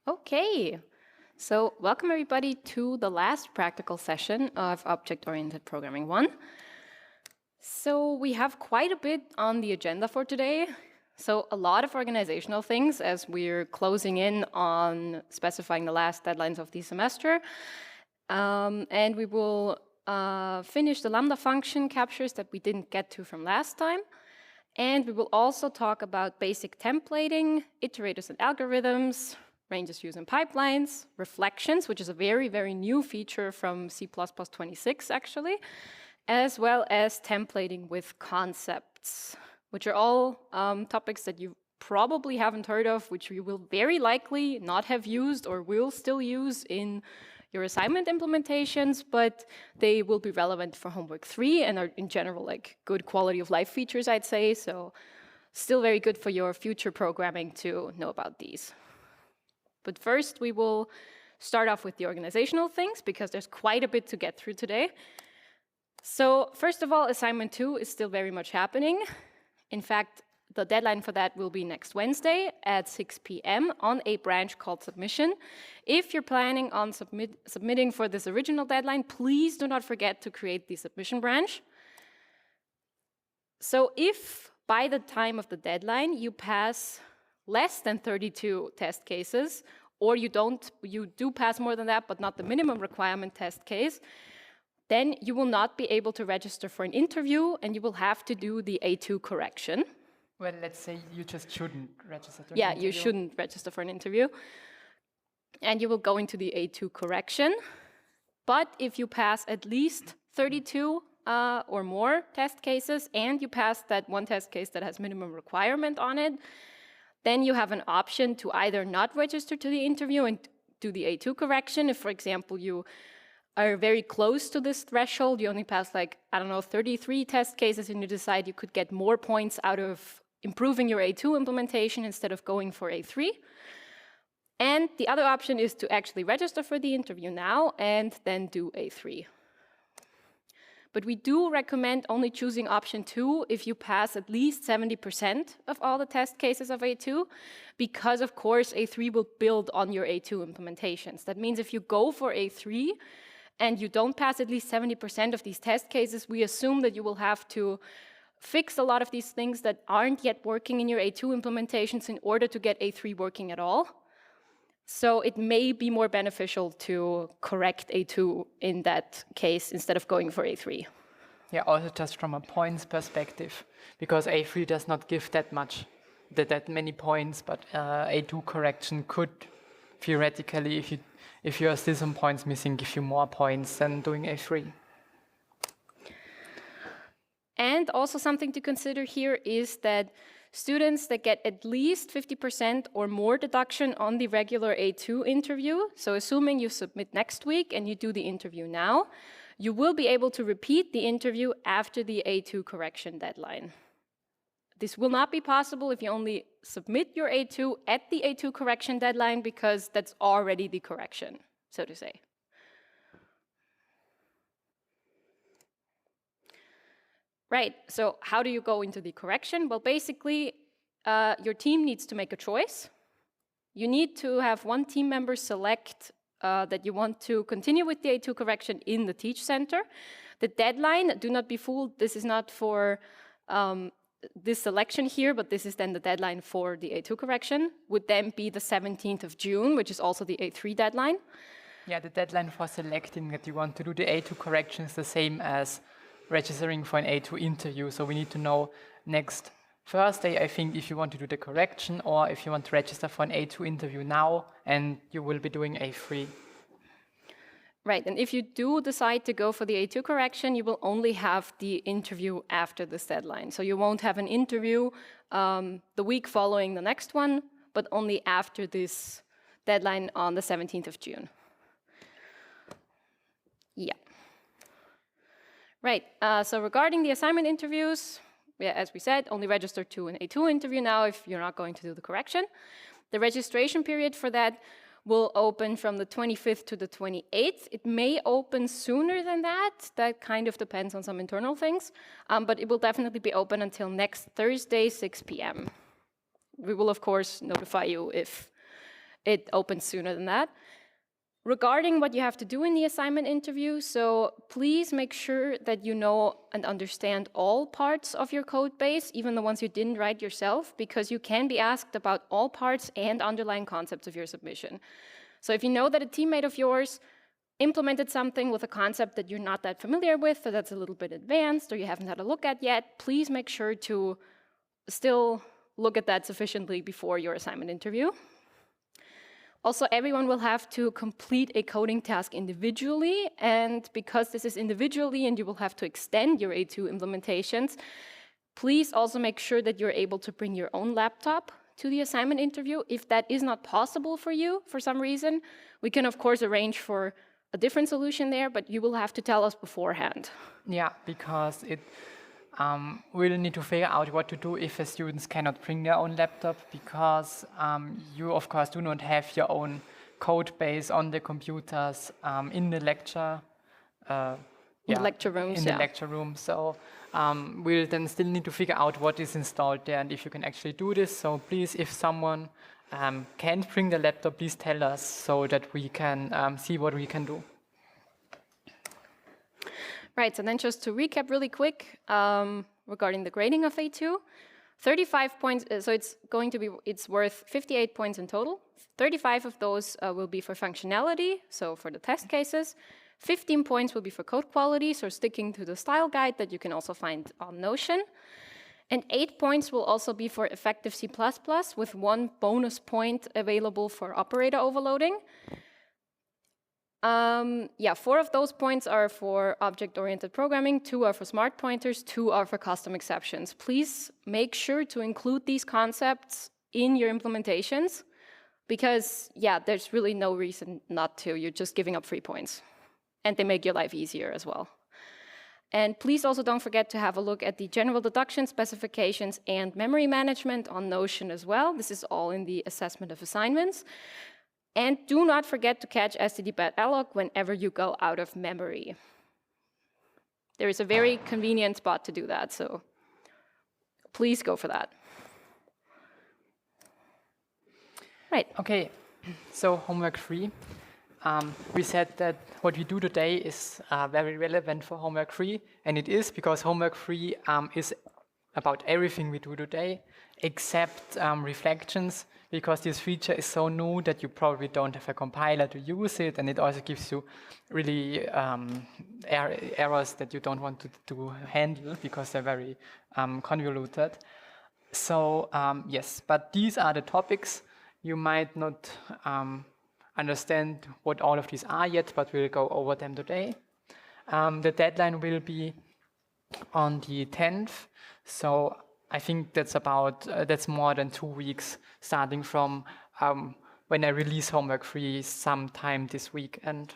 Okay, so welcome everybody to the last practical session of Object-Oriented Programming 1. So we have quite a bit on the agenda for today. So a lot of organizational things as we're closing in on specifying the last deadlines of the semester. And we will finish the Lambda function captures that we didn't get to from last time. And we will also talk about basic templating, iterators and algorithms, ranges used in pipelines, reflections, which is a very, very new feature from C++26 actually, as well as templating with concepts, which are all topics that you probably haven't heard of, which you will very likely not have used or will still use in your assignment implementations, but they will be relevant for homework 3 and are in general like good quality of life features, I'd say. So still very good for your future programming to know about these. But first, we will start off with the organizational things because there's quite a bit to get through today. So first of all, assignment 2 is still very much happening. In fact, the deadline for that will be next Wednesday at 6 p.m. on a branch called submission. If you're planning on submitting for this original deadline, please do not forget to create the submission branch. So if by the time of the deadline you pass less than 32 test cases, or you do pass more than that, but not the minimum requirement test case, then you will not be able to register for an interview and you will have to do the A2 correction. Well, let's say you just shouldn't register for an interview. Yeah, you shouldn't register for an interview. And you will go into the A2 correction. But if you pass at least 32 or more test cases and you pass that one test case that has minimum requirement on it, then you have an option to either not register to the interview and do the A2 correction. If, for example, you are very close to this threshold, you only pass like, 33 test cases and you decide you could get more points out of improving your A2 implementation instead of going for A3. And the other option is to actually register for the interview now and then do A3. But we do recommend only choosing option 2 if you pass at least 70% of all the test cases of A2, because of course A3 will build on your A2 implementations. That means if you go for A3 and you don't pass at least 70% of these test cases, we assume that you will have to fix a lot of these things that aren't yet working in your A2 implementations in order to get A3 working at all. So it may be more beneficial to correct A2 in that case instead of going for A3. Yeah, also just from a points perspective, because A3 does not give that many points, but A2 correction could theoretically, if you are still some points missing, give you more points than doing A3. And also something to consider here is that students that get at least 50% or more deduction on the regular A2 interview, so assuming you submit next week and you do the interview now, you will be able to repeat the interview after the A2 correction deadline. This will not be possible if you only submit your A2 at the A2 correction deadline, because that's already the correction, so to say. Right, so how do you go into the correction? Well, basically, your team needs to make a choice. You need to have one team member select that you want to continue with the A2 correction in the Teach Center. The deadline, do not be fooled, this is not for this selection here, but this is then the deadline for the A2 correction, would then be the 17th of June, which is also the A3 deadline. Yeah, the deadline for selecting that you want to do the A2 correction is the same as registering for an A2 interview. So we need to know next Thursday, I think, if you want to do the correction or if you want to register for an A2 interview now and you will be doing A3. Right, and if you do decide to go for the A2 correction, you will only have the interview after this deadline. So you won't have an interview the week following the next one, but only after this deadline on the 17th of June. Yeah. Right, so regarding the assignment interviews, yeah, as we said, only register to an A2 interview now if you're not going to do the correction. The registration period for that will open from the 25th to the 28th. It may open sooner than that. That kind of depends on some internal things, but it will definitely be open until next Thursday, 6 p.m. We will, of course, notify you if it opens sooner than that. Regarding what you have to do in the assignment interview, so please make sure that you know and understand all parts of your code base, even the ones you didn't write yourself, because you can be asked about all parts and underlying concepts of your submission. So if you know that a teammate of yours implemented something with a concept that you're not that familiar with, or that's a little bit advanced, or you haven't had a look at yet, please make sure to still look at that sufficiently before your assignment interview. Also, everyone will have to complete a coding task individually, and because this is individually and you will have to extend your A2 implementations, please also make sure that you're able to bring your own laptop to the assignment interview. If that is not possible for you for some reason, we can of course arrange for a different solution there, but you will have to tell us beforehand. Yeah, because we'll need to figure out what to do if the students cannot bring their own laptop, because you, of course, do not have your own code base on the computers in the lecture. In the lecture rooms, in the lecture room. So we'll then still need to figure out what is installed there and if you can actually do this. So please, if someone can't bring the laptop, please tell us so that we can see what we can do. Right, so then just to recap really quick regarding the grading of A2, 35 points, so it's worth 58 points in total. 35 of those will be for functionality, so for the test cases. 15 points will be for code quality, so sticking to the style guide that you can also find on Notion. And 8 points will also be for effective C++, with 1 bonus point available for operator overloading. 4 of those points are for object-oriented programming, 2 are for smart pointers, 2 are for custom exceptions. Please make sure to include these concepts in your implementations, because, there's really no reason not to. You're just giving up free points. And they make your life easier as well. And please also don't forget to have a look at the general deduction specifications and memory management on Notion as well. This is all in the assessment of assignments. And do not forget to catch std-bat-alloc whenever you go out of memory. There is a very convenient spot to do that, so please go for that. Right. Okay, so homework 3. We said that what we do today is very relevant for homework 3, and it is because homework 3 is about everything we do today, except reflections, because this feature is so new that you probably don't have a compiler to use it, and it also gives you really errors that you don't want to handle because they're very convoluted. So yes, but these are the topics. You might not understand what all of these are yet, but we'll go over them today. The deadline will be on the 10th, so I think that's more than 2 weeks, starting from when I release homework 3 sometime this week. And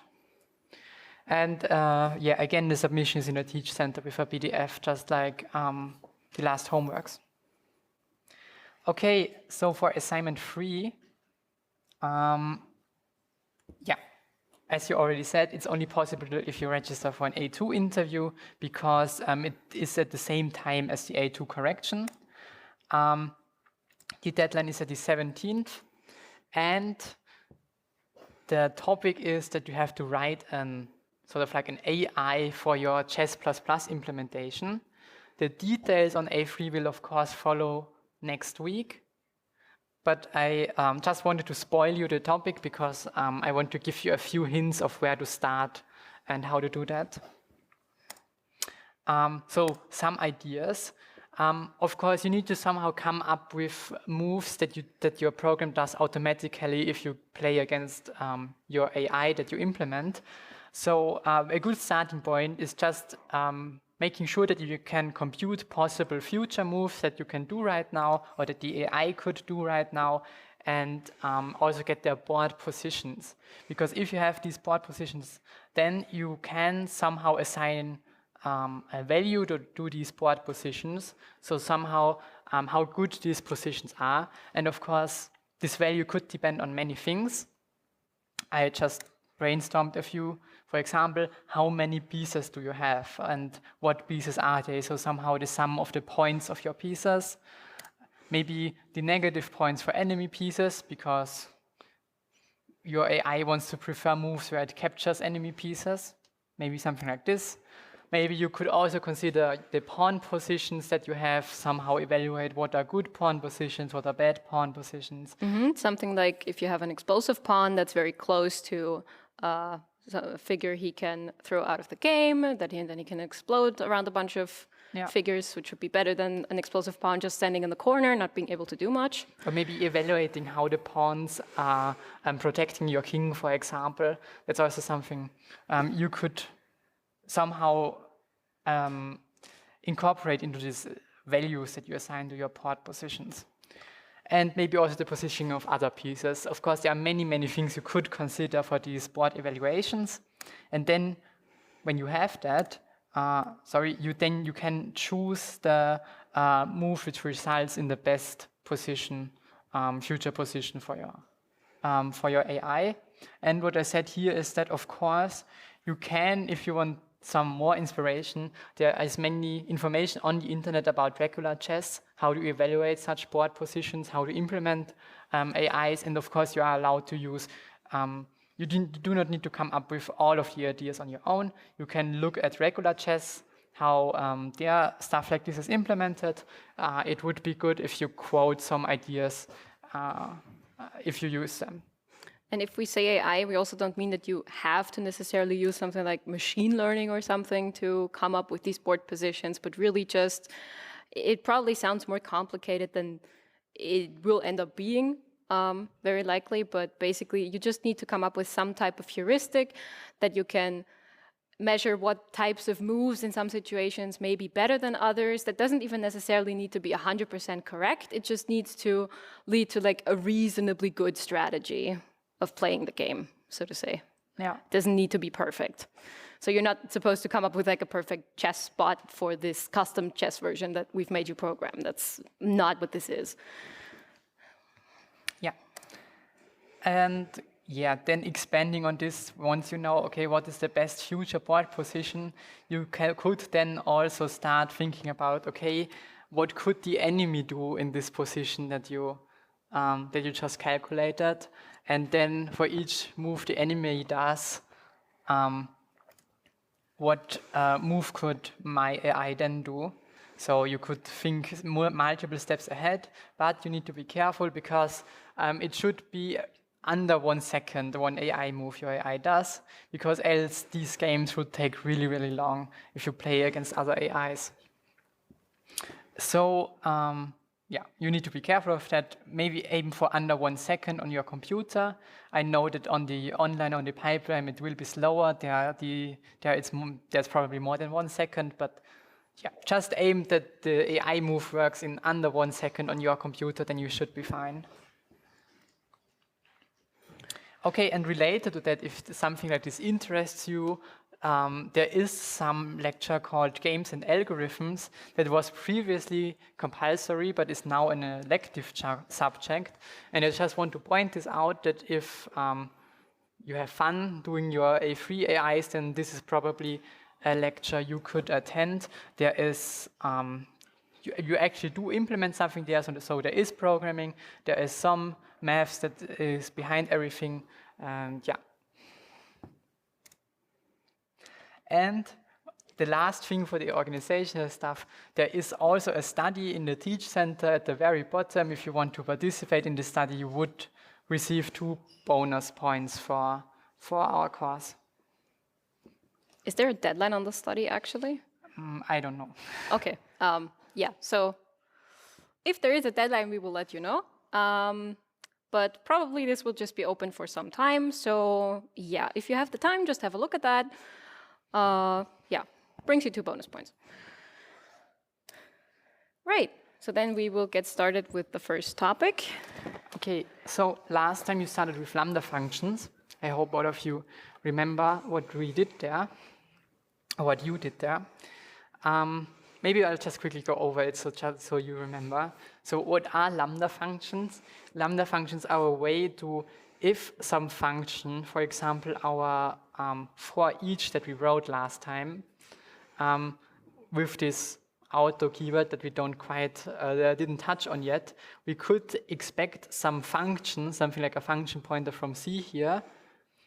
again, the submission is in the Teach Center with a PDF, just like the last homeworks. Okay, so for assignment 3, as you already said, it's only possible if you register for an A2 interview, because it is at the same time as the A2 correction. The deadline is at the 17th, and the topic is that you have to write sort of like an AI for your Chess++ implementation. The details on A3 will of course follow next week. But I just wanted to spoil you the topic because I want to give you a few hints of where to start and how to do that. So some ideas. Of course, you need to somehow come up with moves that your program does automatically if you play against your AI that you implement. So a good starting point is just making sure that you can compute possible future moves that you can do right now, or that the AI could do right now, and also get their board positions. Because if you have these board positions, then you can somehow assign a value to these board positions, so somehow how good these positions are. And of course, this value could depend on many things. I just brainstormed a few. For example, how many pieces do you have and what pieces are they? So somehow the sum of the points of your pieces. Maybe the negative points for enemy pieces, because your AI wants to prefer moves where it captures enemy pieces, maybe something like this. Maybe you could also consider the pawn positions that you have, somehow evaluate what are good pawn positions, what are bad pawn positions. Something like if you have an explosive pawn that's very close to a figure he can throw out of the game, then he can explode around a bunch of figures, which would be better than an explosive pawn just standing in the corner, not being able to do much. Or maybe evaluating how the pawns are protecting your king, for example. That's also something you could somehow incorporate into these values that you assign to your pawn positions. And maybe also the positioning of other pieces. Of course, there are many, many things you could consider for these board evaluations. And then when you have that, you can choose the move which results in the best position, future position for your AI. And what I said here is that, of course, you can, if you want some more inspiration, there is many information on the internet about regular chess, how to evaluate such board positions, how to implement AIs, and of course you are allowed to use, you do not need to come up with all of the ideas on your own. You can look at regular chess, how their stuff like this is implemented. It would be good if you quote some ideas if you use them. And if we say AI, we also don't mean that you have to necessarily use something like machine learning or something to come up with these board positions, but really just, it probably sounds more complicated than it will end up being, very likely, but basically you just need to come up with some type of heuristic that you can measure what types of moves in some situations may be better than others. That doesn't even necessarily need to be 100% correct. It just needs to lead to like a reasonably good strategy of playing the game, so to say. Yeah. It doesn't need to be perfect. So you're not supposed to come up with like a perfect chess spot for this custom chess version that we've made you program. That's not what this is. Yeah. And yeah, then expanding on this, once you know, okay, what is the best future board position, you could then also start thinking about, okay, what could the enemy do in this position that you just calculated? And then for each move the enemy does, what move could my AI then do? So you could think multiple steps ahead, but you need to be careful because it should be under 1 second, one AI move your AI does, because else these games would take really, really long if you play against other AIs. So yeah, you need to be careful of that. Maybe aim for under 1 second on your computer. I know that on the pipeline it will be slower. There's probably more than 1 second, but yeah, just aim that the AI move works in under 1 second on your computer, then you should be fine. Okay, and related to that, if something like this interests you, there is some lecture called Games and Algorithms that was previously compulsory but is now an elective subject. And I just want to point this out that if you have fun doing your A3 AIs, then this is probably a lecture you could attend. There is, you actually do implement something there, so there is programming, there is some maths that is behind everything, and yeah. And the last thing for the organizational stuff, there is also a study in the Teach Center at the very bottom. If you want to participate in the study, you would receive 2 bonus points for our course. Is there a deadline on the study, actually? I don't know. Okay. Yeah, so if there is a deadline, we will let you know. But probably this will just be open for some time. So yeah, if you have the time, just have a look at that. Yeah, brings you 2 bonus points. Right, so then we will get started with the first topic. Okay, so last time you started with lambda functions. I hope all of you remember what we did there, or what you did there. Maybe I'll just quickly go over it so you remember. So what are lambda functions? Lambda functions are a way to, if some function, for example, our for each that we wrote last time, with this auto keyword that we don't quite, didn't touch on yet. We could expect some function, something like a function pointer from C here,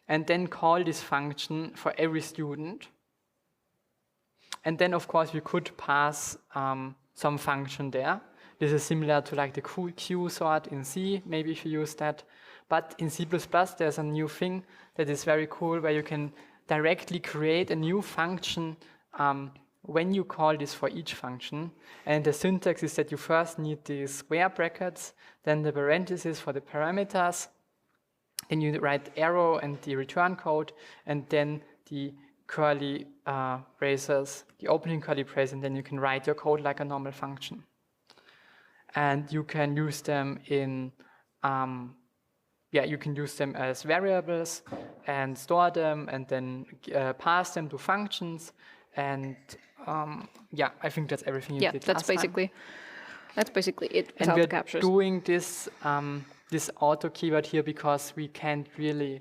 and then call this function for every student. And then, of course, we could pass some function there. This is similar to like the Q sort in C, maybe if you use that. But in C++, there's a new thing that is very cool where you can directly create a new function when you call this for each function. And the syntax is that you first need the square brackets, then the parentheses for the parameters, then you write arrow and the return code, and then the curly braces, the opening curly brace, and then you can write your code like a normal function. And you can use them in, you can use them as variables and store them and then pass them to functions. And I think that's everything you did last time. That's basically it without and we're the captures. Doing this this auto keyword here because we can't really,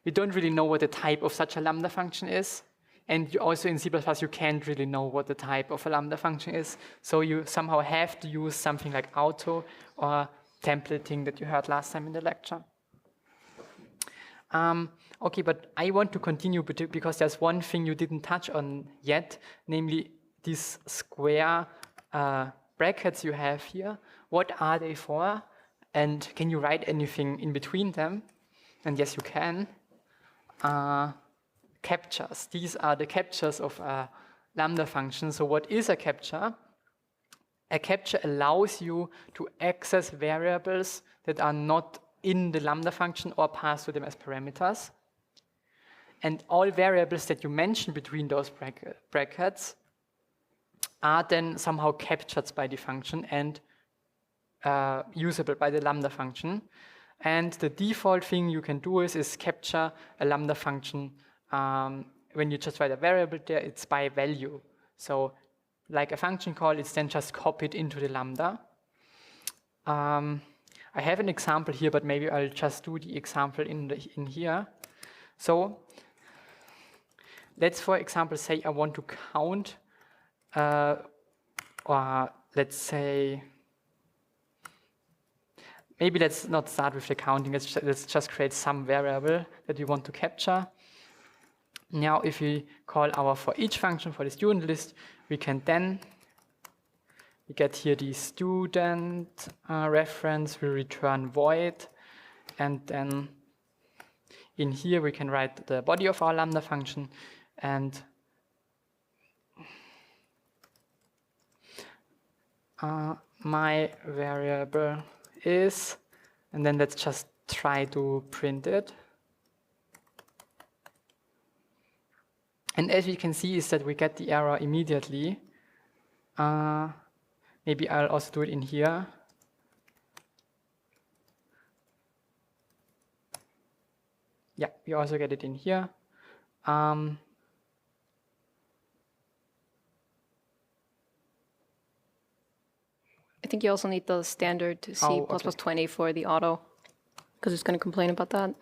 we don't really know what the type of such a lambda function is. And you also in C++, you can't really know what the type of a lambda function is. So you somehow have to use something like auto or templating that you heard last time in the lecture. Okay, but I want to continue because there's one thing you didn't touch on yet, namely these square brackets you have here. What are they for? And can you write anything in between them? And yes, you can. Captures. These are the captures of a lambda function. So what is a capture? A capture allows you to access variables that are not in the lambda function or pass to them as parameters. And all variables that you mention between those brackets are then somehow captured by the function and usable by the lambda function. And the default thing you can do is capture a lambda function. When you just write a variable there, it's by value. So like a function call, it's then just copied into the lambda. I have an example here, but maybe I'll just do the example in here. So let's, for example, say I want to count, or let's say, maybe let's not start with the counting. Let's just create some variable that we want to capture. Now, if we call our for each function for the student list, we can then, we get here the student reference, we return void, and then in here we can write the body of our lambda function, and my variable is, and then let's just try to print it. And as we can see is that we get the error immediately. Maybe I'll also do it in here. Yeah, we also get it in here. I think you also need the standard C++20 for the auto, because it's going to complain about that.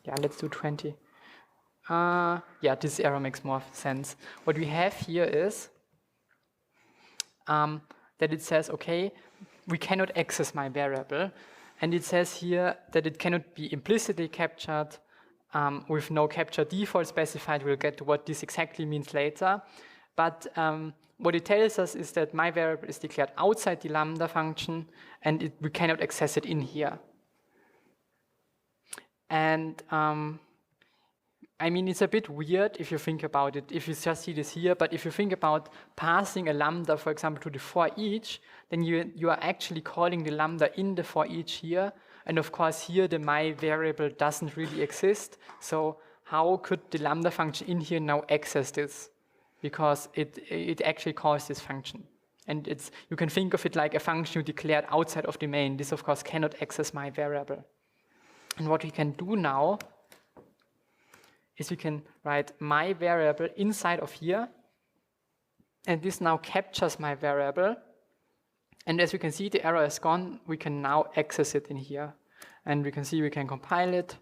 Yeah, let's do 20. Yeah, this error makes more sense. What we have here is that it says, okay, we cannot access my variable. And it says here that it cannot be implicitly captured with no capture default specified. We'll get to what this exactly means later. But what it tells us is that my variable is declared outside the lambda function, and we cannot access it in here. And I mean, it's a bit weird if you think about it, if you just see this here, but if you think about passing a lambda, for example, to the for each, then you are actually calling the lambda in the for each here. And of course, here the my variable doesn't really exist. So how could the lambda function in here now access this? Because it actually calls this function. And you can think of it like a function you declared outside of the main. This, of course, cannot access my variable. And what we can do now is we can write my variable inside of here. And this now captures my variable. And as you can see, the error is gone. We can now access it in here. And we can see we can compile it.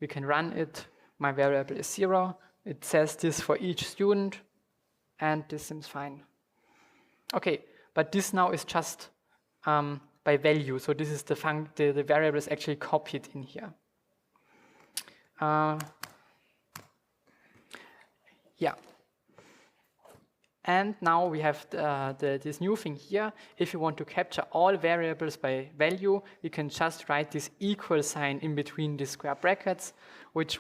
We can run it. My variable is 0. It says this for each student, and this seems fine. Okay, but this now is just by value. So this is the variable is actually copied in here. Yeah. And now we have this new thing here. If you want to capture all variables by value, we can just write this equal sign in between the square brackets, which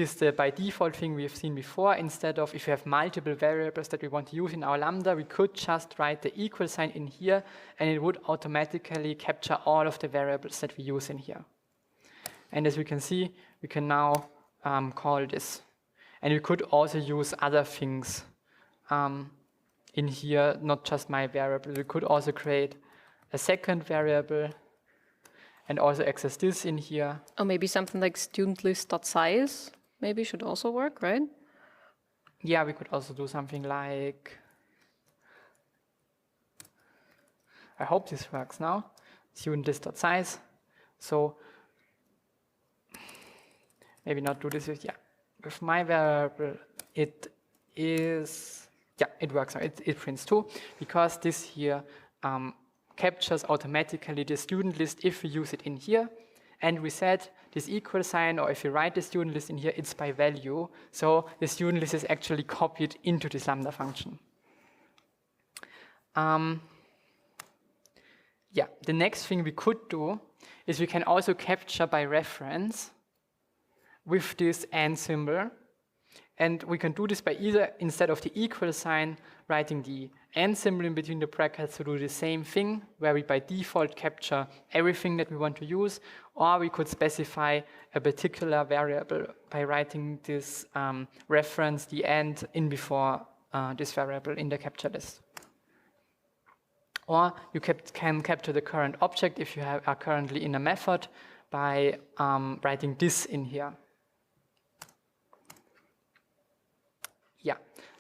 is the by default thing we've seen before. Instead of if you have multiple variables that we want to use in our lambda, we could just write the equal sign in here, and it would automatically capture all of the variables that we use in here. And as we can see, we can now call this. And we could also use other things in here, not just my variable. We could also create a second variable and also access this in here. Or maybe something like studentlist.size maybe should also work, right? Yeah, we could also do something like, I hope this works now, studentlist.size. So maybe not do this with, with my variable, it works. It prints 2 because this here captures automatically the student list if we use it in here. And we said this equal sign, or if you write the student list in here, it's by value. So the student list is actually copied into this lambda function. The next thing we could do is we can also capture by reference with this and symbol. And we can do this by either, instead of the equal sign, writing the and symbol in between the brackets to do the same thing, where we by default capture everything that we want to use, or we could specify a particular variable by writing this reference, the and, in before this variable in the capture list. Or you can capture the current object if you are currently in a method by writing this in here.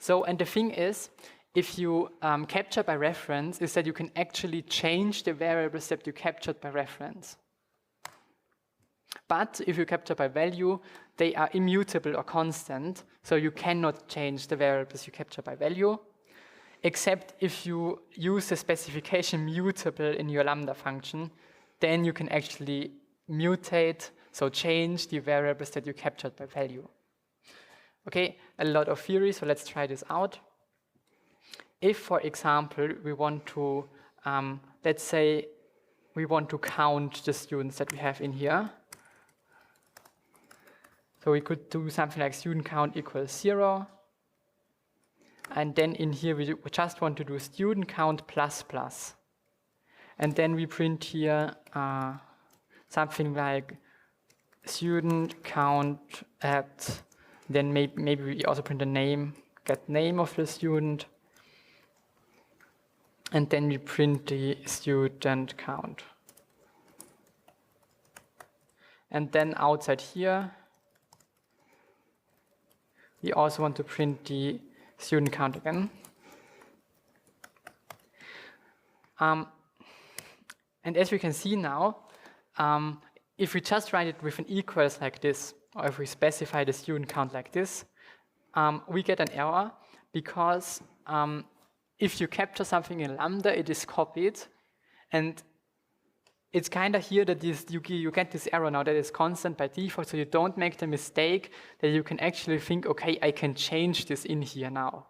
So, and the thing is, if you capture by reference, is that you can actually change the variables that you captured by reference. But if you capture by value, they are immutable or constant, so you cannot change the variables you capture by value, except if you use the specification mutable in your lambda function, then you can actually mutate, so change the variables that you captured by value. Okay, a lot of theory, so let's try this out. If, for example, we want to, let's say, we want to count the students that we have in here. So we could do something like student count equals 0. And then in here, we just want to do student count plus plus. And then we print here something like student count at, then maybe we also print a name, get name of the student. And then we print the student count. And then outside here, we also want to print the student count again. And as we can see now, if we just write it with an equals like this, or if we specify the student count like this, we get an error because if you capture something in lambda, it is copied, and it's kind of here that you get this error now that is constant by default, so you don't make the mistake that you can actually think, okay, I can change this in here now.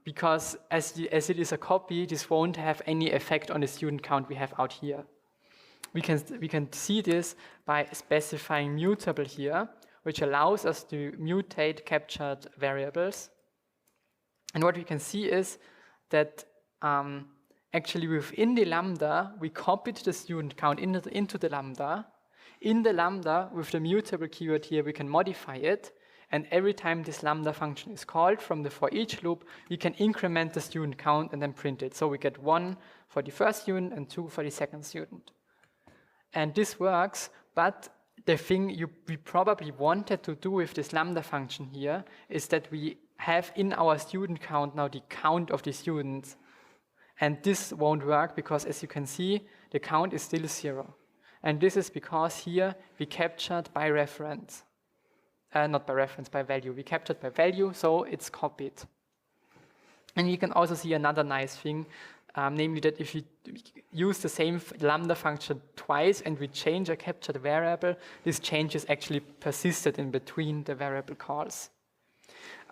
Because as it is a copy, this won't have any effect on the student count we have out here. We can see this by specifying mutable here, which allows us to mutate captured variables. And what we can see is that actually within the lambda, we copied the student count into the lambda. In the lambda, with the mutable keyword here, we can modify it. And every time this lambda function is called from the for each loop, we can increment the student count and then print it. So we get 1 for the first student and 2 for the second student. And this works, but the thing we probably wanted to do with this lambda function here is that we have in our student count now the count of the students. And this won't work because, as you can see, the count is still 0. And this is because here we captured by reference not by reference, by value. We captured by value, so it's copied. And you can also see another nice thing, namely that if we use the same lambda function twice and we change a captured variable, this change is actually persisted in between the variable calls.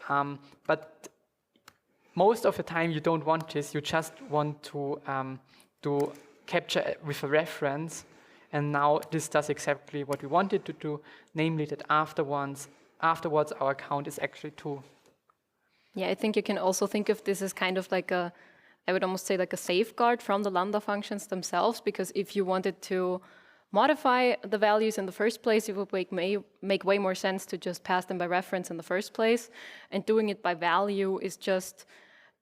But most of the time you don't want this, you just want to capture with a reference, and now this does exactly what we wanted to do, namely that afterwards our count is actually 2. Yeah, I think you can also think of this as kind of like a, I would almost say like a safeguard from the lambda functions themselves, because if you wanted to modify the values in the first place, it would make way more sense to just pass them by reference in the first place. And doing it by value is just,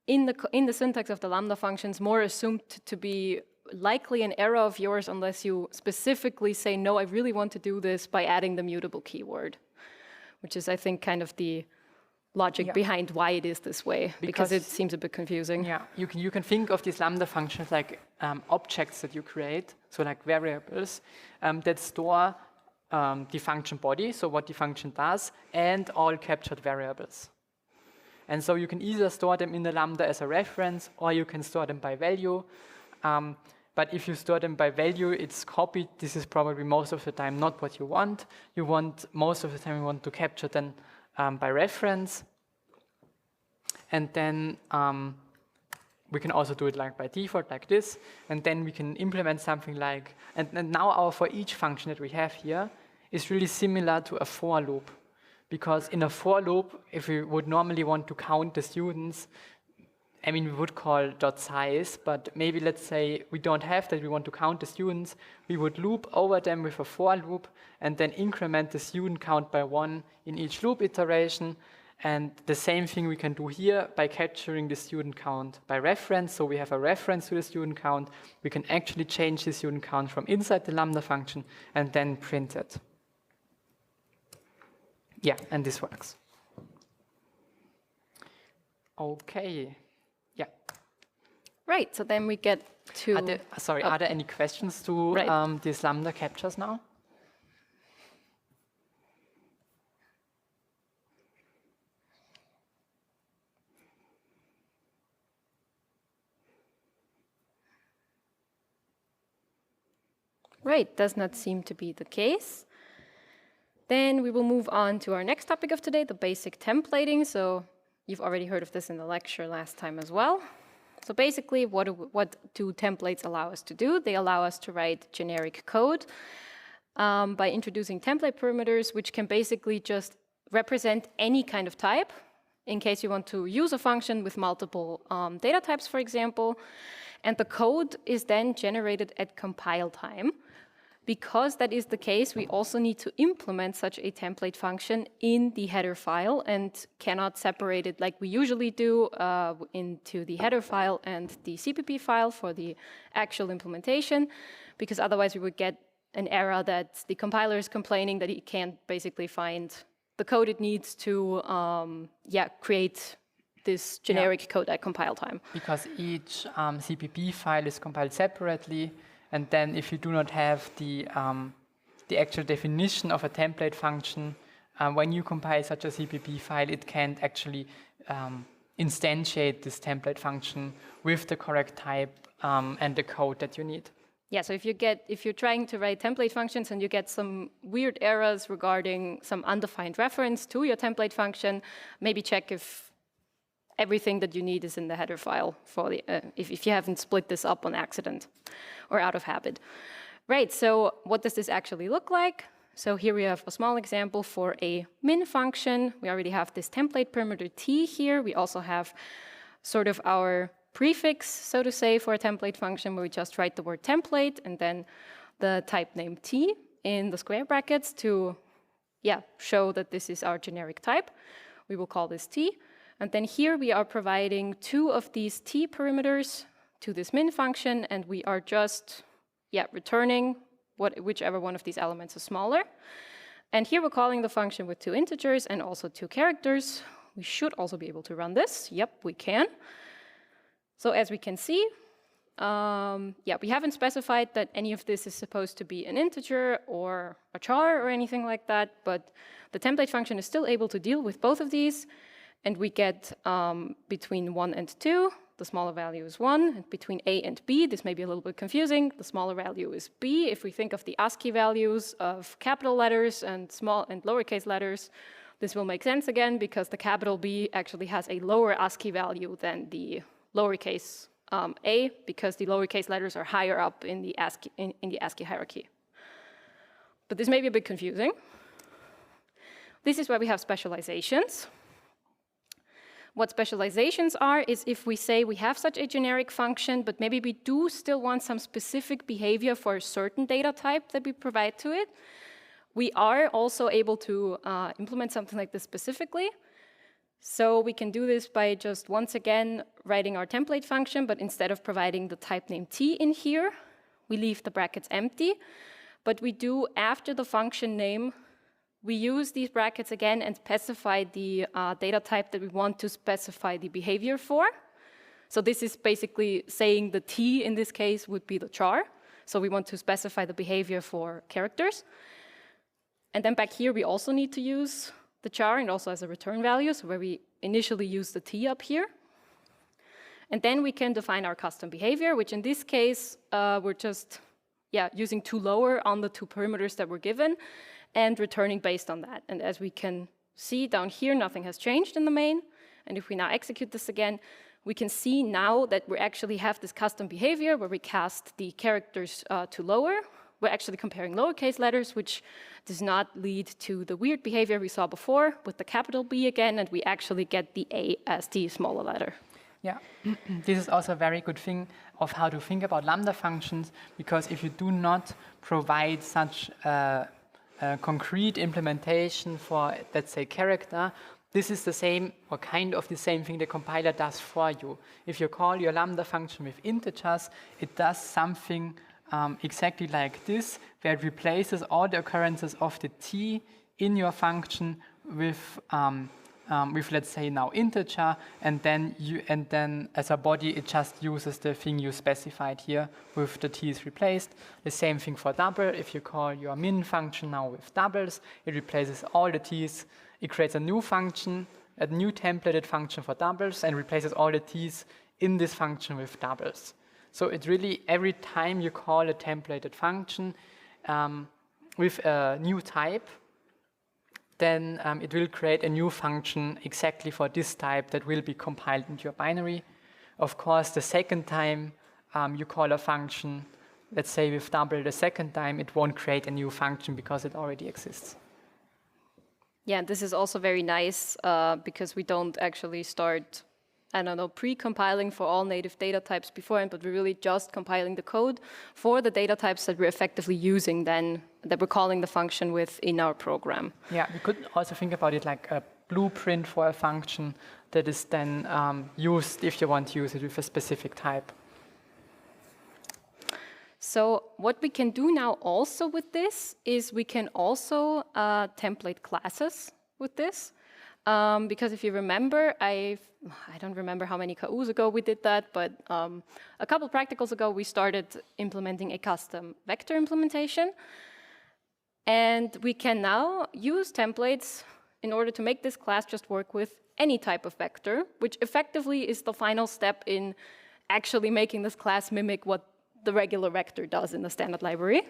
in the syntax of the lambda functions, more assumed to be likely an error of yours unless you specifically say, no, I really want to do this by adding the mutable keyword, which is, I think, kind of the logic behind why it is this way, because it seems a bit confusing. Yeah, you can think of these lambda functions like objects that you create, so like variables that store the function body, so what the function does, and all captured variables. And so you can either store them in the lambda as a reference, or you can store them by value. But if you store them by value, it's copied. This is probably most of the time not what you want. Most of the time you want to capture them by reference. And then we can also do it like by default, like this. And then we can implement something like, and now our for each function that we have here is really similar to a for loop. Because in a for loop, if we would normally want to count the students, I mean, we would call .size, but maybe let's say we don't have that, we want to count the students, we would loop over them with a for loop and then increment the student count by 1 in each loop iteration. And the same thing we can do here by capturing the student count by reference. So we have a reference to the student count. We can actually change the student count from inside the lambda function and then print it. Yeah, and this works. Okay. Yeah. Right, so then we get to... Are there any questions to these lambda captures now? Right, does not seem to be the case. Then we will move on to our next topic of today, the basic templating. So you've already heard of this in the lecture last time as well. So basically, what do templates allow us to do? They allow us to write generic code by introducing template parameters, which can basically just represent any kind of type, in case you want to use a function with multiple data types, for example. And the code is then generated at compile time. Because that is the case, we also need to implement such a template function in the header file and cannot separate it like we usually do into the header file and the CPP file for the actual implementation, because otherwise we would get an error that the compiler is complaining that it can't basically find the code it needs to create this generic code at compile time. Because each CPP file is compiled separately. And then if you do not have the actual definition of a template function, when you compile such a CPP file, it can't actually instantiate this template function with the correct type and the code that you need. Yeah, so if you're trying to write template functions and you get some weird errors regarding some undefined reference to your template function, maybe check if everything that you need is in the header file for the if you haven't split this up on accident or out of habit. Right, so what does this actually look like? So here we have a small example for a min function. We already have this template parameter t here. We also have sort of our prefix, so to say, for a template function where we just write the word template and then the type name t in the square brackets to show that this is our generic type. We will call this t. And then here we are providing 2 of these t parameters to this min function, and we are just returning whichever one of these elements is smaller. And here we're calling the function with 2 integers and also 2 characters. We should also be able to run this. Yep, we can. So as we can see, yeah, we haven't specified that any of this is supposed to be an integer or a char or anything like that, but the template function is still able to deal with both of these, and we get between 1 and 2, the smaller value is 1, and between A and B, this may be a little bit confusing, the smaller value is B. If we think of the ASCII values of capital letters and small and lowercase letters, this will make sense again because the capital B actually has a lower ASCII value than the lowercase a, because the lowercase letters are higher up in the ASCII hierarchy. But this may be a bit confusing. This is where we have specializations. What specializations are is if we say we have such a generic function, but maybe we do still want some specific behavior for a certain data type that we provide to it, we are also able to implement something like this specifically. So we can do this by just once again writing our template function, but instead of providing the type name t in here, we leave the brackets empty. But we do, after the function name, we use these brackets again and specify the data type that we want to specify the behavior for. So this is basically saying the t in this case would be the char. So we want to specify the behavior for characters. And then back here, we also need to use the char and also as a return value, so where we initially use the t up here. And then we can define our custom behavior, which in this case, we're just using to lower on the two parameters that were given and returning based on that. And as we can see down here, nothing has changed in the main. And if we now execute this again, we can see now that we actually have this custom behavior where we cast the characters to lower. We're actually comparing lowercase letters, which does not lead to the weird behavior we saw before with the capital B again, and we actually get the A as the smaller letter. Yeah, this is also a very good thing of how to think about lambda functions, because if you do not provide such a concrete implementation for, let's say, character, this is the same or kind of the same thing the compiler does for you. If you call your lambda function with integers, it does something exactly like this, where it replaces all the occurrences of the t in your function with let's say now integer, and then as a body it just uses the thing you specified here with the t's replaced. The same thing for double. If you call your min function now with doubles, it replaces all the t's. It creates a new function, a new templated function for doubles, and replaces all the t's in this function with doubles. So it really, every time you call a templated function with a new type, then it will create a new function exactly for this type that will be compiled into your binary. Of course, the second time you call a function, let's say with double the second time, it won't create a new function because it already exists. Yeah, this is also very nice because we don't actually start, I don't know, pre-compiling for all native data types beforehand, but we're really just compiling the code for the data types that we're effectively using then, that we're calling the function with in our program. Yeah, we could also think about it like a blueprint for a function that is then used if you want to use it with a specific type. So what we can do now also with this is we can also template classes with this. Because if you remember, I don't remember how many KUs ago we did that, but a couple practicals ago we started implementing a custom vector implementation. And we can now use templates in order to make this class just work with any type of vector, which effectively is the final step in actually making this class mimic what the regular vector does in the standard library.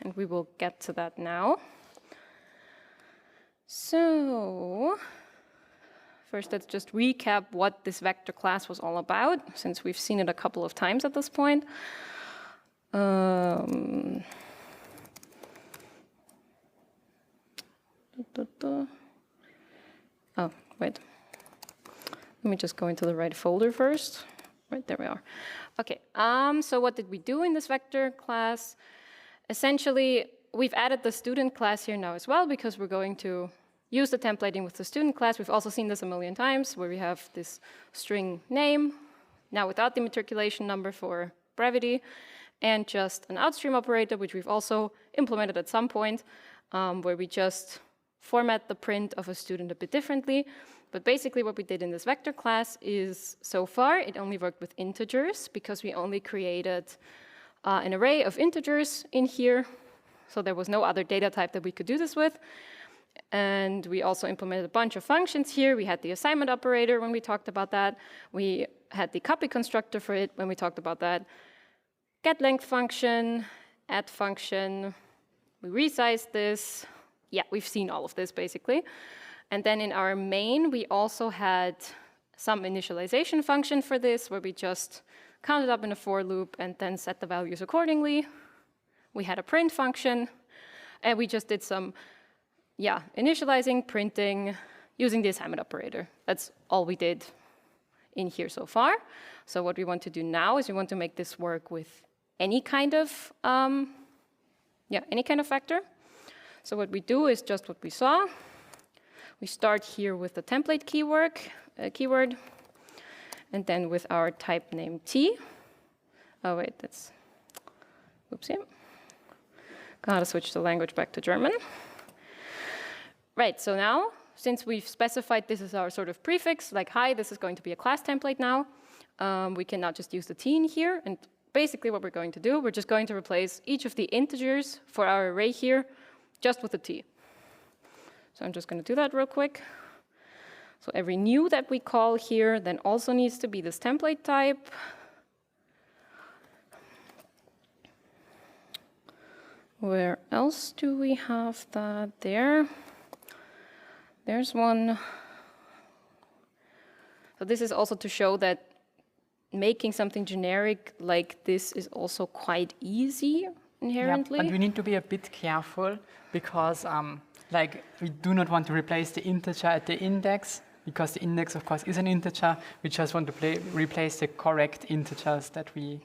And we will get to that now. So first, let's just recap what this vector class was all about, since we've seen it a couple of times at this point. Oh, wait. Let me just go into the right folder first. Right, there we are. Okay, so what did we do in this vector class? Essentially, we've added the student class here now as well, because we're going to use the templating with the student class. We've also seen this a million times, where we have this string name, now without the matriculation number for brevity, and just an outstream operator, which we've also implemented at some point, where we just format the print of a student a bit differently. But basically what we did in this vector class is, so far, it only worked with integers because we only created an array of integers in here. So there was no other data type that we could do this with. And we also implemented a bunch of functions here. We had the assignment operator when we talked about that. We had the copy constructor for it when we talked about that. GetLength function, add function. We resized this. Yeah, we've seen all of this basically. And then in our main, we also had some initialization function for this where we just counted up in a for loop and then set the values accordingly. We had a print function, and we just did some initializing, printing, using the assignment operator. That's all we did in here so far. So what we want to do now is we want to make this work with any kind of vector. So what we do is just what we saw. We start here with the template keyword, and then with our type name t. Oh wait, that's, oopsie. Gotta switch the language back to German. Right, so now, since we've specified this as our sort of prefix, like, hi, this is going to be a class template now, we can now just use the t in here. And basically what we're going to do, we're just going to replace each of the integers for our array here just with a t. So I'm just going to do that real quick. So every new that we call here then also needs to be this template type. Where else do we have that? There's one. So this is also to show that making something generic like this is also quite easy inherently. Yeah, but we need to be a bit careful because like we do not want to replace the integer at the index because the index of course is an integer. We just want to replace the correct integers that we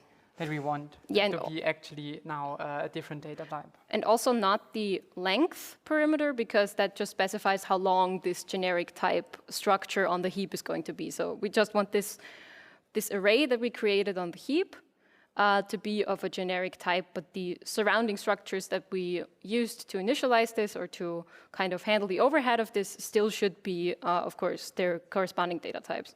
want to be actually now a different data type. And also not the length parameter, because that just specifies how long this generic type structure on the heap is going to be. So we just want this array that we created on the heap to be of a generic type, but the surrounding structures that we used to initialize this or to kind of handle the overhead of this still should be, of course, their corresponding data types.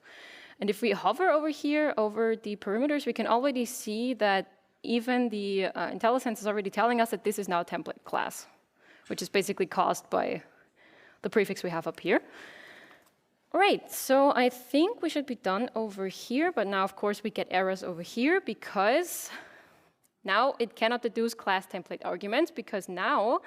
And if we hover over here, over the perimeters, we can already see that even the IntelliSense is already telling us that this is now a template class, which is basically caused by the prefix we have up here. All right, so I think we should be done over here, but now, of course, we get errors over here because now it cannot deduce class template arguments because now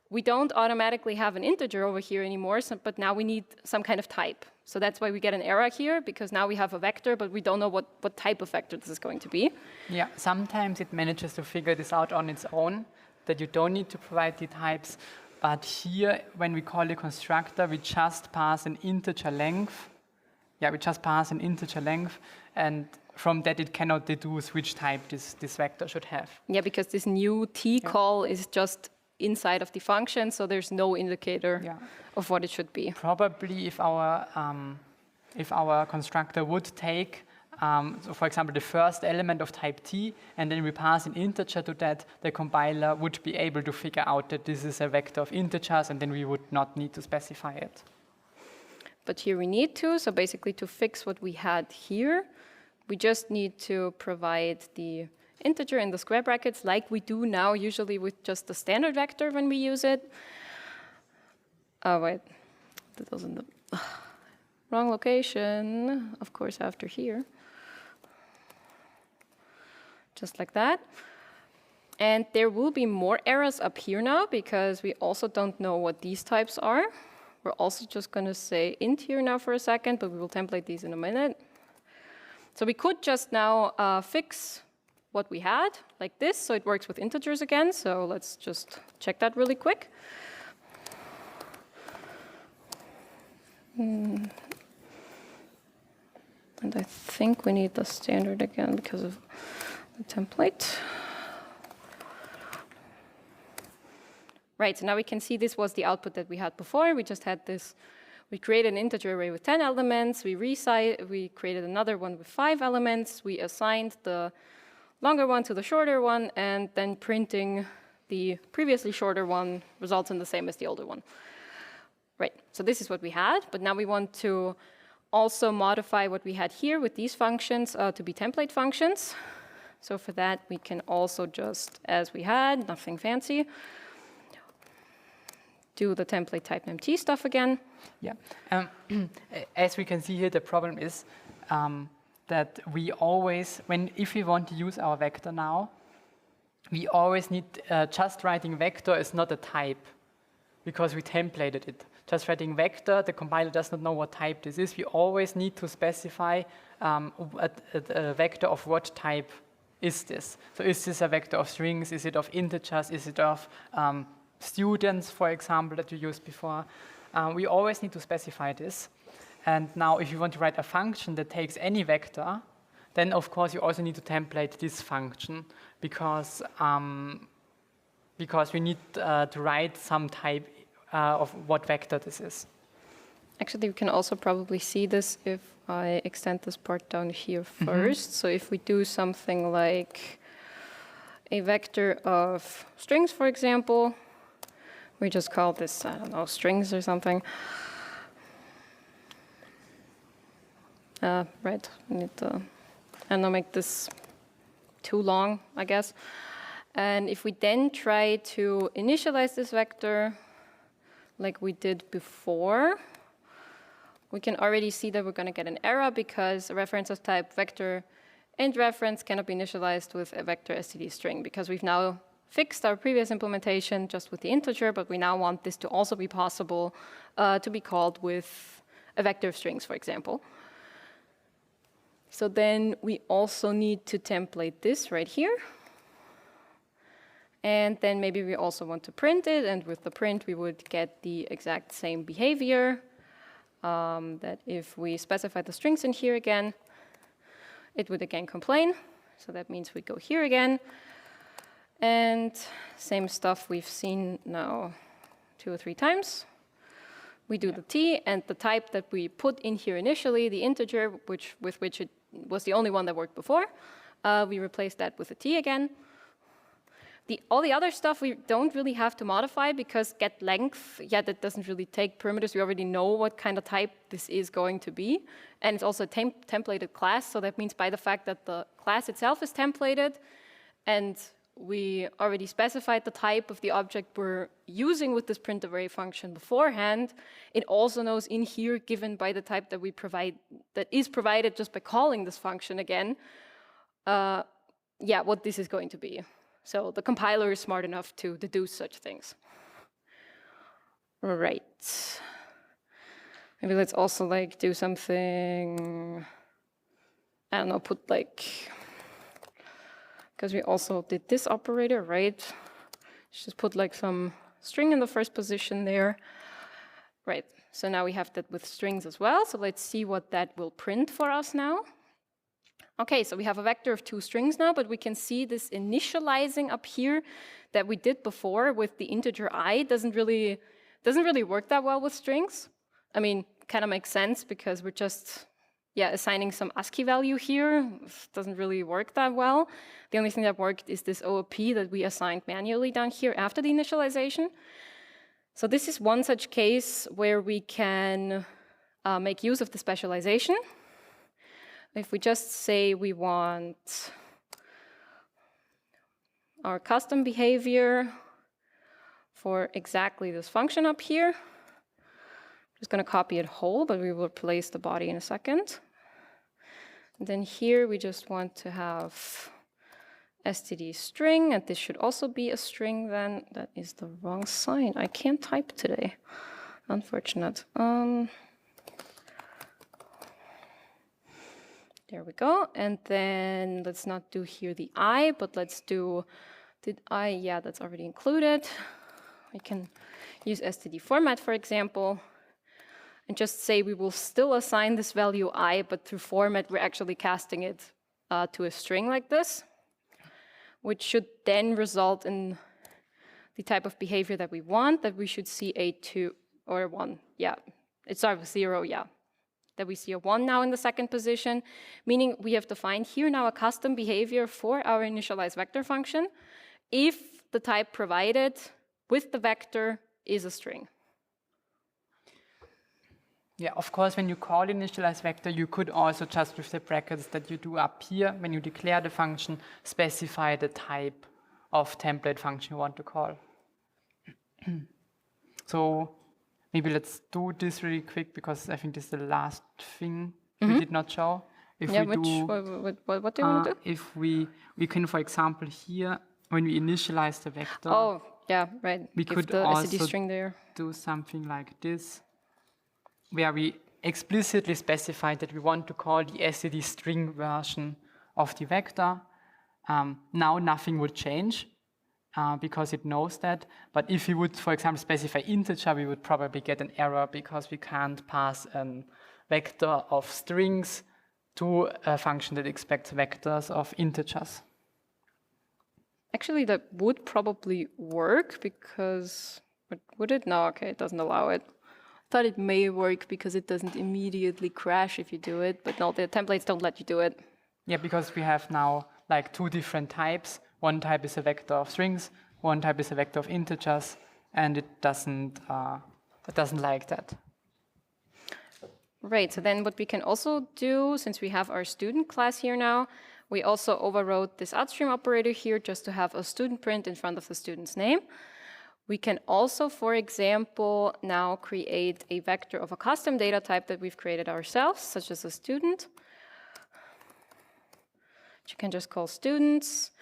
we don't automatically have an integer over here anymore, but now we need some kind of type. So that's why we get an error here, because now we have a vector, but we don't know what type of vector this is going to be. Yeah, sometimes it manages to figure this out on its own, that you don't need to provide the types. But here, when we call the constructor, we just pass an integer length. Yeah, we just pass an integer length, and from that it cannot deduce which type this vector should have. Yeah, because this new t call is just inside of the function, so there's no indicator of what it should be. Probably if our constructor would take, so for example, the first element of type t, and then we pass an integer to that, the compiler would be able to figure out that this is a vector of integers, and then we would not need to specify it. But here we need to, so basically to fix what we had here, we just need to provide the integer in the square brackets like we do now usually with just the standard vector when we use it. Oh wait, that doesn't, wrong location, of course after here. Just like that. And there will be more errors up here now because we also don't know what these types are. We're also just going to say int here now for a second, but we will template these in a minute. So we could just now fix what we had like this, so it works with integers again. So let's just check that really quick. And I think we need the standard again because of the template. Right, so now we can see this was the output that we had before. We just had this, we created an integer array with 10 elements. We created another one with 5 elements. We assigned the longer one to the shorter one, and then printing the previously shorter one results in the same as the older one. Right, so this is what we had, but now we want to also modify what we had here with these functions to be template functions. So for that, we can also just, as we had, nothing fancy, do the template type MT stuff again. Yeah. As we can see here, the problem is that we always, if we want to use our vector now, we always need, just writing vector is not a type because we templated it. Just writing vector, the compiler does not know what type this is. We always need to specify a vector of what type is this. So is this a vector of strings? Is it of integers? Is it of students, for example, that you used before? We always need to specify this. And now if you want to write a function that takes any vector, then of course you also need to template this function because we need to write some type of what vector this is. Actually, we can also probably see this if I extend this part down here first. So if we do something like a vector of strings, for example, we just call this, I don't know, strings or something. Right, we need to, I don't know, make this too long, I guess. And if we then try to initialize this vector like we did before, we can already see that we're going to get an error because a reference of type vector and reference cannot be initialized with a vector std string because we've now fixed our previous implementation just with the integer, but we now want this to also be possible to be called with a vector of strings, for example. So then we also need to template this right here. And then maybe we also want to print it, and with the print we would get the exact same behavior. That if we specify the strings in here again, it would again complain. So that means we go here again. And same stuff we've seen now 2 or 3 times. We do the t, and the type that we put in here initially, the integer, with which it was the only one that worked before, we replace that with a t again. All the other stuff we don't really have to modify because get length, yeah, that doesn't really take parameters. We already know what kind of type this is going to be. And it's also a templated class, so that means by the fact that the class itself is templated and we already specified the type of the object we're using with this print array function beforehand, it also knows in here, given by the type that we provide, that is provided just by calling this function again, yeah, what this is going to be. So the compiler is smart enough to deduce such things. Right. Maybe let's also like do something, I don't know, put like, because we also did this operator, right? Let's just put like some string in the first position there. Right, so now we have that with strings as well. So let's see what that will print for us now. Okay, so we have a vector of 2 strings now, but we can see this initializing up here that we did before with the integer I doesn't really work that well with strings. I mean, kind of makes sense because we're just, yeah, assigning some ASCII value here. It doesn't really work that well. The only thing that worked is this OOP that we assigned manually down here after the initialization. So this is one such case where we can make use of the specialization. If we just say we want our custom behavior for exactly this function up here, I'm just going to copy it whole, but we will replace the body in a second. And then here we just want to have std string, and this should also be a string then. That is the wrong sign. I can't type today. Unfortunate. There we go. And then let's not do here the I, but let's do, did I? Yeah, that's already included. We can use std format, for example, and just say we will still assign this value I, but through format, we're actually casting it to a string like this, which should then result in the type of behavior that we want, that we should see a 2 or a 1. Yeah, it starts with 0, yeah. That we see a 1 now in the second position, meaning we have defined here now a custom behavior for our initialize vector function if the type provided with the vector is a string. Yeah, of course, when you call initialize vector, you could also just with the brackets that you do up here, when you declare the function, specify the type of template function you want to call. So maybe let's do this really quick because I think this is the last thing we did not show. If Yeah, we do, what do you want to do? if we can, for example, here, when we initialize the vector, Oh, yeah, right. we Give could the also SED string there. do something like this, where we explicitly specify that we want to call the SED string version of the vector. Now nothing would change because it knows that. But if we would, for example, specify integer, we would probably get an error because we can't pass a vector of strings to a function that expects vectors of integers. Actually, that would probably work because, would it? No, okay, it doesn't allow it. I thought it may work because it doesn't immediately crash if you do it, but no, the templates don't let you do it. Yeah, because we have now like two different types. One type is a vector of strings, one type is a vector of integers, and it doesn't like that. Right, so then what we can also do, since we have our student class here now, we also overrode this outstream operator here just to have a student print in front of the student's name. We can also, for example, now create a vector of a custom data type that we've created ourselves, such as a student. You can just call students.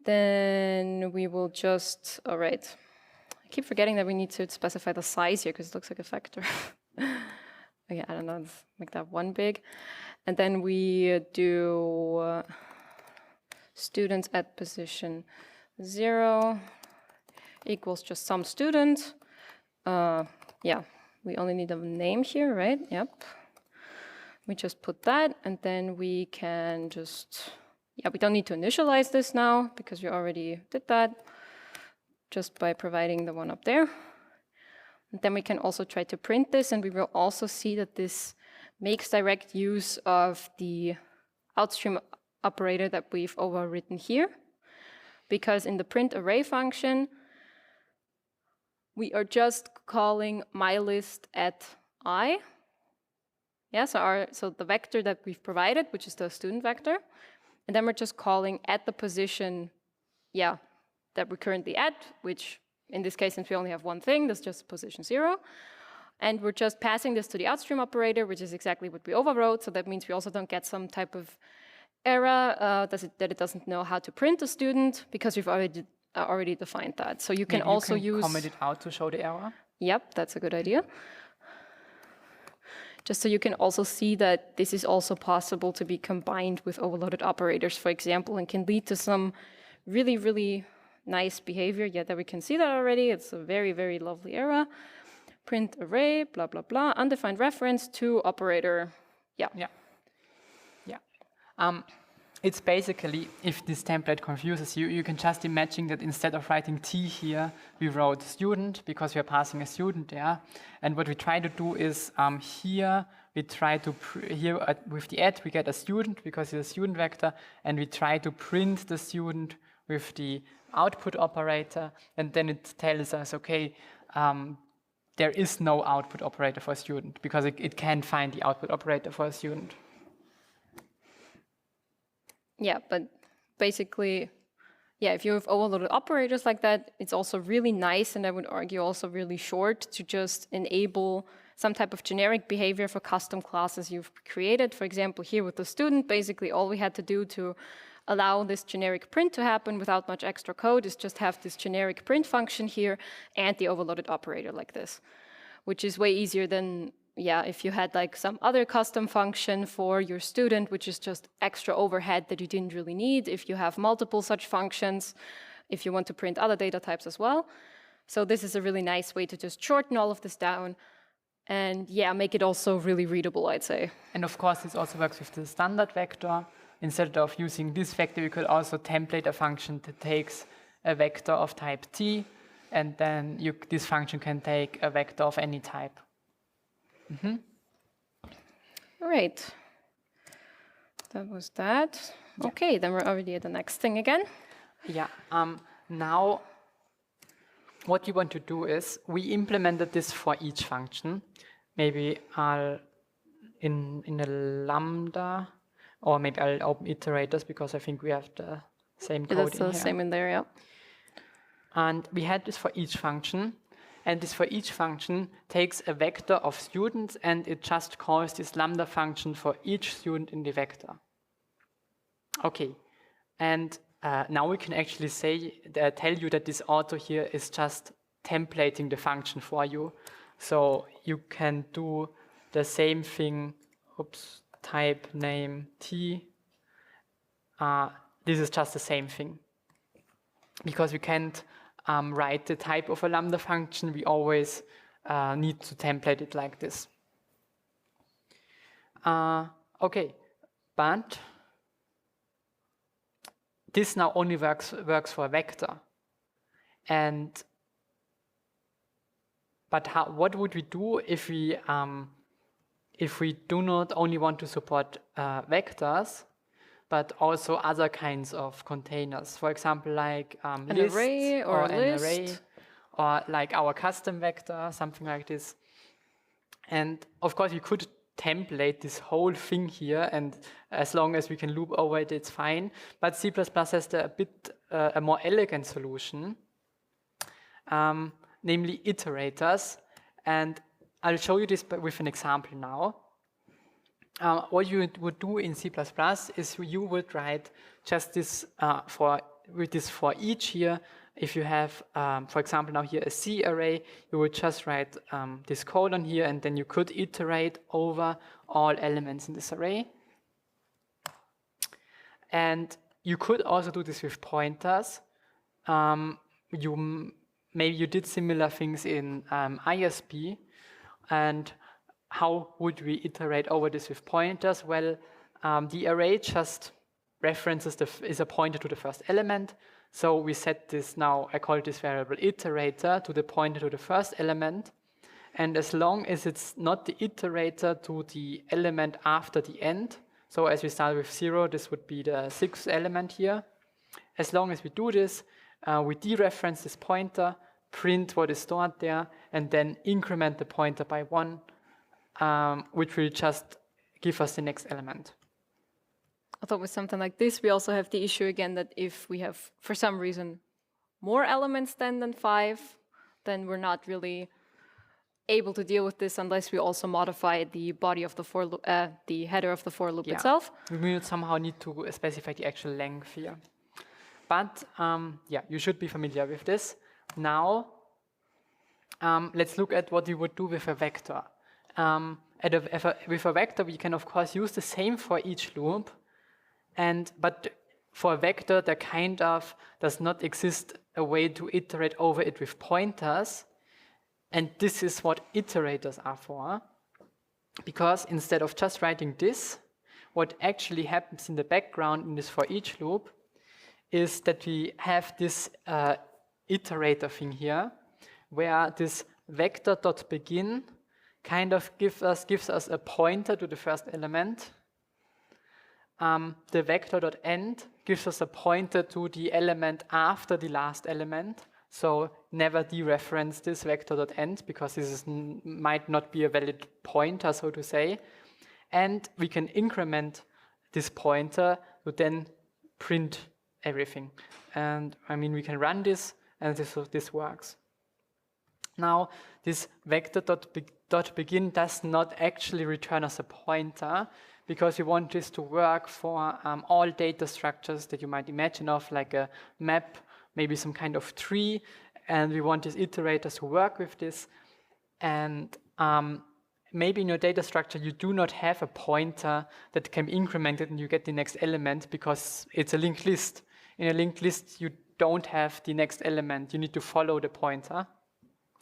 Then we will just, all right. I keep forgetting that we need to specify the size here because it looks like a vector. Okay, I don't know, let's make that one big. And then we do students at position 0 equals just some student. Yeah, we only need a name here, right? Yep. We just put that, and then we can just, yeah, we don't need to initialize this now because we already did that just by providing the one up there. And then we can also try to print this, and we will also see that this makes direct use of the outstream operator that we've overwritten here. Because in the print array function, we are just calling mylist at I. Yeah, so the vector that we've provided, which is the student vector, and then we're just calling at the position, yeah, that we're currently at, which in this case, since we only have one thing, that's just position 0. And we're just passing this to the outstream operator, which is exactly what we overwrote. So that means we also don't get some type of error that it doesn't know how to print a student because we've already defined that. So you can Maybe also you can use... comment it out to show the error. Yep, that's a good idea. Just so you can also see that this is also possible to be combined with overloaded operators, for example, and can lead to some really, really nice behavior. Yeah, that we can see that already. It's a very, very lovely error. Print array, blah, blah, blah, undefined reference to operator. Yeah. Yeah. Yeah. It's basically, if this template confuses you, you can just imagine that instead of writing T here, we wrote student because we are passing a student there. And what we try to do is here, we try to, with the add, we get a student because it's a student vector, and we try to print the student with the output operator, and then it tells us, okay, there is no output operator for a student because it can't find the output operator for a student. Yeah, but basically, yeah, if you have overloaded operators like that, it's also really nice, and I would argue also really short, to just enable some type of generic behavior for custom classes you've created. For example, here with the student, basically all we had to do to allow this generic print to happen without much extra code is just have this generic print function here and the overloaded operator like this, which is way easier than, yeah, if you had like some other custom function for your student, which is just extra overhead that you didn't really need, if you have multiple such functions, if you want to print other data types as well. So this is a really nice way to just shorten all of this down and, yeah, make it also really readable, I'd say. And of course, this also works with the standard vector. Instead of using this vector, we could also template a function that takes a vector of type T, and then this function can take a vector of any type. Mm-hmm. All right. That was that. Yeah. Okay, then we're already at the next thing again. Yeah. Now, what you want to do is, we implemented this for each function, maybe I'll in a lambda, or maybe I'll open iterators because I think we have the same Yeah, code that's in the here. same in there, yeah. And we had this for each function. And this for each function takes a vector of students and it just calls this lambda function for each student in the vector. Okay, and now we can actually say, tell you that this auto here is just templating the function for you. So you can do the same thing, oops, type name t. This is just the same thing. Because we can't write the type of a lambda function, we always need to template it like this. Okay, but this now only works for a vector. But what would we do if we do not only want to support vectors, but also other kinds of containers? For example, like An lists array or a an list. array, or like our custom vector, something like this. And of course, we could template this whole thing here, and as long as we can loop over it, it's fine. But C++ has a more elegant solution, namely iterators. And I'll show you this with an example now. What you would do in C++ is you would write just this with this for each here. If you have, for example, now here a C array, you would just write this colon here, and then you could iterate over all elements in this array. And you could also do this with pointers. Maybe you did similar things in ISP. And how would we iterate over this with pointers? Well, the array just references is a pointer to the first element. So we set this now, I call this variable iterator to the pointer to the first element. And as long as it's not the iterator to the element after the end, so as we start with 0, this would be the 6th element here. As long as we do this, we dereference this pointer, print what is stored there, and then increment the pointer by 1, which will just give us the next element. I thought with something like this, we also have the issue again that if we have, for some reason, more elements than 5, then we're not really able to deal with this unless we also modify the body of the for loop, the header of the for loop itself. We will somehow need to specify the actual length here. But yeah, you should be familiar with this. Now, let's look at what you would do with a vector. With a vector, we can of course use the same for each loop, but for a vector, there kind of does not exist a way to iterate over it with pointers, and this is what iterators are for. Because instead of just writing this, what actually happens in the background in this for each loop is that we have this iterator thing here, where this vector.begin kind of gives us a pointer to the first element. The vector.end gives us a pointer to the element after the last element. So never dereference this vector.end because this might not be a valid pointer, so to say. And we can increment this pointer to then print everything. And I mean, we can run this, and this works. Now, this vector.begin does not actually return us a pointer, because we want this to work for all data structures that you might imagine of, like a map, maybe some kind of tree, and we want these iterators to work with this. And maybe in your data structure you do not have a pointer that can be incremented and you get the next element because it's a linked list. In a linked list you don't have the next element, you need to follow the pointer.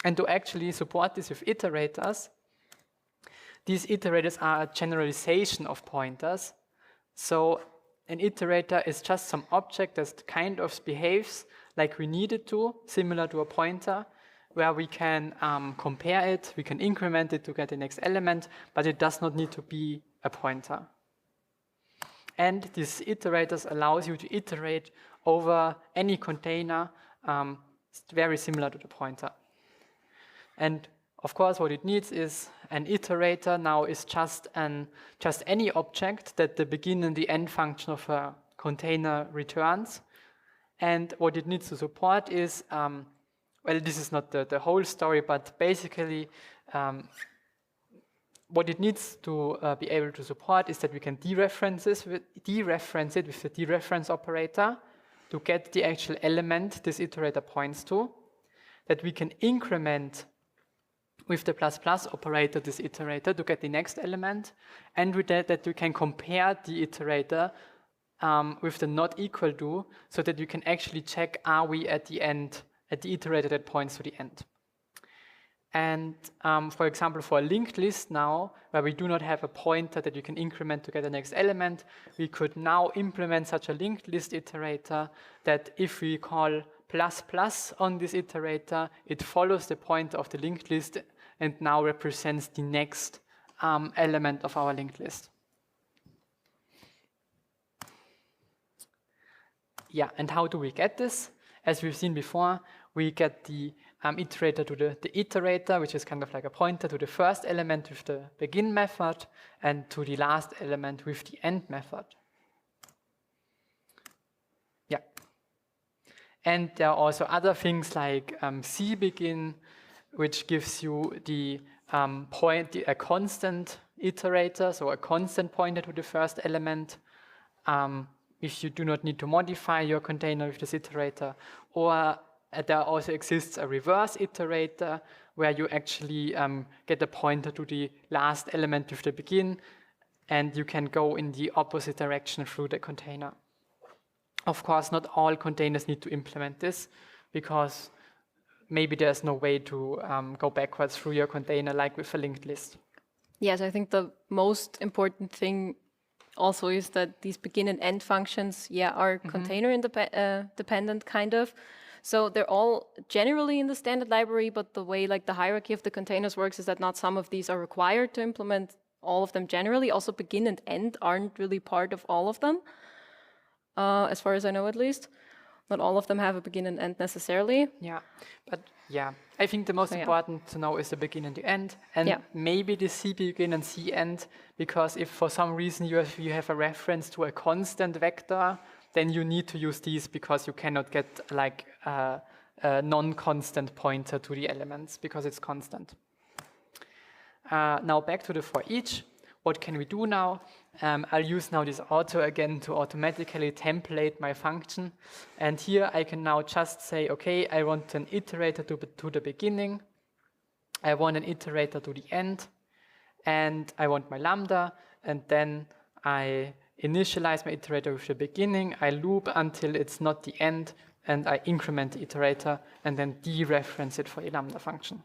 And to actually support this with iterators, these iterators are a generalization of pointers. So an iterator is just some object that kind of behaves like we need it to, similar to a pointer, where we can compare it, we can increment it to get the next element, but it does not need to be a pointer. And these iterators allows you to iterate over any container, very similar to the pointer. And Of course, what it needs is an iterator. Now is just any object that the begin and the end function of a container returns. And what it needs to support is, well, this is not the whole story, but basically what it needs to be able to support is that we can dereference it with the dereference operator to get the actual element this iterator points to, that we can increment with the ++ operator this iterator to get the next element, and with that we can compare the iterator with the not equal to, so that you can actually check, are we at the end, at the iterator that points to the end. And for example, for a linked list now, where we do not have a pointer that you can increment to get the next element, we could now implement such a linked list iterator that if we call ++ on this iterator, it follows the pointer of the linked list and now represents the next element of our linked list. Yeah, and how do we get this? As we've seen before, we get the iterator to the iterator, which is kind of like a pointer to the first element with the begin method and to the last element with the end method. Yeah. And there are also other things like cBegin, which gives you the a constant iterator, so a constant pointer to the first element, if you do not need to modify your container with this iterator. Or there also exists a reverse iterator, where you actually get a pointer to the last element with the begin, and you can go in the opposite direction through the container. Of course, not all containers need to implement this, because maybe there's no way to go backwards through your container like with a linked list. Yes, I think the most important thing also is that these begin and end functions, are container dependent kind of. So they're all generally in the standard library, but the way like the hierarchy of the containers works is that not some of these are required to implement all of them generally. Also begin and end aren't really part of all of them, as far as I know at least. Not all of them have a begin and end necessarily. Yeah, but I think the most important to know is the begin and the end, and maybe the cBegin and cEnd, because if for some reason you have a reference to a constant vector, then you need to use these, because you cannot get like a non-constant pointer to the elements because it's constant. Now back to the for each. What can we do now? I'll use now this auto again to automatically template my function. And here I can now just say, okay, I want an iterator to the beginning. I want an iterator to the end. And I want my lambda. And then I initialize my iterator with the beginning. I loop until it's not the end. And I increment the iterator and then dereference it for a lambda function.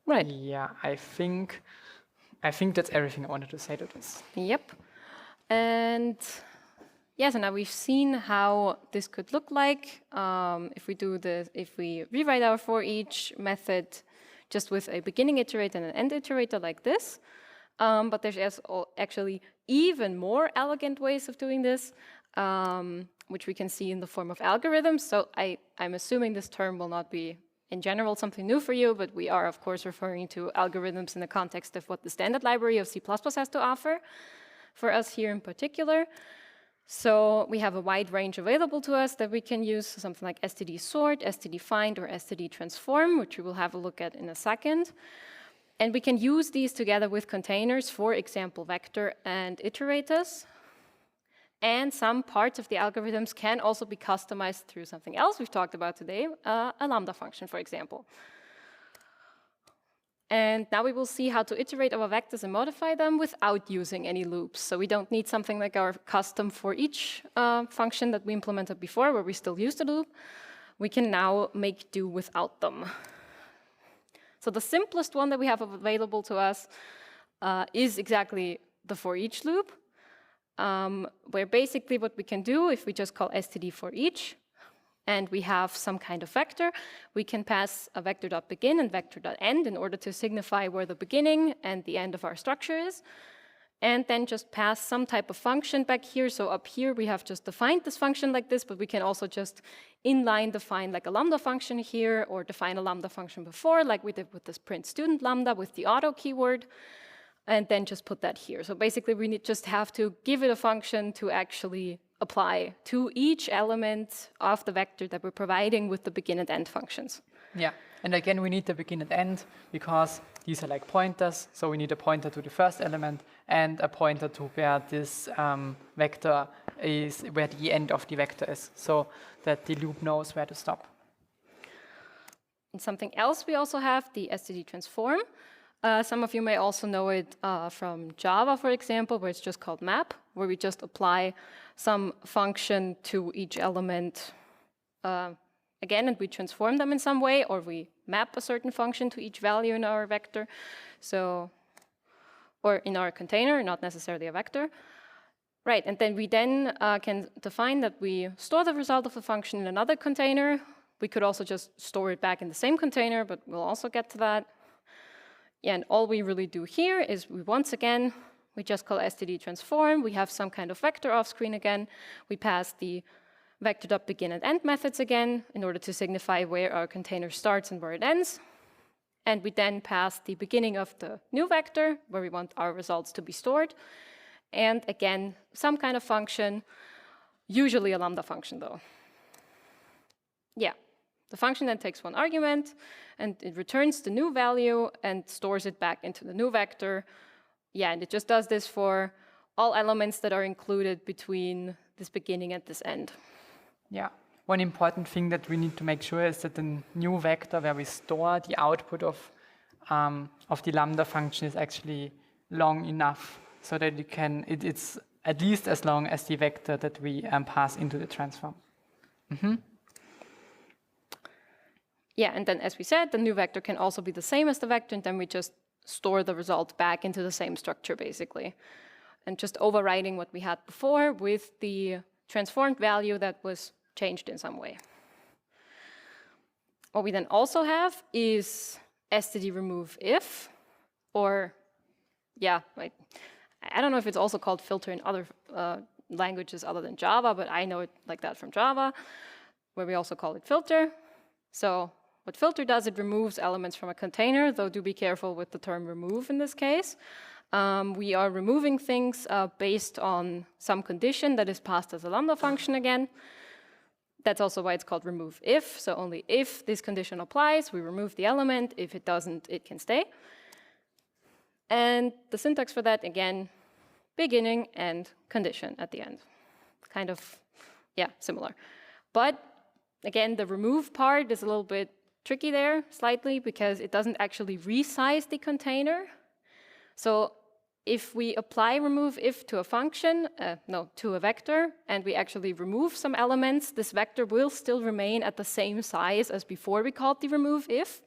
Right. Yeah, I think that's everything I wanted to say to this. Yep. And yes, and now we've seen how this could look like if we rewrite our for each method just with a beginning iterator and an end iterator like this. But there's actually even more elegant ways of doing this, which we can see in the form of algorithms. So I'm assuming this term will not be in general something new for you, but we are of course referring to algorithms in the context of what the standard library of C++ has to offer for us here in particular. So we have a wide range available to us that we can use, something like std sort, std find, or std transform, which we will have a look at in a second. And we can use these together with containers, for example, vector and iterators. And some parts of the algorithms can also be customized through something else we've talked about today, a lambda function, for example. And now we will see how to iterate our vectors and modify them without using any loops. So we don't need something like our custom for each function that we implemented before, where we still use the loop. We can now make do without them. So the simplest one that we have available to us is exactly the for each loop. Where basically what we can do, if we just call std for each, and we have some kind of vector, we can pass a vector.begin and vector.end in order to signify where the beginning and the end of our structure is. and then just pass some type of function back here. So up here we have just defined this function like this, but we can also just inline define like a lambda function here, or define a lambda function before, like we did with this print student lambda with the auto keyword, and then just put that here. So basically we just have to give it a function to actually apply to each element of the vector that we're providing with the begin and end functions. Yeah, and again, we need the begin and end because these are like pointers. So we need a pointer to the first element and a pointer to where this vector is, where the end of the vector is, so that the loop knows where to stop. And something else we also have, the std transform. Some of you may also know it from Java, for example, where it's just called map, where we just apply some function to each element again, and we transform them in some way, or we map a certain function to each value in our vector, so, or in our container, not necessarily a vector. Right, and then we then can define that we store the result of the function in another container. We could also just store it back in the same container, but we'll also get to that. Yeah, and all we really do here is we just call std transform. We have some kind of vector off screen again. We pass the vector.begin and end methods again in order to signify where our container starts and where it ends. And we then pass the beginning of the new vector, where we want our results to be stored. And again, some kind of function, usually a lambda function though. Yeah, the function then takes one argument, and it returns the new value and stores it back into the new vector. Yeah, and it just does this for all elements that are included between this beginning and this end. Yeah, one important thing that we need to make sure is that the new vector where we store the output of the lambda function is actually long enough so that it's at least as long as the vector that we pass into the transform. Mm-hmm. Yeah, and then as we said, the new vector can also be the same as the vector, and then we just store the result back into the same structure, basically. And just overriding what we had before with the transformed value that was changed in some way. What we then also have is std remove if, or, yeah, I don't know if it's also called filter in other languages other than Java, but I know it like that from Java, where we also call it filter. So what filter does, it removes elements from a container, though do be careful with the term remove in this case. We are removing things based on some condition that is passed as a lambda function again. That's also why it's called remove if. So only if this condition applies, we remove the element. If it doesn't, it can stay. And the syntax for that, again, beginning and condition at the end. Kind of, yeah, similar. But again, the remove part is a little bit tricky there, slightly, because it doesn't actually resize the container. So if we apply remove if to a function, to a vector, and we actually remove some elements, this vector will still remain at the same size as before we called the remove if,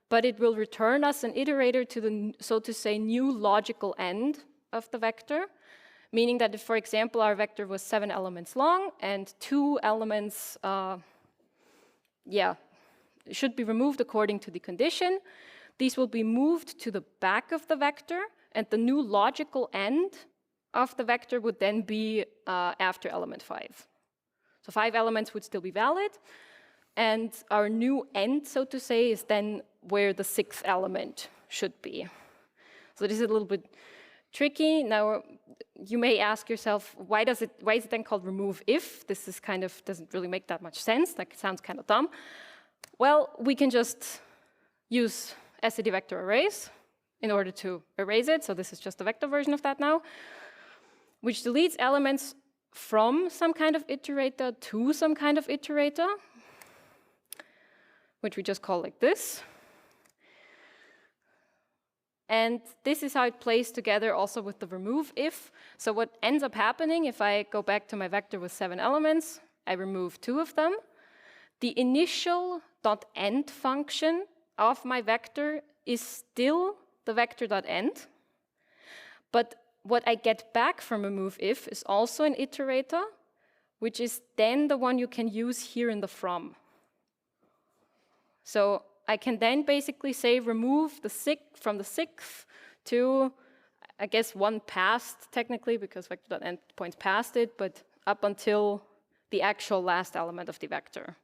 but it will return us an iterator to the, so to say, new logical end of the vector, meaning that if, for example, our vector was 7 elements long and 2 elements, should be removed according to the condition, these will be moved to the back of the vector, and the new logical end of the vector would then be after element 5. So 5 elements would still be valid, and our new end, so to say, is then where the 6th element should be. So this is a little bit tricky. Now, you may ask yourself, why is it then called remove if? This is kind of, doesn't really make that much sense. Like, it sounds kind of dumb. Well, we can just use std vector arrays in order to erase it. So this is just a vector version of that now, which deletes elements from some kind of iterator to some kind of iterator, which we just call like this. And this is how it plays together also with the remove if. So what ends up happening if I go back to my vector with 7 elements, I remove 2 of them. The initial .end function of my vector is still the vector.end, but what I get back from remove if is also an iterator, which is then the one you can use here in the from. So I can then basically say remove the from the 6th to, I guess one passed technically because vector.end points past it, but up until the actual last element of the vector.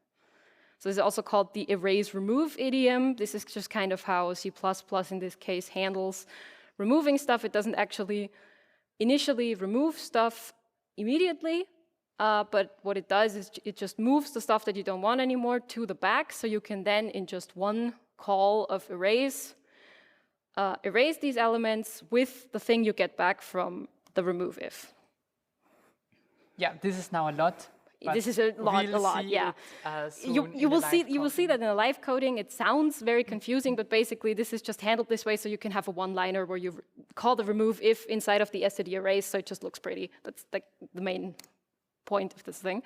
So this is also called the erase remove idiom. This is just kind of how C++ in this case handles removing stuff. It doesn't actually initially remove stuff immediately, but what it does is it just moves the stuff that you don't want anymore to the back, so you can then in just one call of erase these elements with the thing you get back from the remove if. Yeah, this is now a lot. This is a lot, yeah. You will see that in the live coding. It sounds very confusing, but basically this is just handled this way, so you can have a one-liner where you call the remove if inside of the std erase, so it just looks pretty. That's like the main point of this thing.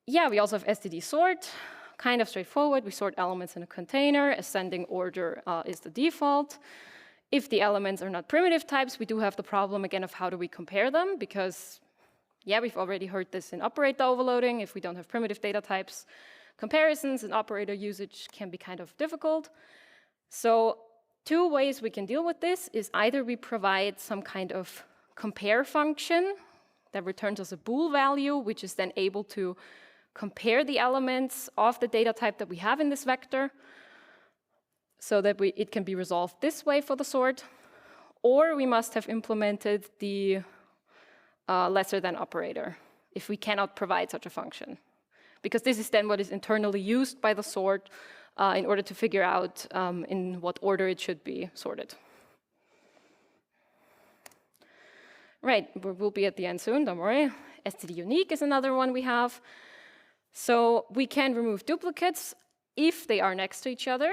Yeah, we also have std sort, kind of straightforward. We sort elements in a container. Ascending order is the default. If the elements are not primitive types, we do have the problem again of how do we compare them, because yeah, we've already heard this in operator overloading. If we don't have primitive data types, comparisons and operator usage can be kind of difficult. So two ways we can deal with this is either we provide some kind of compare function that returns us a bool value, which is then able to compare the elements of the data type that we have in this vector so that it can be resolved this way for the sort, or we must have implemented the lesser than operator if we cannot provide such a function. Because this is then what is internally used by the sort in order to figure out in what order it should be sorted. Right, we'll be at the end soon, don't worry. std unique is another one we have. So we can remove duplicates if they are next to each other,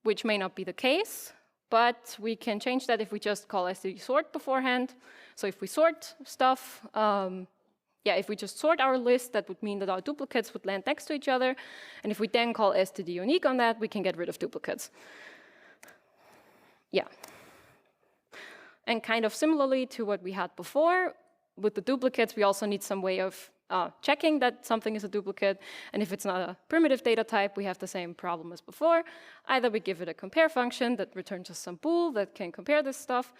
which may not be the case. But we can change that if we just call std sort beforehand. So if we sort stuff, if we just sort our list, that would mean that our duplicates would land next to each other. And if we then call std unique on that, we can get rid of duplicates. Yeah. And kind of similarly to what we had before, with the duplicates, we also need some way of checking that something is a duplicate. And if it's not a primitive data type, we have the same problem as before. Either we give it a compare function that returns us some bool that can compare this stuff,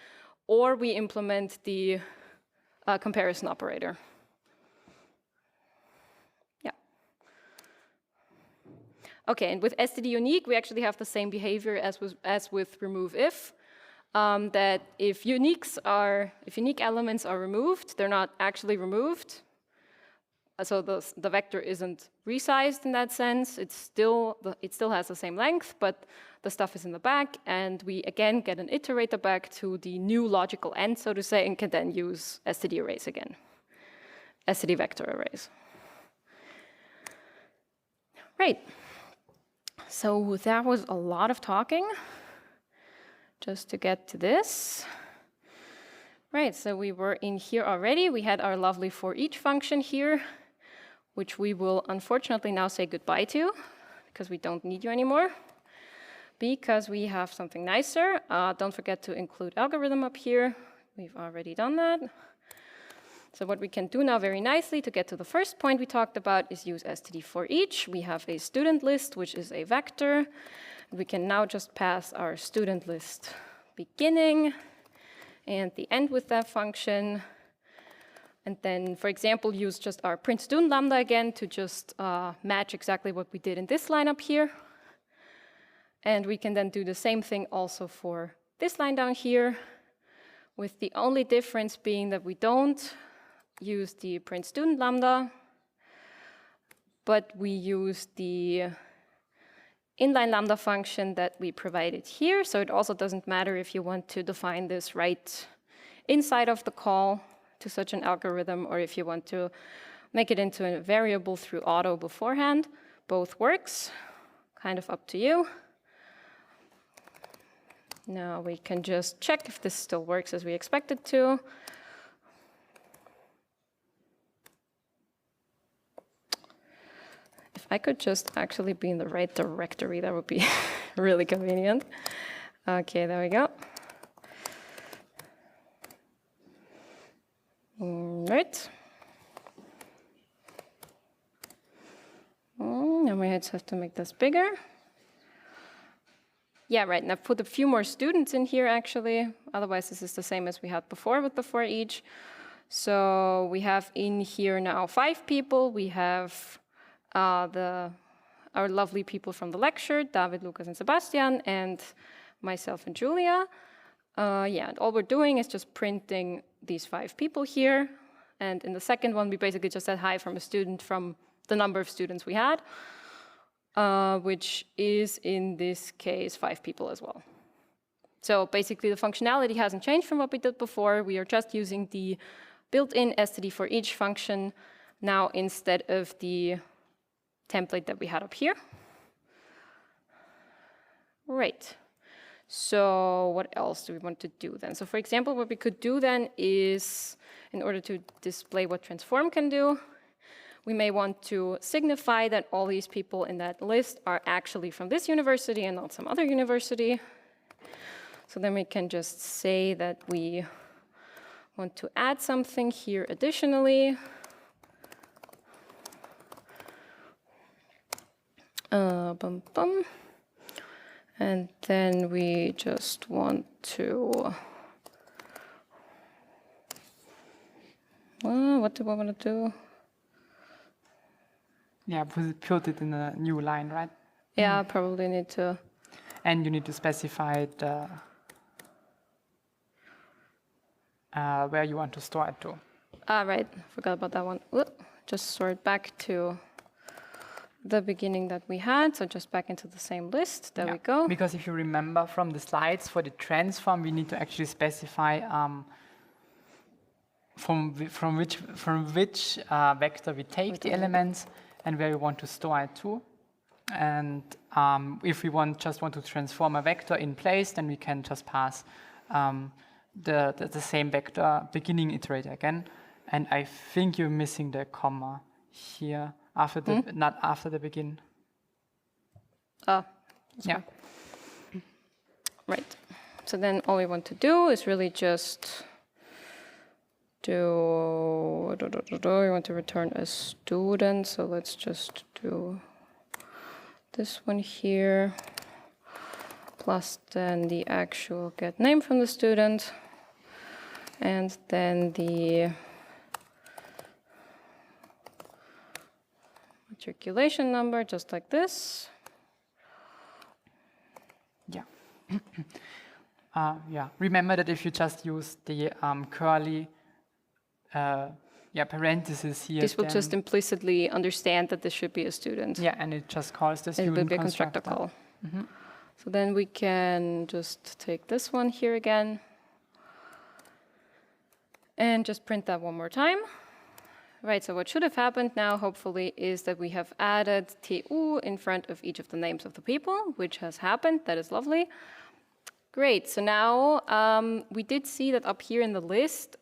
or we implement the comparison operator. Yeah. Okay, and with std unique, we actually have the same behavior as with remove if. That if unique elements are removed, they're not actually removed. So the vector isn't resized in that sense. It still has the same length, but the stuff is in the back, and we again get an iterator back to the new logical end, so to say, and can then use std erase again, std vector erase. Right. So that was a lot of talking just to get to this. Right, so we were in here already. We had our lovely for each function here, which we will unfortunately now say goodbye to, because we don't need you anymore, because we have something nicer. Don't forget to include algorithm up here. We've already done that. So what we can do now very nicely to get to the first point we talked about is use std for each. We have a student list, which is a vector. We can now just pass our student list beginning and the end with that function. And then, for example, use just our print student lambda again to just match exactly what we did in this line up here. And we can then do the same thing also for this line down here, with the only difference being that we don't use the print student lambda, but we use the inline lambda function that we provided here. So it also doesn't matter if you want to define this right inside of the call to such an algorithm, or if you want to make it into a variable through auto beforehand. Both works, kind of up to you. Now we can just check if this still works as we expect it to. If I could just actually be in the right directory, that would be really convenient. Okay, there we go. Right. Now I just have to make this bigger. Yeah, right. And I've put a few more students in here, actually. Otherwise, this is the same as we had before with the for each. So we have in here now 5 people. We have our lovely people from the lecture, David, Lucas, and Sebastian, and myself and Julia. And all we're doing is just printing these 5 people here. And in the second one, we basically just said hi from a student from the number of students we had, which is in this case 5 people as well. So basically the functionality hasn't changed from what we did before. We are just using the built-in std for each function now instead of the template that we had up here. Right. So what else do we want to do then? So for example, what we could do then is, in order to display what transform can do, we may want to signify that all these people in that list are actually from this university and not some other university. So then we can just say that we want to add something here additionally. And then we just want to, what do I want to do? Yeah, put it in a new line, right? Yeah, I probably need to. And you need to specify the, where you want to store it to. Right, forgot about that one. Just sort back to the beginning that we had, so just back into the same list. There we go. Because if you remember from the slides, for the transform, we need to actually specify from which vector we take the elements and where we want to store it to. And if we just want to transform a vector in place, then we can just pass the same vector beginning iterator again. And I think you're missing the comma here. After the, not after the begin. Yeah. Fine. Right. So then all we want to do is really just do, we want to return a student. So let's just do this one here, plus then the actual get name from the student, and then the matriculation number, just like this. Yeah. Remember that if you just use the curly parentheses here, this will just implicitly understand that this should be a student. Yeah, and it just calls the student constructor. It will be a constructor call. So then we can just take this one here again and just print that one more time. Right, so what should have happened now, hopefully, is that we have added TU in front of each of the names of the people, which has happened. That is lovely. Great, so now we did see that up here in the list,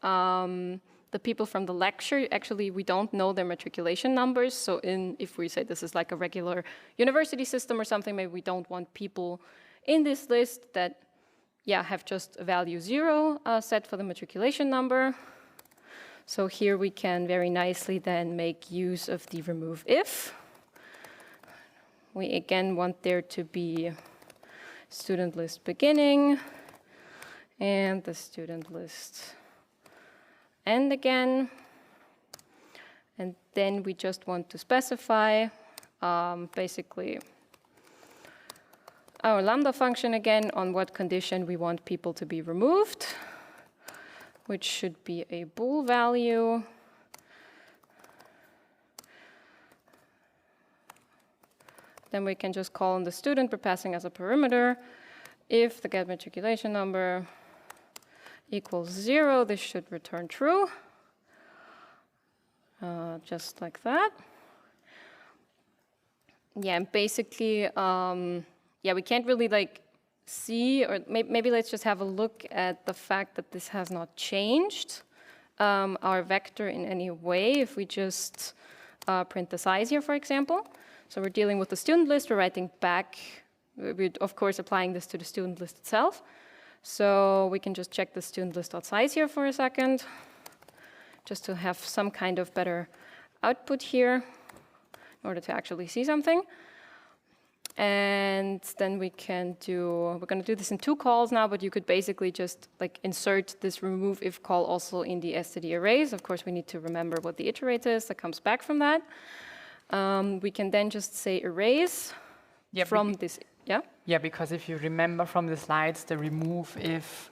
the people from the lecture, actually, we don't know their matriculation numbers. So if we say this is like a regular university system or something, maybe we don't want people in this list that, have just a value 0 set for the matriculation number. So here we can very nicely then make use of the remove if. We again want there to be student list beginning and the student list end again. And then we just want to specify basically our lambda function again on what condition we want people to be removed, which should be a bool value. Then we can just call on the student we're passing as a parameter. If the get matriculation number equals 0, this should return true. Just like that. Yeah, and basically, we can't really see, or maybe let's just have a look at the fact that this has not changed our vector in any way if we just print the size here, for example. So we're dealing with the student list, we're writing back, we're of course applying this to the student list itself. So we can just check the student list.size here for a second, just to have some kind of better output here in order to actually see something. And then we're going to do this in 2 calls now, but you could basically just like insert this remove if call also in the std arrays. Of course, we need to remember what the iterate is that comes back from that. We can then just say erase from this, yeah? Yeah, because if you remember from the slides, the remove if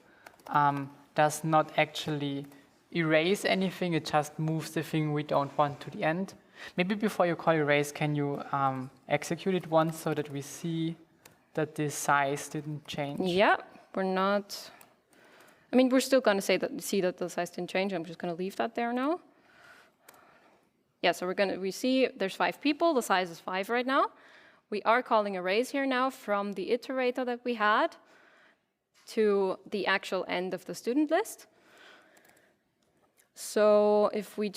does not actually erase anything, it just moves the thing we don't want to the end. Maybe before you call erase, can you execute it once so that we see that the size didn't change? Yeah, we're still going to see that the size didn't change. I'm just going to leave that there now. Yeah, so we see there's 5 people. The size is 5 right now. We are calling arrays here now from the iterator that we had to the actual end of the student list. So if we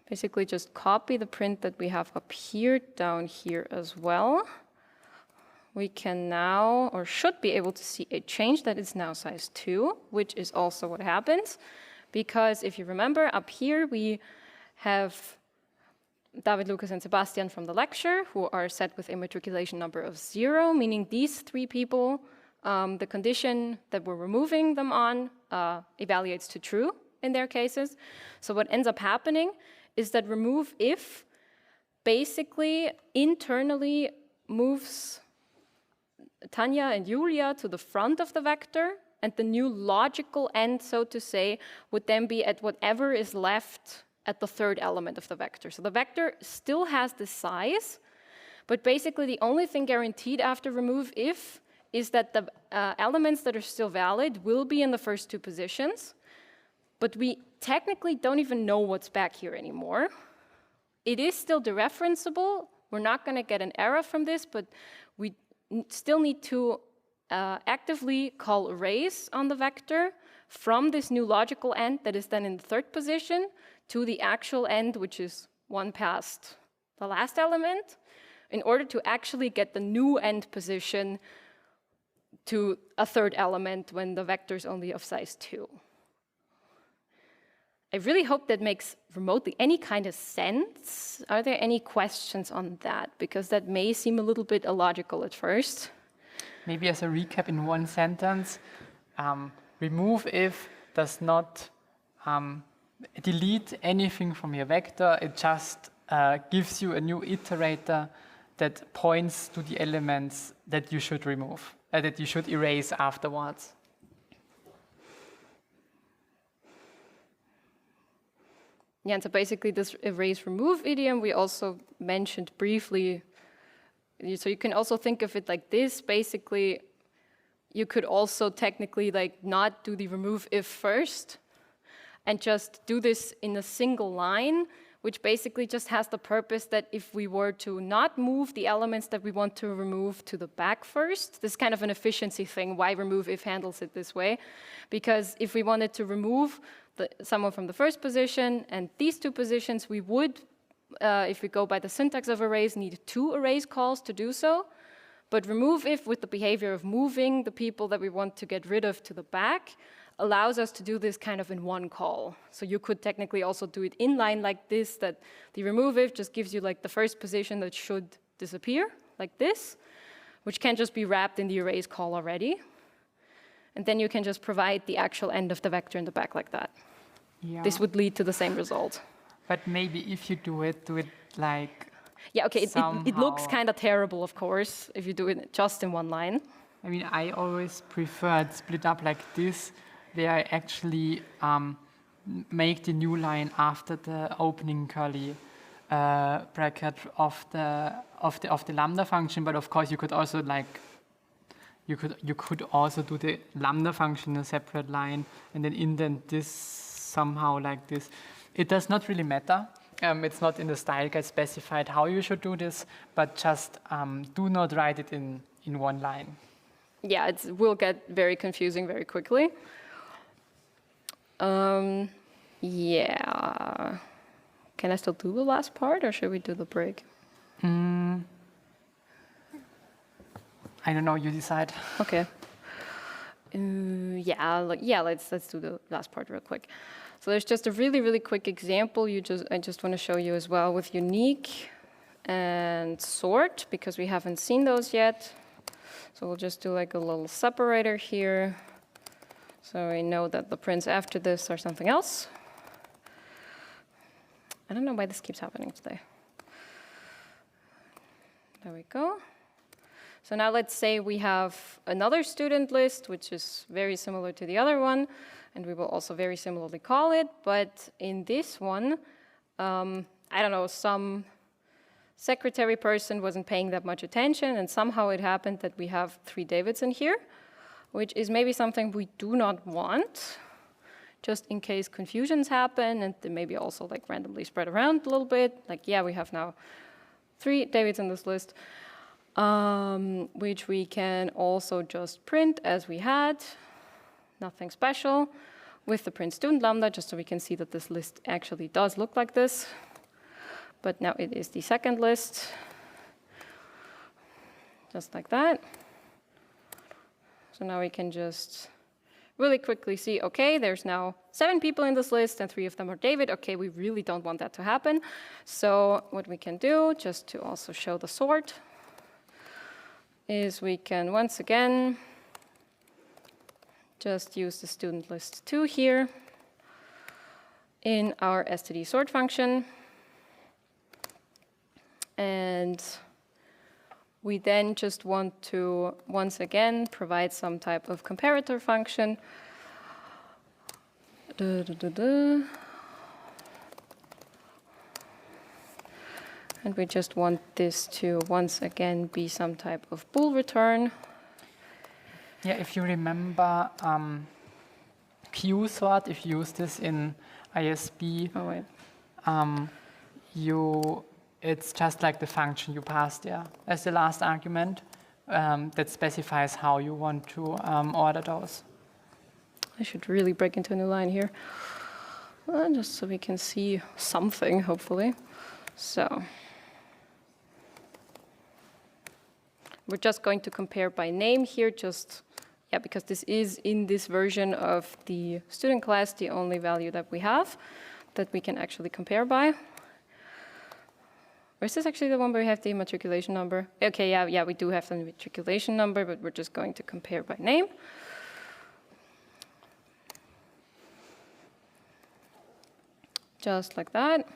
basically just copy the print that we have up here down here as well, we can now, or should be able to see a change that is now size 2, which is also what happens. Because if you remember, up here we have David, Lucas, and Sebastian from the lecture, who are set with a matriculation number of 0, meaning these 3 people, the condition that we're removing them on evaluates to true in their cases. So what ends up happening is that remove if basically internally moves Tanya and Julia to the front of the vector, and the new logical end, so to say, would then be at whatever is left at the 3rd element of the vector. So the vector still has the size, but basically the only thing guaranteed after remove if is that the elements that are still valid will be in the first 2 positions, but we technically don't even know what's back here anymore. It is still dereferenceable. We're not going to get an error from this, but we still need to actively call arrays on the vector from this new logical end that is then in the 3rd position to the actual end, which is 1 past the last element, in order to actually get the new end position to a 3rd element when the vector is only of size 2. I really hope that makes remotely any kind of sense. Are there any questions on that? Because that may seem a little bit illogical at first. Maybe as a recap in 1 sentence, remove if does not delete anything from your vector. It just gives you a new iterator that points to the elements that you should remove, that you should erase afterwards. Yeah, and so basically this erase remove idiom we also mentioned briefly. So you can also think of it like this. Basically, you could also technically like not do the remove if first and just do this in a single line, which basically just has the purpose that if we were to not move the elements that we want to remove to the back first, this is kind of an efficiency thing, why remove if handles it this way. Because if we wanted to remove someone from the first position and these 2 positions, we would, if we go by the syntax of arrays, need 2 arrays calls to do so. But remove if with the behavior of moving the people that we want to get rid of to the back allows us to do this kind of in 1 call. So you could technically also do it inline like this, that the remove if just gives you like the first position that should disappear, like this, which can just be wrapped in the erase call already. And then you can just provide the actual end of the vector in the back like that. Yeah. This would lead to the same result. But maybe if you do it like... Yeah, okay, it looks kind of terrible, of course, if you do it just in 1 line. I mean, I always preferred split up like this, where I actually make the new line after the opening curly bracket of the lambda function. But of course, you could also you could also do the lambda function in a separate line and then indent this somehow like this. It does not really matter. It's not in the style guide specified how you should do this, but just do not write it in 1 line. Yeah, it will get very confusing very quickly. Yeah. Can I still do the last part, or should we do the break? I don't know. You decide. Okay. Let's do the last part real quick. So there's just a really, really quick example. I just want to show you as well with unique. and sort, because we haven't seen those yet. So we'll just do like a little separator here. So we know that the prints after this are something else. I don't know why this keeps happening today. There we go. So now let's say we have another student list, which is very similar to the other one, and we will also very similarly call it. But in this one, I don't know, some secretary person wasn't paying that much attention, and somehow it happened that we have 3 Davids in here, which is maybe something we do not want, just in case confusions happen, and they maybe also like randomly spread around a little bit. Like, yeah, we have now 3 Davids in this list, which we can also just print as we had, nothing special, with the print student lambda, just so we can see that this list actually does look like this. But now it is the second list, just like that. So now we can just really quickly see, okay, there's now 7 people in this list and 3 of them are David. Okay, we really don't want that to happen. So what we can do, just to also show the sort, is we can once again just use the student list 2 here in our std sort function. And we then just want to, once again, provide some type of comparator function. And we just want this to, once again, be some type of bool return. Yeah, if you remember Q-sort, if you use this in ISB, it's just like the function you pass there as the last argument that specifies how you want to order those. I should really break into a new line here, just so we can see something, hopefully. So we're just going to compare by name here, because this is in this version of the student class the only value that we have that we can actually compare by. Or is this actually the one where we have the matriculation number? Okay, yeah, we do have the matriculation number, but we're just going to compare by name. Just like that.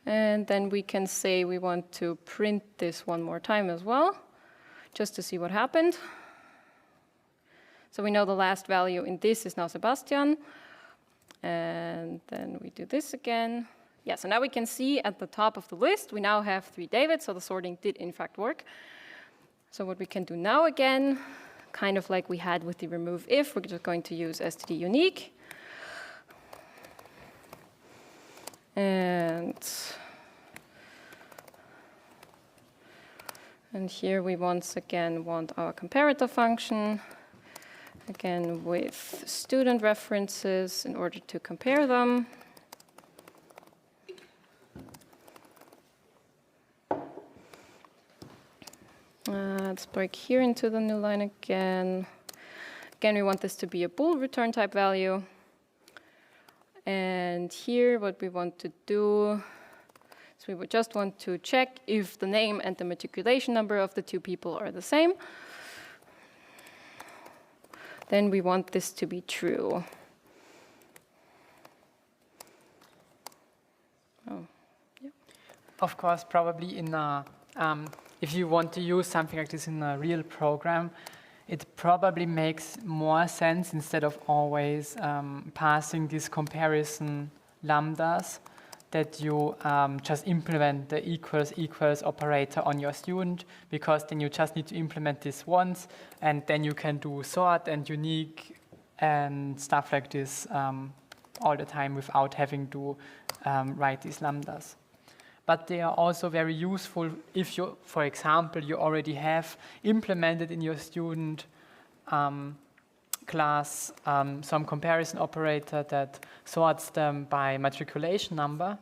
And then we can say we want to print this one more time as well, just to see what happened. So we know the last value in this is now Sebastian. And then we do this again. Yeah, so now we can see at the top of the list, we now have 3 Davids, so the sorting did in fact work. So what we can do now again, kind of like we had with the remove if, we're just going to use std unique. And here we once again want our comparator function, again with student references in order to compare them. Let's break here into the new line again. Again, we want this to be a bool return type value. And here what we want to do is we would just want to check if the name and the matriculation number of the 2 people are the same. Then we want this to be true. Oh, yeah. Of course, probably in a if you want to use something like this in a real program, it probably makes more sense instead of always passing these comparison lambdas that you just implement the equals operator on your student, because then you just need to implement this once and then you can do sort and unique and stuff like this all the time without having to write these lambdas. But they are also very useful if you, for example, you already have implemented in your student class some comparison operator that sorts them by matriculation number,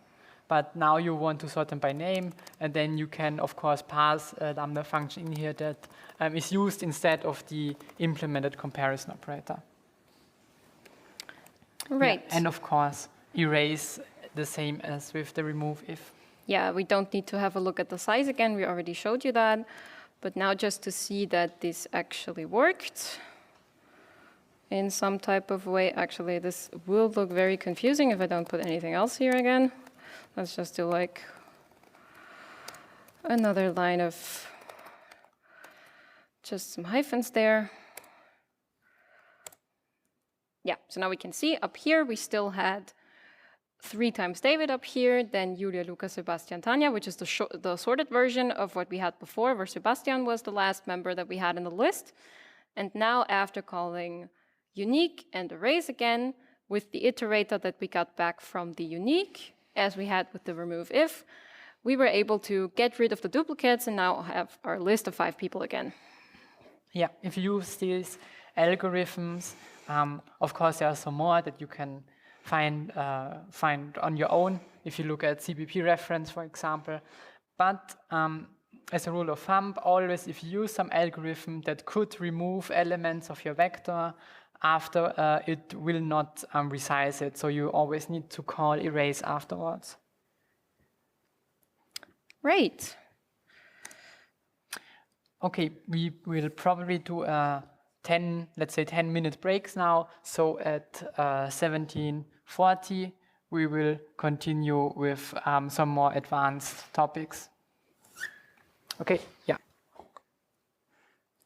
but now you want to sort them by name, and then you can, of course, pass a lambda function in here that is used instead of the implemented comparison operator. Right. Yeah, and of course, erase the same as with the remove if. yeah, we don't need to have a look at the size again. We already showed you that. But now just to see that this actually worked in some type of way. Actually, this will look very confusing if I don't put anything else here again. Let's just do like another line of just some hyphens there. Yeah, so now we can see up here we still had 3 times David up here, then Julia, Luca, Sebastian, Tanya, which is the sorted version of what we had before, where Sebastian was the last member that we had in the list. And now after calling unique and arrays again, with the iterator that we got back from the unique, as we had with the remove if, we were able to get rid of the duplicates and now have our list of 5 people again. Yeah, if you use these algorithms, of course there are some more that you can find on your own if you look at CBP reference, for example. But as a rule of thumb, always if you use some algorithm that could remove elements of your vector, after it will not resize it. So you always need to call erase afterwards. Right. Okay, we will probably do let's say 10-minute breaks now. So at 17:40, we will continue with some more advanced topics. Okay, yeah.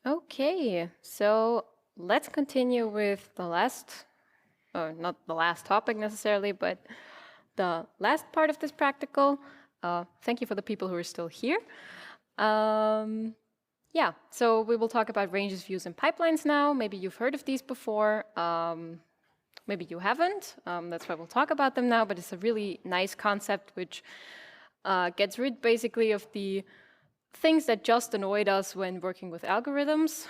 Okay, so let's continue with the last, not the last topic necessarily, but the last part of this practical. Thank you for the people who are still here. Yeah, so we will talk about ranges, views, and pipelines now. Maybe you've heard of these before. Maybe you haven't. That's why we'll talk about them now, but it's a really nice concept which gets rid basically of the things that just annoyed us when working with algorithms.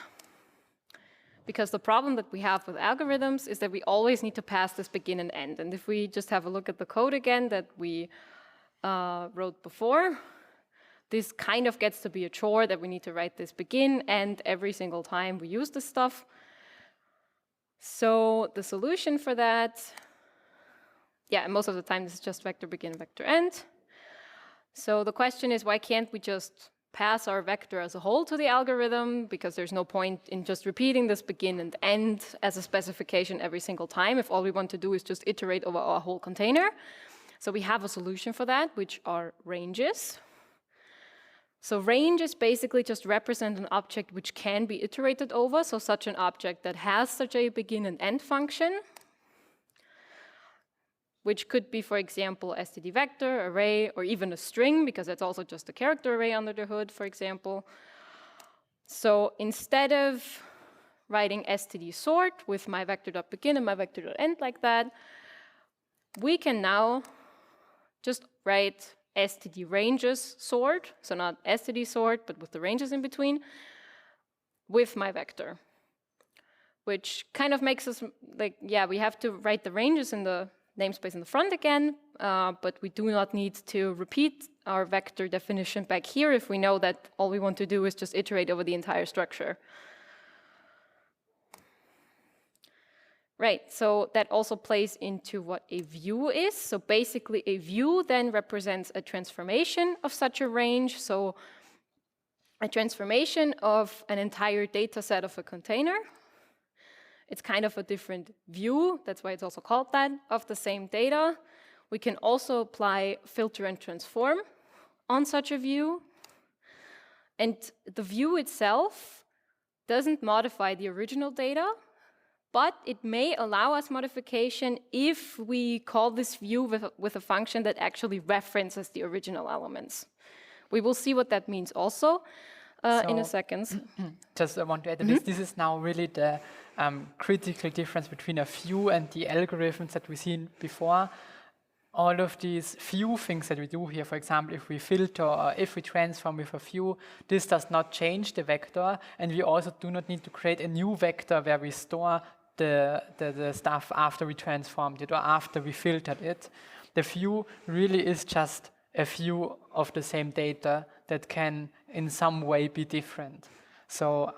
Because the problem that we have with algorithms is that we always need to pass this begin and end. And if we just have a look at the code again that we wrote before, this kind of gets to be a chore that we need to write this begin end every single time we use this stuff. So the solution for that, yeah, and most of the time this is just vector begin, vector end. So the question is, why can't we just pass our vector as a whole to the algorithm? Because there's no point in just repeating this begin and end as a specification every single time if all we want to do is just iterate over our whole container. So we have a solution for that, which are ranges. So ranges basically just represent an object which can be iterated over, so such an object that has such a begin and end function, which could be, for example, std vector, array, or even a string, because it's also just a character array under the hood, for example. So instead of writing std sort with my vector.begin and my vector.end like that, we can now just write std ranges sort, so not std sort, but with the ranges in between, with my vector. Which kind of makes us like, yeah, we have to write the ranges in the namespace in the front again, but we do not need to repeat our vector definition back here if we know that all we want to do is just iterate over the entire structure. Right, so that also plays into what a view is. So basically a view then represents a transformation of such a range. So a transformation of an entire data set of a container. It's kind of a different view, that's why it's also called that, of the same data. We can also apply filter and transform on such a view. And the view itself doesn't modify the original data, but it may allow us modification if we call this view with a function that actually references the original elements. We will see what that means also in a second. Just I want to add to this. This is now really the critical difference between a view and the algorithms that we've seen before. All of these view things that we do here, for example, if we filter or if we transform with a view, this does not change the vector, and we also do not need to create a new vector where we store the stuff after we transformed it or after we filtered it. The view really is just a view of the same data that can in some way be different. So,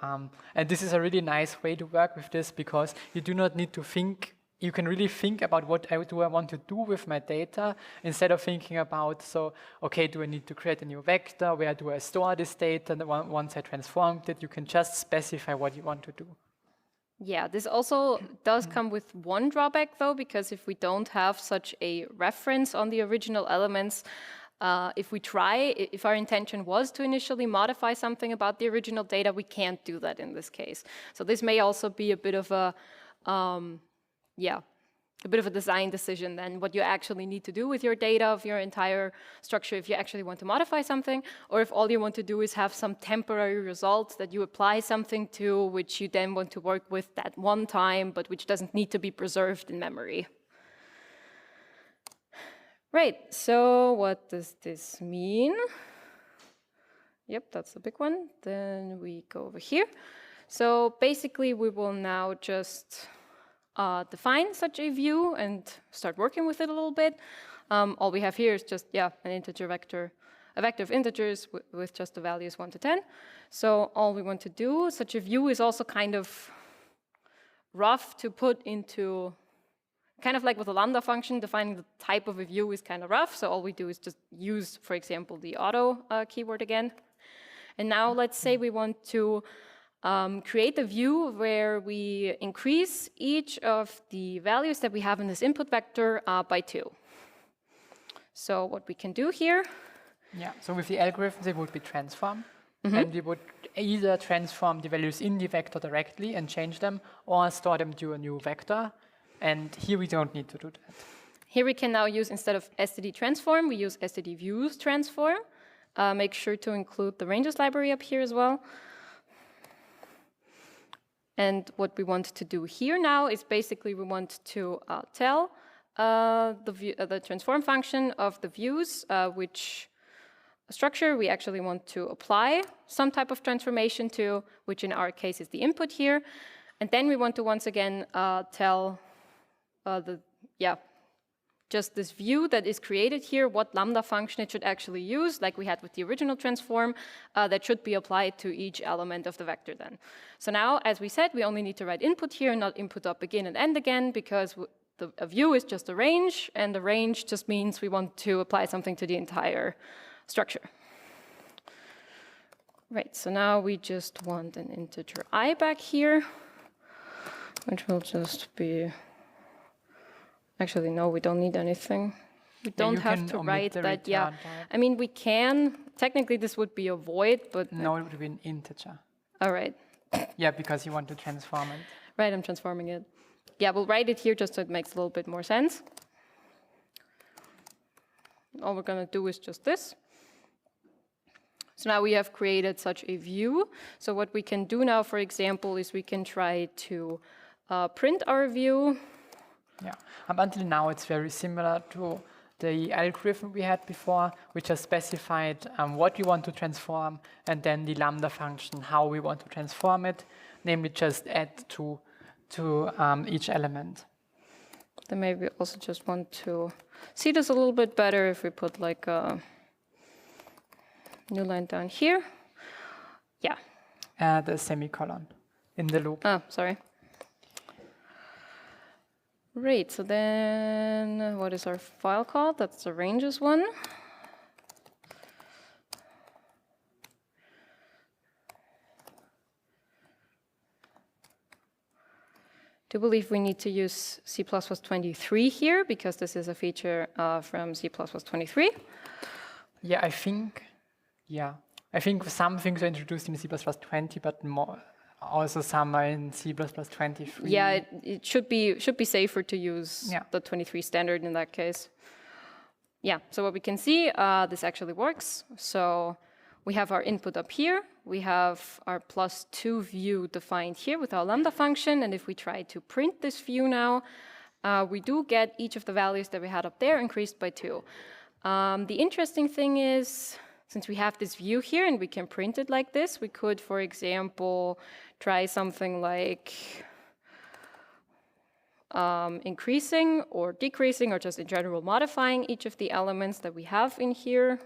and this is a really nice way to work with this because you do not need to think you can really think about what do I want to do with my data instead of thinking about, so, okay, do I need to create a new vector? Where do I store this data? And once I transformed it, you can just specify what you want to do. Yeah, this also does come with one drawback, though, because if we don't have such a reference on the original elements, if our intention was to initially modify something about the original data, we can't do that in this case. So this may also be a bit of a, a bit of a design decision then, what you actually need to do with your data of your entire structure if you actually want to modify something, or if all you want to do is have some temporary results that you apply something to, which you then want to work with that one time, but which doesn't need to be preserved in memory. Right, so what does this mean? Yep, that's the big one. Then we go over here. So basically, we will now just define such a view and start working with it a little bit. All we have here is just, an integer vector, a vector of integers with just the values 1 to 10. So all we want to do, such a view is also kind of rough to put into, kind of like with a lambda function, defining the type of a view is kind of rough. So all we do is just use, for example, the auto keyword again. And now let's say we want to create a view where we increase each of the values that we have in this input vector by 2. So what we can do here. Yeah, so with the algorithms, it would be transform. And we would either transform the values in the vector directly and change them, or store them to a new vector. And here we don't need to do that. Here we can now use, instead of std transform, we use std views transform. Make sure to include the ranges library up here as well. And what we want to do here now is basically we want to tell the transform function of the views which structure we actually want to apply some type of transformation to, which in our case is the input here. And then we want to once again tell just this view that is created here, what lambda function it should actually use, like we had with the original transform, that should be applied to each element of the vector then. So now, as we said, we only need to write input here, not input up begin and end again, because a view is just a range, and the range just means we want to apply something to the entire structure. Right, so now we just want an integer I back here, which will just be... Actually, no, we don't need anything. We don't have to write that, I mean, we can. Technically, this would be a void, but... No, it would be an integer. All right. Yeah, because you want to transform it. Right, I'm transforming it. Yeah, we'll write it here just so it makes a little bit more sense. All we're going to do is just this. So now we have created such a view. So what we can do now, for example, is we can try to print our view. Yeah, until now it's very similar to the algorithm we had before, which has specified what we want to transform, and then the lambda function, how we want to transform it, namely just add to each element. Then maybe we also just want to see this a little bit better if we put like a new line down here. Yeah. The semicolon in the loop. Oh, sorry. Right, so then what is our file called? That's the ranges one. I do believe we need to use C++23 here because this is a feature from C++23. Yeah, I think some things are introduced in C++20, but more. Also some are in C++23. Yeah, it should be safer to use the 23 standard in that case. Yeah, so what we can see, this actually works. So we have our input up here. We have our +2 view defined here with our lambda function. And if we try to print this view now, we do get each of the values that we had up there increased by 2. The interesting thing is, since we have this view here and we can print it like this, we could, for example, try something like increasing or decreasing or just in general modifying each of the elements that we have in here.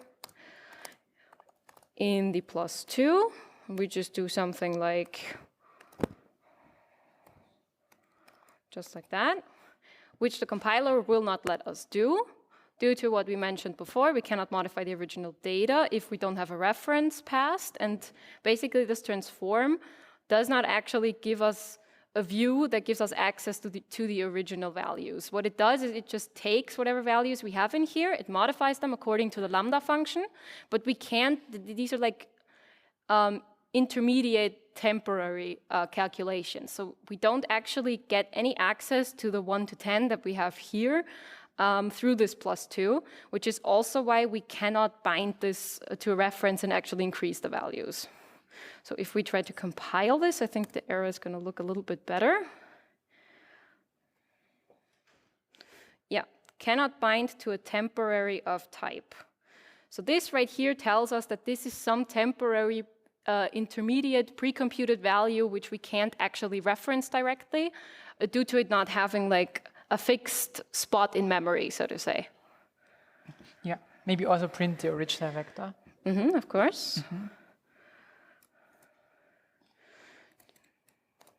In the +2, we just do something like just like that. which the compiler will not let us do. Due to what we mentioned before, we cannot modify the original data if we don't have a reference passed. And basically, this transform does not actually give us a view that gives us access to the original values. What it does is it just takes whatever values we have in here, it modifies them according to the lambda function, but we can't, these are like intermediate temporary calculations. So we don't actually get any access to the 1 to 10 that we have here through this +2, which is also why we cannot bind this to a reference and actually increase the values. So if we try to compile this, I think the error is going to look a little bit better. Yeah, cannot bind to a temporary of type. So this right here tells us that this is some temporary intermediate pre-computed value which we can't actually reference directly due to it not having like a fixed spot in memory, so to say. Yeah, maybe also print the original vector. Of course.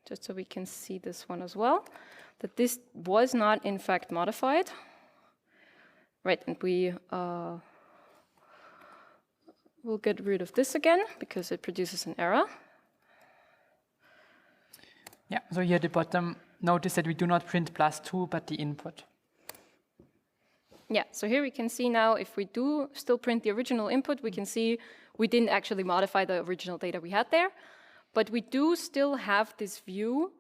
Just so we can see this one as well, that this was not in fact modified. Right, and we will get rid of this again because it produces an error. Yeah, so here at the bottom, notice that we do not print +2, but the input. Yeah, so here we can see now if we do still print the original input, we can see we didn't actually modify the original data we had there. But we do still have this view.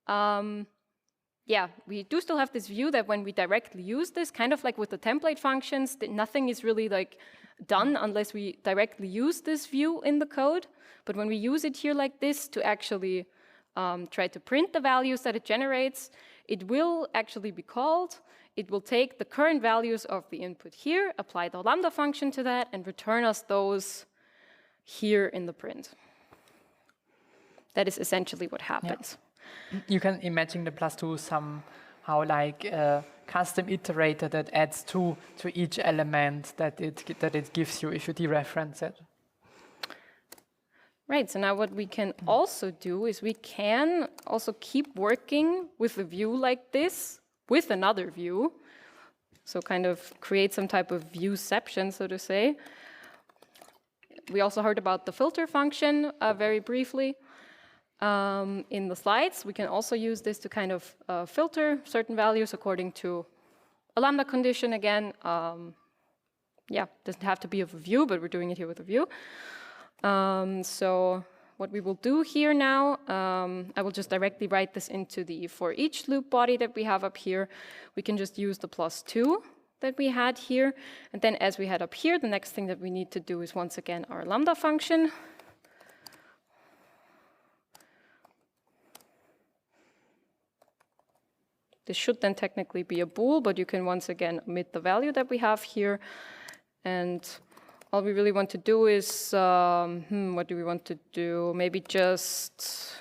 We do still have this view that when we directly use this, kind of like with the template functions, that nothing is really like done unless we directly use this view in the code. But when we use it here like this to actually try to print the values that it generates, it will actually be called. It will take the current values of the input here, apply the lambda function to that, and return us those here in the print. That is essentially what happens. Yeah. You can imagine the +2 somehow like a custom iterator that adds 2 to each element that it gives you if you dereference it. Right, so now what we can also do is we can also keep working with a view like this with another view. So kind of create some type of viewception, so to say. We also heard about the filter function very briefly. In the slides, we can also use this to kind of filter certain values according to a lambda condition again. Doesn't have to be of a view, but we're doing it here with a view. So what we will do here now, I will just directly write this into the for each loop body that we have up here. We can just use the +2 that we had here. And then as we had up here, the next thing that we need to do is once again our lambda function. This should then technically be a bool, but you can once again omit the value that we have here. And all we really want to do is, what do we want to do? Maybe just,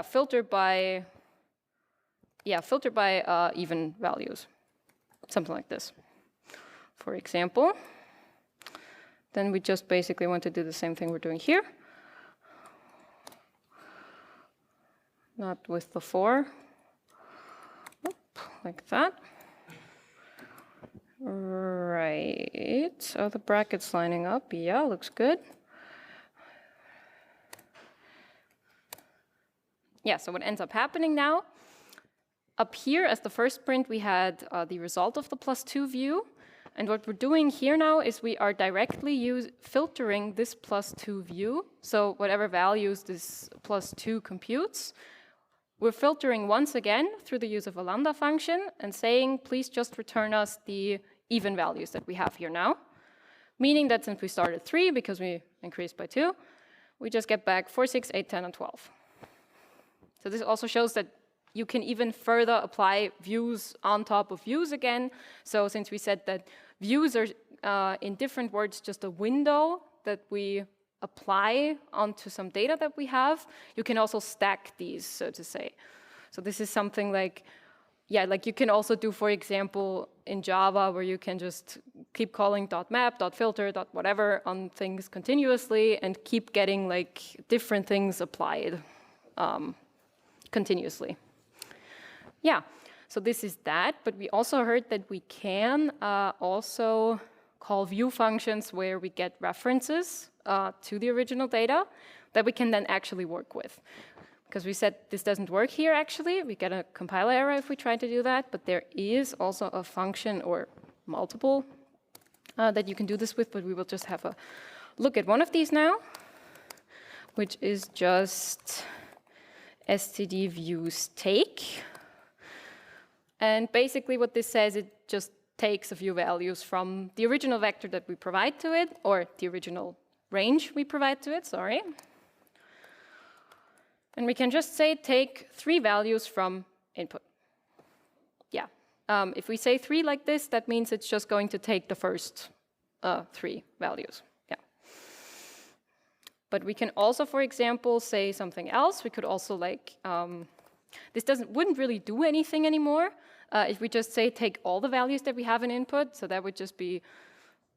filter by even values, something like this, for example. Then we just basically want to do the same thing we're doing here. Not with the 4. Like that. Right. Are the brackets lining up? Yeah, looks good. Yeah, so what ends up happening now, up here as the first print, we had the result of the +2 view. And what we're doing here now is we are directly filtering this +2 view. So whatever values this +2 computes, we're filtering once again through the use of a lambda function and saying, please just return us the even values that we have here now. Meaning that since we started 3, because we increased by 2, we just get back 4, 6, 8, 10, and 12. So this also shows that you can even further apply views on top of views again. So since we said that views are, in different words, just a window that we apply onto some data that we have, you can also stack these, so to say. So this is something like, like you can also do, for example, in Java, where you can just keep calling .map, .filter, .whatever on things continuously and keep getting like different things applied continuously. Yeah, So this is that, but we also heard that we can also call view functions where we get references to the original data that we can then actually work with. Because we said this doesn't work here actually, we get a compiler error if we try to do that, but there is also a function or multiple that you can do this with, but we will just have a look at one of these now, which is just std views take. And basically what this says, it just takes a few values from the original vector that we provide to it, or the original range we provide to it, sorry. And we can just say take 3 values from input. Yeah, if we say 3 like this, that means it's just going to take the first 3 values. Yeah. But we can also, for example, say something else. We could also like, this wouldn't really do anything anymore if we just say take all the values that we have in input. So that would just be,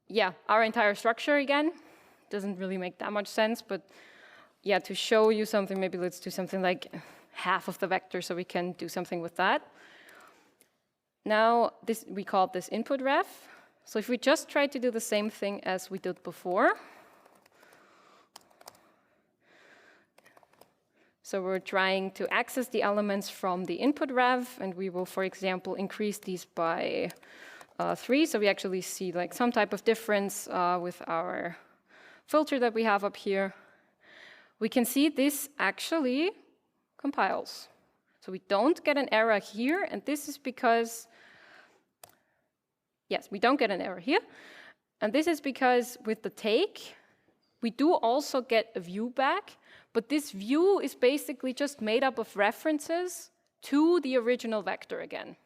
yeah, our entire structure again. Doesn't really make that much sense, but yeah, to show you something, maybe let's do something like half of the vector so we can do something with that. Now, we call this input ref. So if we just try to do the same thing as we did before, so we're trying to access the elements from the input ref, and we will, for example, increase these by 3. So we actually see like some type of difference with our filter that we have up here. We can see this actually compiles. So we don't get an error here, and this is because, yes, we don't get an error here. And this is because with the take, we do also get a view back, but this view is basically just made up of references to the original vector again.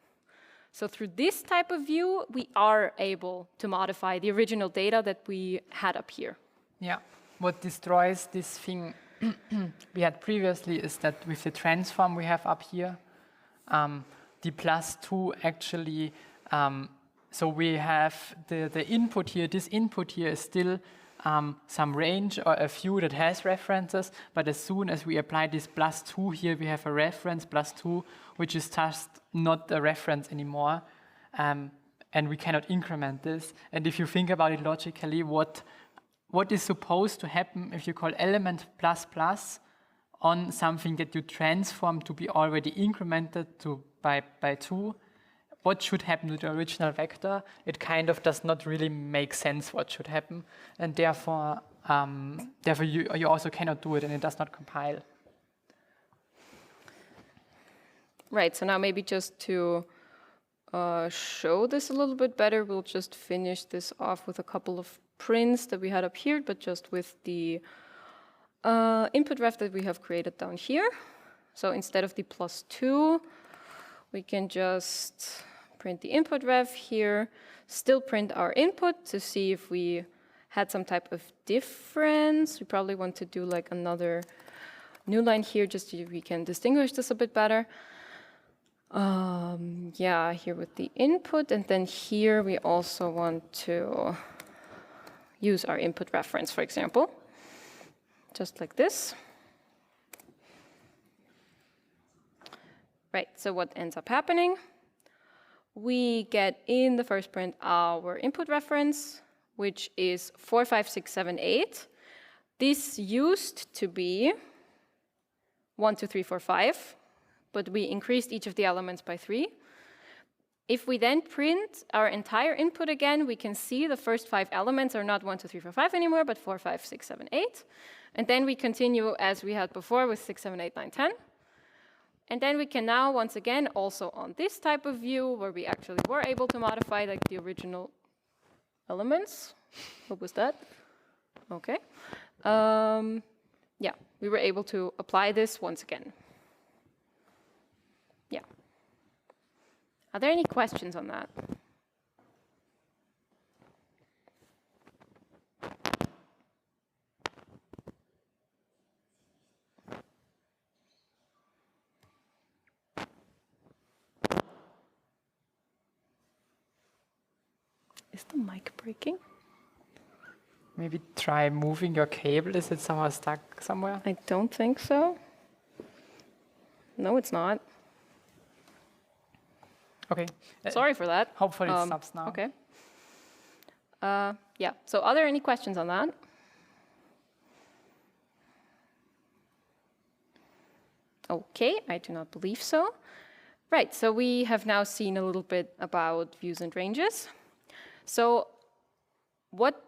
So through this type of view, we are able to modify the original data that we had up here. Yeah, what destroys this thing we had previously is that with the transform we have up here, the +2 actually, so we have the input here, this input here is still some range or a view that has references, but as soon as we apply this +2 here, we have a reference +2, which is just not a reference anymore, and we cannot increment this. And if you think about it logically, what is supposed to happen if you call element ++ on something that you transform to be already incremented to by 2? What should happen to the original vector? It kind of does not really make sense what should happen, and therefore you also cannot do it, and it does not compile. Right, so now maybe just to show this a little bit better, we'll just finish this off with a couple of prints that we had up here, but just with the input ref that we have created down here. So instead of the +2, we can just print the input ref here, still print our input to see if we had some type of difference. We probably want to do like another new line here just so we can distinguish this a bit better. Yeah, here with the input, and then here we also want to use our input reference, for example, just like this. Right, so what ends up happening? We get in the first print our input reference, which is 45678. This used to be 1, 2, 3, 4, 5, but we increased each of the elements by 3. If we then print our entire input again, we can see the first 5 elements are not 1, 2, 3, 4, 5 anymore, but 4, 5, 6, 7, 8. And then we continue as we had before with 6, 7, 8, 9, 10. And then we can now, once again, also on this type of view, where we actually were able to modify like the original elements. What was that? Okay. Yeah, we were able to apply this once again. Yeah. Are there any questions on that? Is the mic breaking? Maybe try moving your cable. Is it somehow stuck somewhere? I don't think so. No, it's not. Okay. Sorry for that. Hopefully it stops now. Okay. Yeah, so are there any questions on that? Okay, I do not believe so. Right, so we have now seen a little bit about views and ranges. So what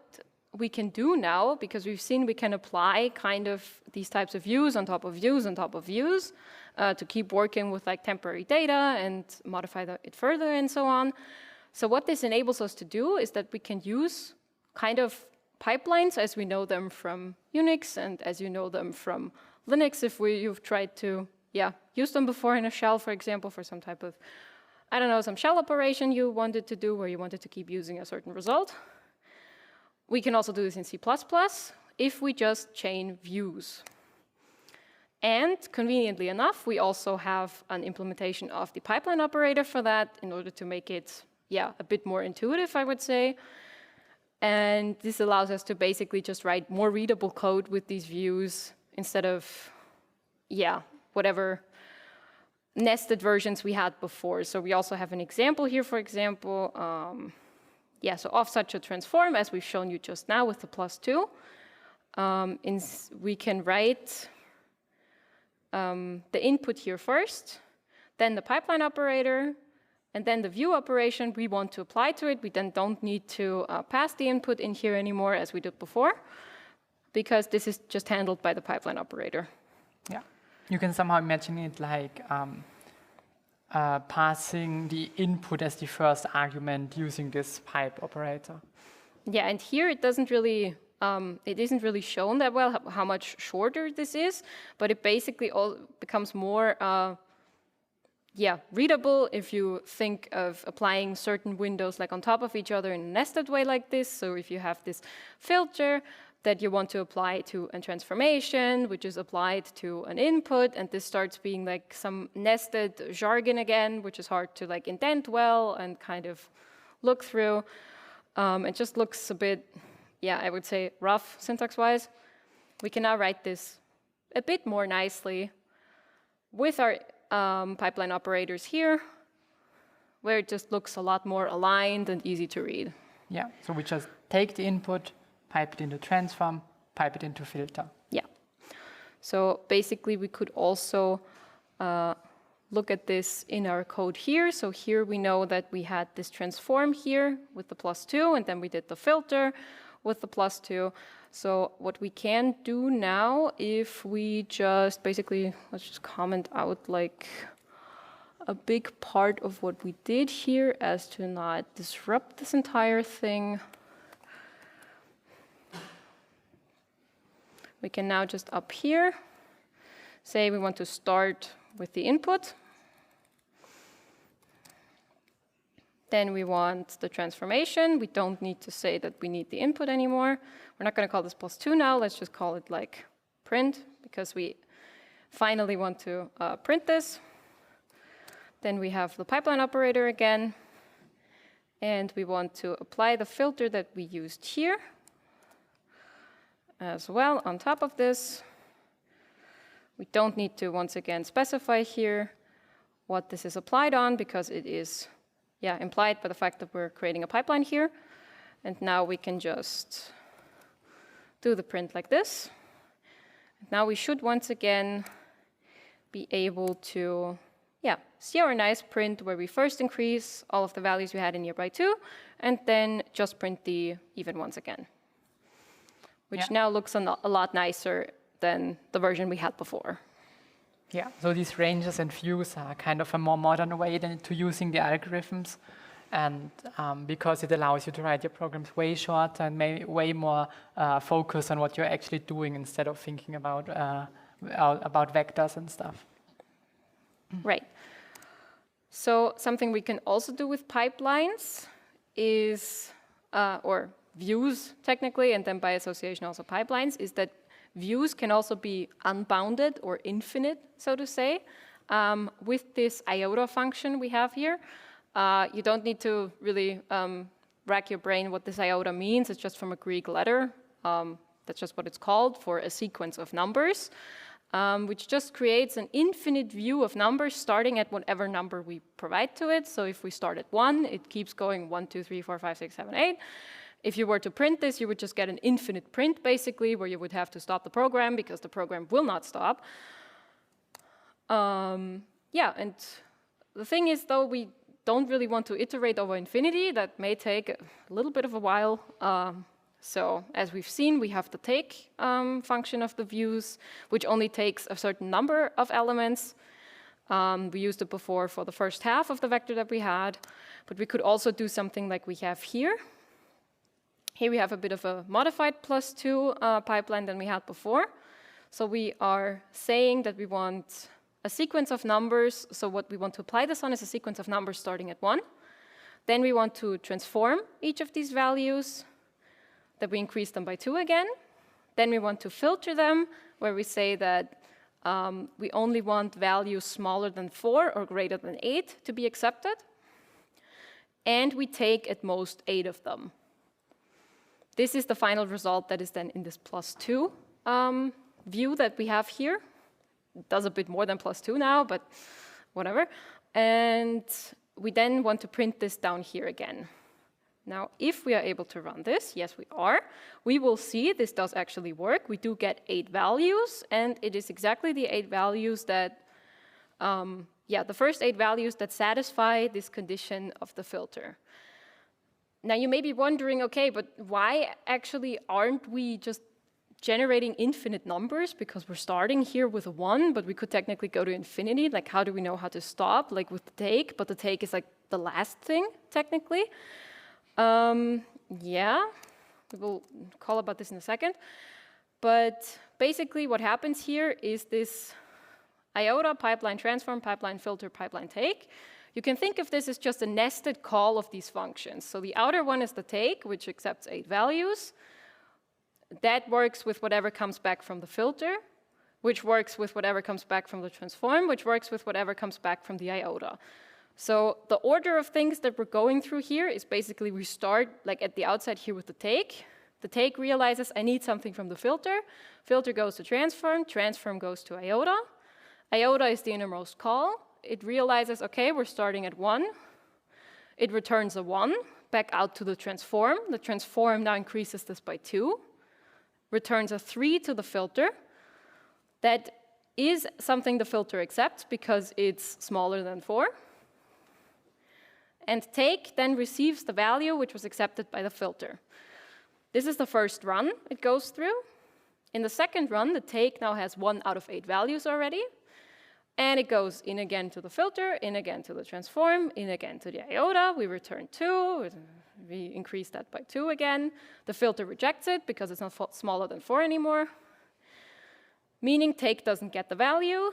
we can do now, because we've seen we can apply kind of these types of views on top of views on top of views to keep working with like temporary data and modify it further and so on. So what this enables us to do is that we can use kind of pipelines as we know them from Unix and as you know them from Linux if you've tried to use them before in a shell, for example, for some type of, I don't know, some shell operation you wanted to do where you wanted to keep using a certain result. We can also do this in C++ if we just chain views. And conveniently enough, we also have an implementation of the pipeline operator for that in order to make it, a bit more intuitive, I would say. And this allows us to basically just write more readable code with these views instead of, whatever nested versions we had before. So we also have an example here, for example. So of such a transform, as we've shown you just now with the +2, we can write the input here first, then the pipeline operator, and then the view operation we want to apply to it. We then don't need to pass the input in here anymore as we did before, because this is just handled by the pipeline operator. Yeah, you can somehow imagine it like passing the input as the first argument using this pipe operator. Yeah, and here it doesn't really, it isn't really shown that well how much shorter this is, but it basically all becomes more, readable if you think of applying certain windows like on top of each other in a nested way like this. So if you have this filter that you want to apply to a transformation, which is applied to an input, and this starts being like some nested jargon again, which is hard to like indent well and kind of look through. It just looks a bit, I would say rough syntax-wise. We can now write this a bit more nicely with our pipeline operators here, where it just looks a lot more aligned and easy to read. Yeah, so we just take the input, pipe it into transform, pipe it into filter. Yeah. So basically we could also look at this in our code here. So here we know that we had this transform here with the +2, and then we did the filter with the +2. So what we can do now, if we just basically, let's just comment out like a big part of what we did here as to not disrupt this entire thing. We can now just up here say we want to start with the input. Then we want the transformation. We don't need to say that we need the input anymore. We're not going to call this +2 now. Let's just call it like print, because we finally want to print this. Then we have the pipeline operator again. And we want to apply the filter that we used here as well on top of this. We don't need to, once again, specify here what this is applied on, because it is implied by the fact that we're creating a pipeline here. And now we can just do the print like this. Now we should once again be able to see our nice print where we first increase all of the values we had in here by 2, and then just print the even ones again, which now looks a lot nicer than the version we had before. Yeah, so these ranges and views are kind of a more modern way to using the algorithms, and because it allows you to write your programs way shorter and way more focus on what you're actually doing instead of thinking about vectors and stuff. Right. So something we can also do with pipelines is, or views technically, and then by association also pipelines, is that views can also be unbounded or infinite, so to say. With this iota function we have here, you don't need to really rack your brain what this iota means. It's just from a Greek letter. That's just what it's called for a sequence of numbers. which just creates an infinite view of numbers starting at whatever number we provide to it. So if we start at 1, it keeps going 1, 2, 3, 4, 5, 6, 7, 8. If you were to print this, you would just get an infinite print, basically, where you would have to stop the program because the program will not stop. Yeah, and the thing is, though, we don't really want to iterate over infinity. That may take a little bit of a while. So as we've seen, we have the take function of the views, which only takes a certain number of elements. We used it before for the first half of the vector that we had, but we could also do something like we have here. Here we have a bit of a modified +2 pipeline than we had before. So we are saying that we want a sequence of numbers. So what we want to apply this on is a sequence of numbers starting at 1. Then we want to transform each of these values, that we increase them by 2 again. Then we want to filter them, where we say that we only want values smaller than 4 or greater than 8 to be accepted. And we take at most 8 of them. This is the final result that is then in this +2 view that we have here. It does a bit more than +2 now, but whatever. And we then want to print this down here again. Now, if we are able to run this, yes, we are, we will see this does actually work. We do get 8 values, and it is exactly the 8 values that, the first 8 values that satisfy this condition of the filter. Now, you may be wondering, okay, but why actually aren't we just generating infinite numbers? Because we're starting here with a 1, but we could technically go to infinity. Like, how do we know how to stop? Like with the take, but the take is like the last thing, technically. Yeah, we will call about this in a second. But basically what happens here is this iota, pipeline transform, pipeline filter, pipeline take. You can think of this as just a nested call of these functions. So the outer one is the take, which accepts 8 values. That works with whatever comes back from the filter, which works with whatever comes back from the transform, which works with whatever comes back from the iota. So the order of things that we're going through here is basically we start like at the outside here with the take. The take realizes I need something from the filter. Filter goes to transform. Transform goes to iota. Iota is the innermost call. It realizes, okay, we're starting at 1. It returns a 1 back out to the transform. The transform now increases this by 2. Returns a 3 to the filter. That is something the filter accepts because it's smaller than 4. And take then receives the value which was accepted by the filter. This is the first run it goes through. In the second run, the take now has 1 out of 8 values already. And it goes in again to the filter, in again to the transform, in again to the iota. We return 2. We increase that by 2 again. The filter rejects it because it's not smaller than 4 anymore. Meaning take doesn't get the value.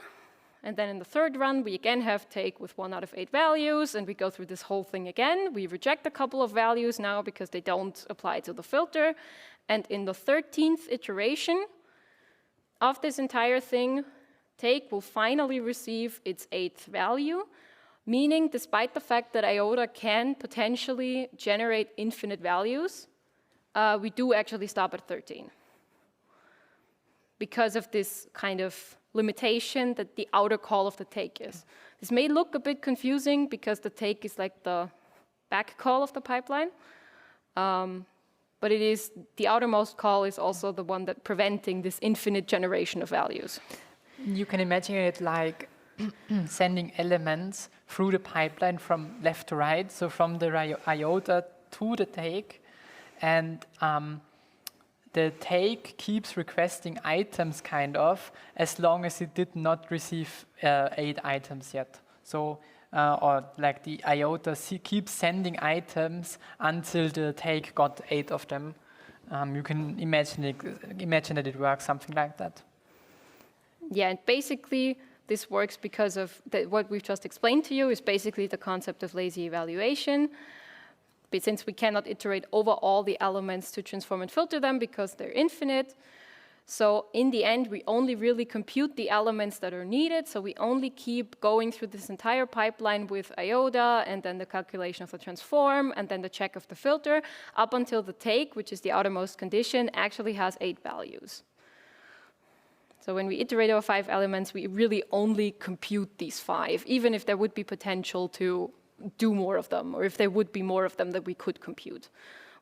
And then in the third run, we again have take with 1 out of 8 values, and we go through this whole thing again. We reject a couple of values now because they don't apply to the filter. And in the 13th iteration of this entire thing, take will finally receive its 8th value, meaning despite the fact that iota can potentially generate infinite values, we do actually stop at 13 because of this kind of limitation that the outer call of the take is. This may look a bit confusing because the take is like the back call of the pipeline, but it is the outermost call is also the one that preventing this infinite generation of values. You can imagine it like sending elements through the pipeline from left to right, so from the iota to the take, and the take keeps requesting items, kind of, as long as it did not receive 8 items yet. So, or like the iota keeps sending items until the take got 8 of them. You can imagine that it works something like that. Yeah, and basically this works because of what we've just explained to you is basically the concept of lazy evaluation. But since we cannot iterate over all the elements to transform and filter them because they're infinite, so in the end, we only really compute the elements that are needed. So we only keep going through this entire pipeline with iota and then the calculation of the transform and then the check of the filter up until the take, which is the outermost condition, actually has 8 values. So when we iterate over 5 elements, we really only compute these 5, even if there would be potential to do more of them, or if there would be more of them that we could compute.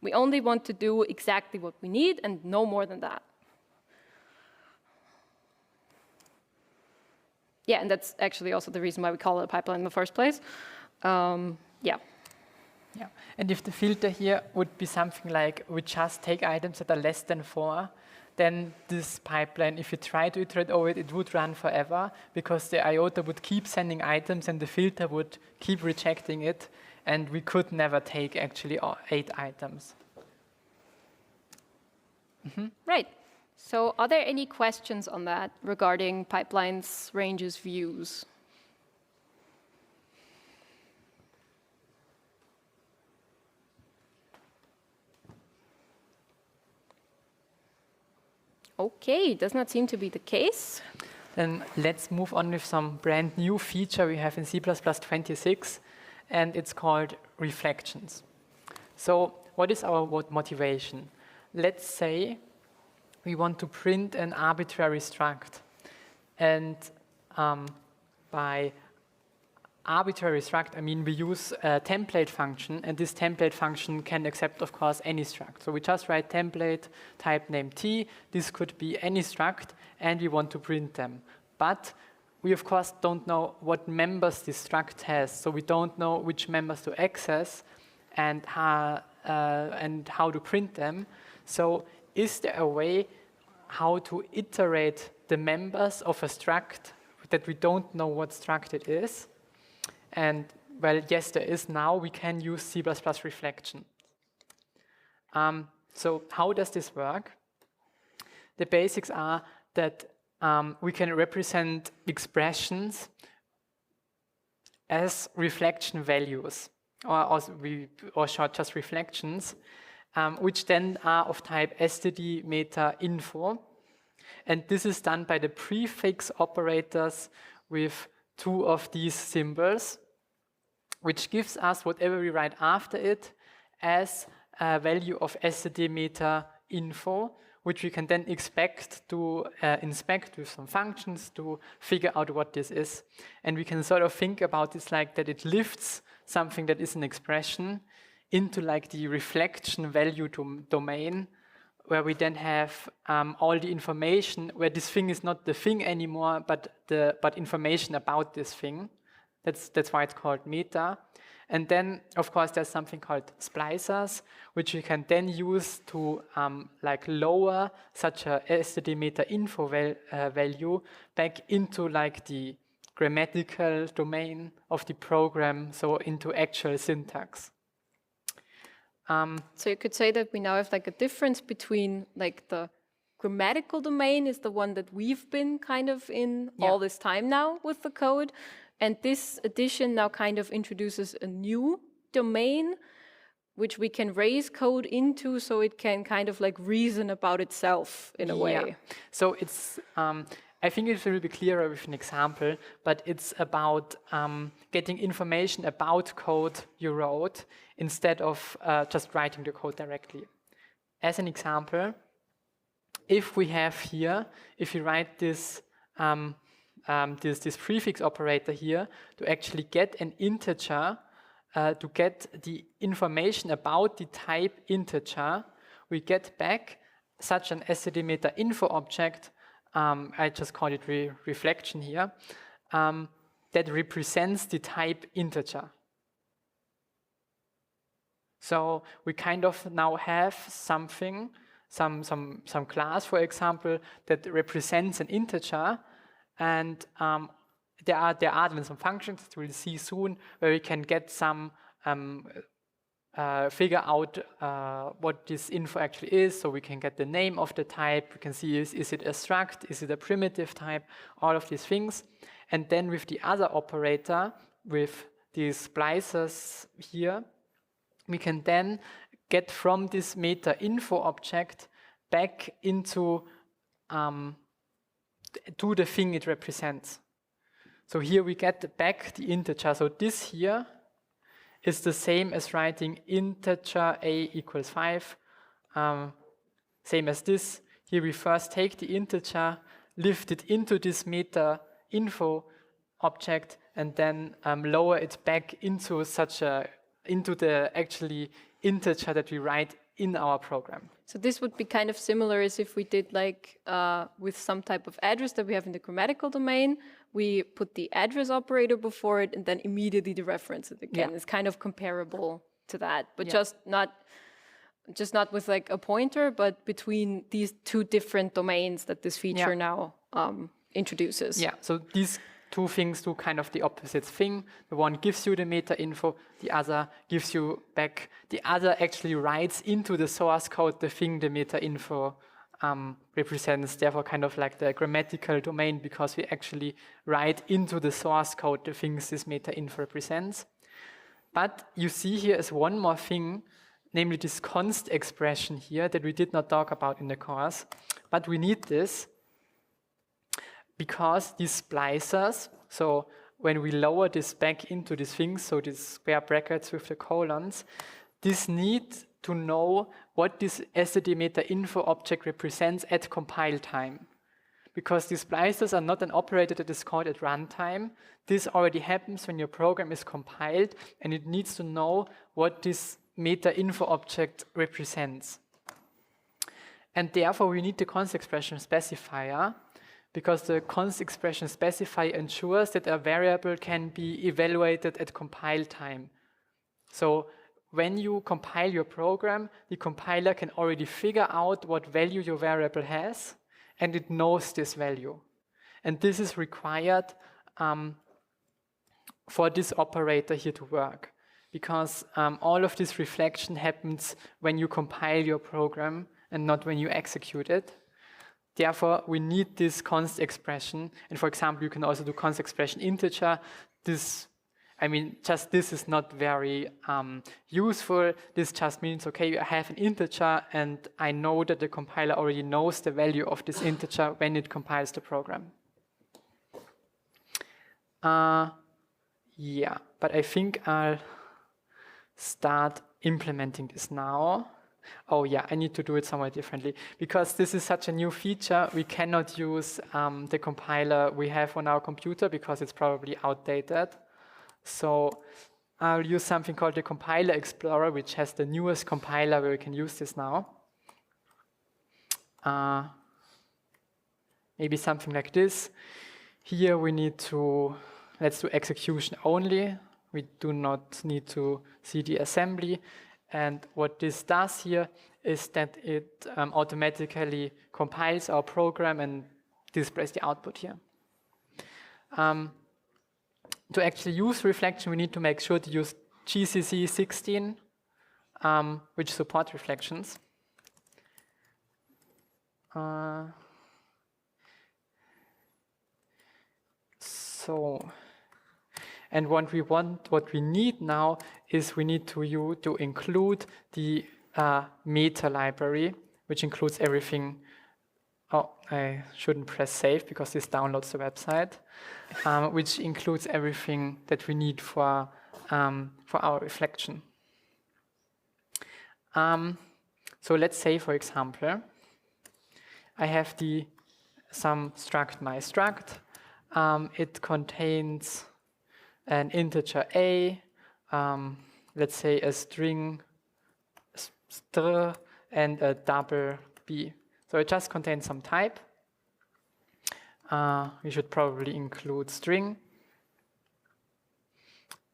We only want to do exactly what we need and no more than that. Yeah, and that's actually also the reason why we call it a pipeline in the first place. Yeah. Yeah, and if the filter here would be something like we just take items that are less than 4, then this pipeline, if you try to iterate over it, it would run forever because the IOTA would keep sending items and the filter would keep rejecting it, and we could never take actually 8 items. Right. So are there any questions on that regarding pipelines, ranges, views? Okay, does not seem to be the case. Then let's move on with some brand new feature we have in C++26, and it's called reflections. So what is our motivation? Let's say we want to print an arbitrary struct. And by arbitrary struct, I mean we use a template function, and this template function can accept, of course, any struct. So we just write template type name t. This could be any struct, and we want to print them. But we, of course, don't know what members this struct has. So we don't know which members to access and how to print them. So is there a way how to iterate the members of a struct that we don't know what struct it is? And well, yes, there is now. We can use C++ reflection. So how does this work? The basics are that we can represent expressions as reflection values, or short, just reflections, which then are of type std meta info. And this is done by the prefix operators with 2 of these symbols, which gives us whatever we write after it as a value of std meta info, which we can then expect to inspect with some functions to figure out what this is. And we can sort of think about this like that it lifts something that is an expression into like the reflection value domain, where we then have all the information, where this thing is not the thing anymore, but information about this thing. That's why it's called meta. And then, of course, there's something called splicers, which we can then use to like lower such a std meta info value back into like the grammatical domain of the program, so into actual syntax. So you could say that we now have like a difference between like the grammatical domain is the one that we've been kind of in all this time now with the code. And this addition now kind of introduces a new domain, which we can raise code into so it can kind of like reason about itself in a way. So it's, I think it will be clearer with an example, but it's about getting information about code you wrote instead of just writing the code directly. As an example, if we have here, if you write this this prefix operator here to actually get an integer, to get the information about the type integer, we get back such an std meta info object, I just call it reflection here, that represents the type integer. So we kind of now have something, some class, for example, that represents an integer, and there are then some functions that we'll see soon where we can get some figure out what this info actually is. So we can get the name of the type. We can see is it a struct, is it a primitive type, all of these things. And then with the other operator, with these splicers here, we can then get from this meta info object back into to the thing it represents. So here we get back the integer. So this here is the same as writing integer a equals 5. Same as this. Here we first take the integer, lift it into this meta info object and then lower it back into into the actually integer that we write in our program. So this would be kind of similar as if we did like with some type of address that we have in the grammatical domain, we put the address operator before it and then immediately the reference it again. Yeah. It's kind of comparable to that, but Yeah. just not with like a pointer, but between these two different domains that this feature now introduces. Yeah, so these two things do kind of the opposite thing. The one gives you the meta info, the other gives you back. The other actually writes into the source code the thing the meta info represents, therefore kind of like the grammatical domain, because we actually write into the source code the things this meta info represents. But you see here is one more thing, namely this const expression here that we did not talk about in the course, but we need this because these splicers, so when we lower this back into these things, so these square brackets with the colons, this need to know what this std meta info object represents at compile time. Because these splicers are not an operator that is called at runtime. This already happens when your program is compiled, and it needs to know what this meta info object represents. And therefore, we need the const expression specifier, because the const expression specifier ensures that a variable can be evaluated at compile time. So when you compile your program, the compiler can already figure out what value your variable has, and it knows this value. And this is required for this operator here to work, because all of this reflection happens when you compile your program and not when you execute it. Therefore, we need this const expression. And for example, you can also do const expression integer. This is not very useful. This just means, okay, I have an integer and I know that the compiler already knows the value of this integer when it compiles the program. Yeah, but I think I'll start implementing this now. Oh yeah, I need to do it somewhat differently. Because this is such a new feature, we cannot use the compiler we have on our computer because it's probably outdated. So I'll use something called the Compiler Explorer, which has the newest compiler where we can use this now. Maybe something like this. Here we need to, let's do execution only. We do not need to see the assembly. And what this does here is that it automatically compiles our program and displays the output here. To actually use reflection, we need to make sure to use GCC 16, which supports reflections. And what we need now is we need to include the meta library, which includes everything. Oh, I shouldn't press save because this downloads the website, which includes everything that we need for our reflection. So let's say, for example, I have some struct my struct. It contains an integer a, let's say a string str and a double b. So it just contains some type. We should probably include string.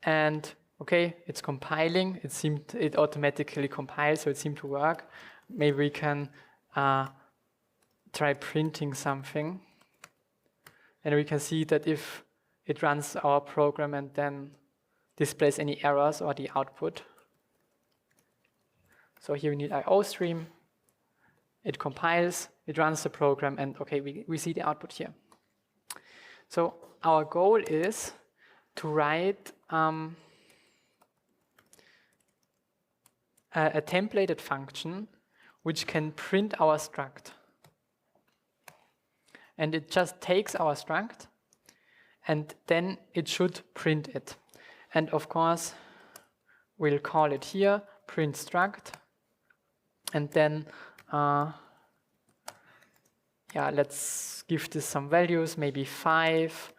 And okay, it's compiling. It automatically compiles, so it seemed to work. Maybe we can try printing something. And we can see that if it runs our program and then displays any errors or the output. So here we need IO stream. It compiles, it runs the program, and okay, we see the output here. So our goal is to write a templated function which can print our struct. And it just takes our struct, and then it should print it. And of course, we'll call it here, print struct, and then yeah, let's give this some values, maybe 5,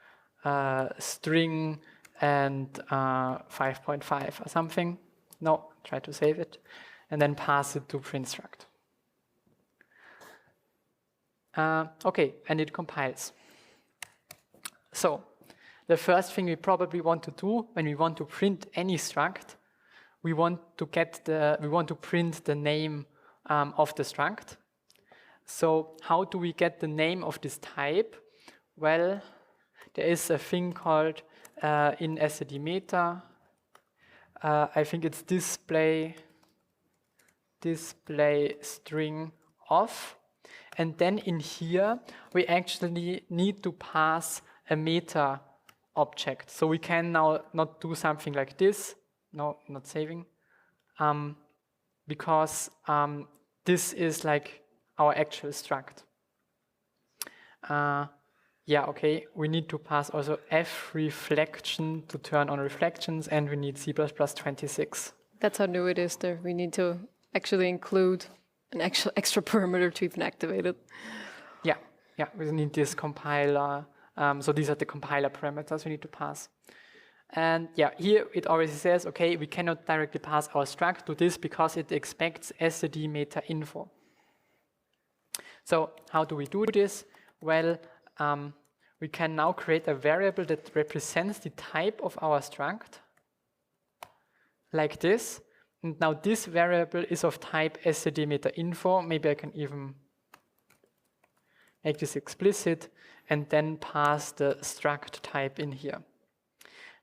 string, and 5.5 or something. No, try to save it. And then pass it to print struct. Okay, and it compiles. So the first thing we probably want to do when we want to print any struct, we want to print the name of the struct. So how do we get the name of this type? Well, there is a thing called in SAD meta. I think it's display string of. And then in here, we actually need to pass a meta object. So we can now not do something like this. No, not saving. Because this is like our actual struct. Yeah, okay, we need to pass also f reflection to turn on reflections, and we need C++26. That's how new it is there. We need to actually include an actual extra parameter to even activate it. Yeah, we need this compiler. So these are the compiler parameters we need to pass. And yeah, here it already says, okay, we cannot directly pass our struct to this because it expects SAD meta info. So how do we do this? Well, we can now create a variable that represents the type of our struct, like this. And now this variable is of type SAD meta info. Maybe I can even make this explicit and then pass the struct type in here.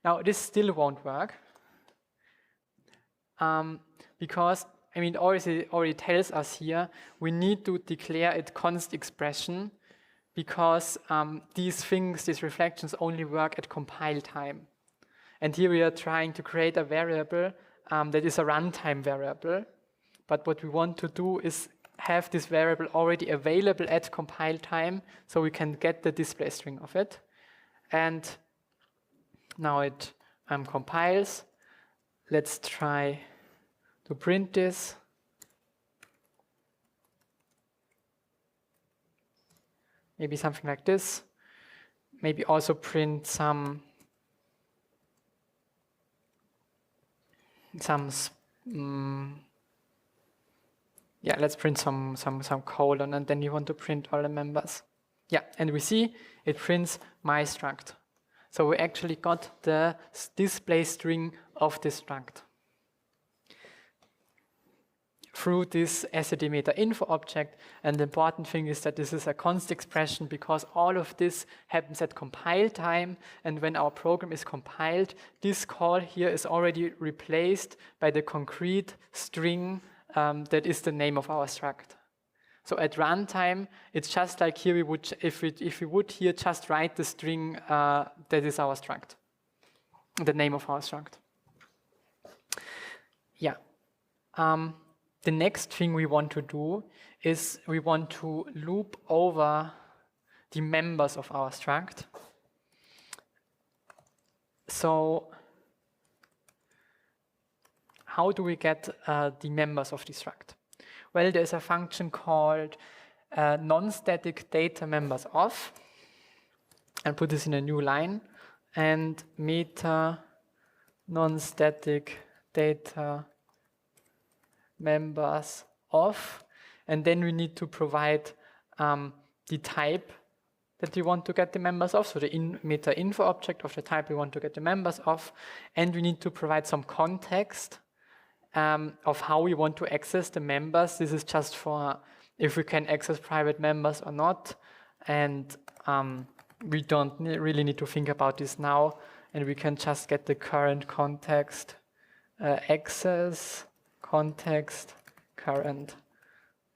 Now this still won't work because I mean, it already tells us here we need to declare it const expression because these things, these reflections only work at compile time. And here we are trying to create a variable that is a runtime variable. But what we want to do is have this variable already available at compile time so we can get the display string of it. And now it compiles. Let's try to print this. Maybe something like this. Maybe also print some yeah, let's print some colon, and then you want to print all the members. Yeah, and we see it prints my struct. So we actually got the display string of this struct through this SAD meta info object. And the important thing is that this is a const expression because all of this happens at compile time. And when our program is compiled, this call here is already replaced by the concrete string that is the name of our struct. So at runtime, it's just like here we would, if we would here just write the string that is our struct, the name of our struct. Yeah. The next thing we want to do is we want to loop over the members of our struct. So how do we get the members of the struct? Well, there's a function called non-static data members of. I'll put this in a new line. And meta non-static data members of, and then we need to provide the type that we want to get the members of, so the meta info object of the type we want to get the members of, and we need to provide some context of how we want to access the members. This is just for if we can access private members or not, and we don't really need to think about this now, and we can just get the current context access context current.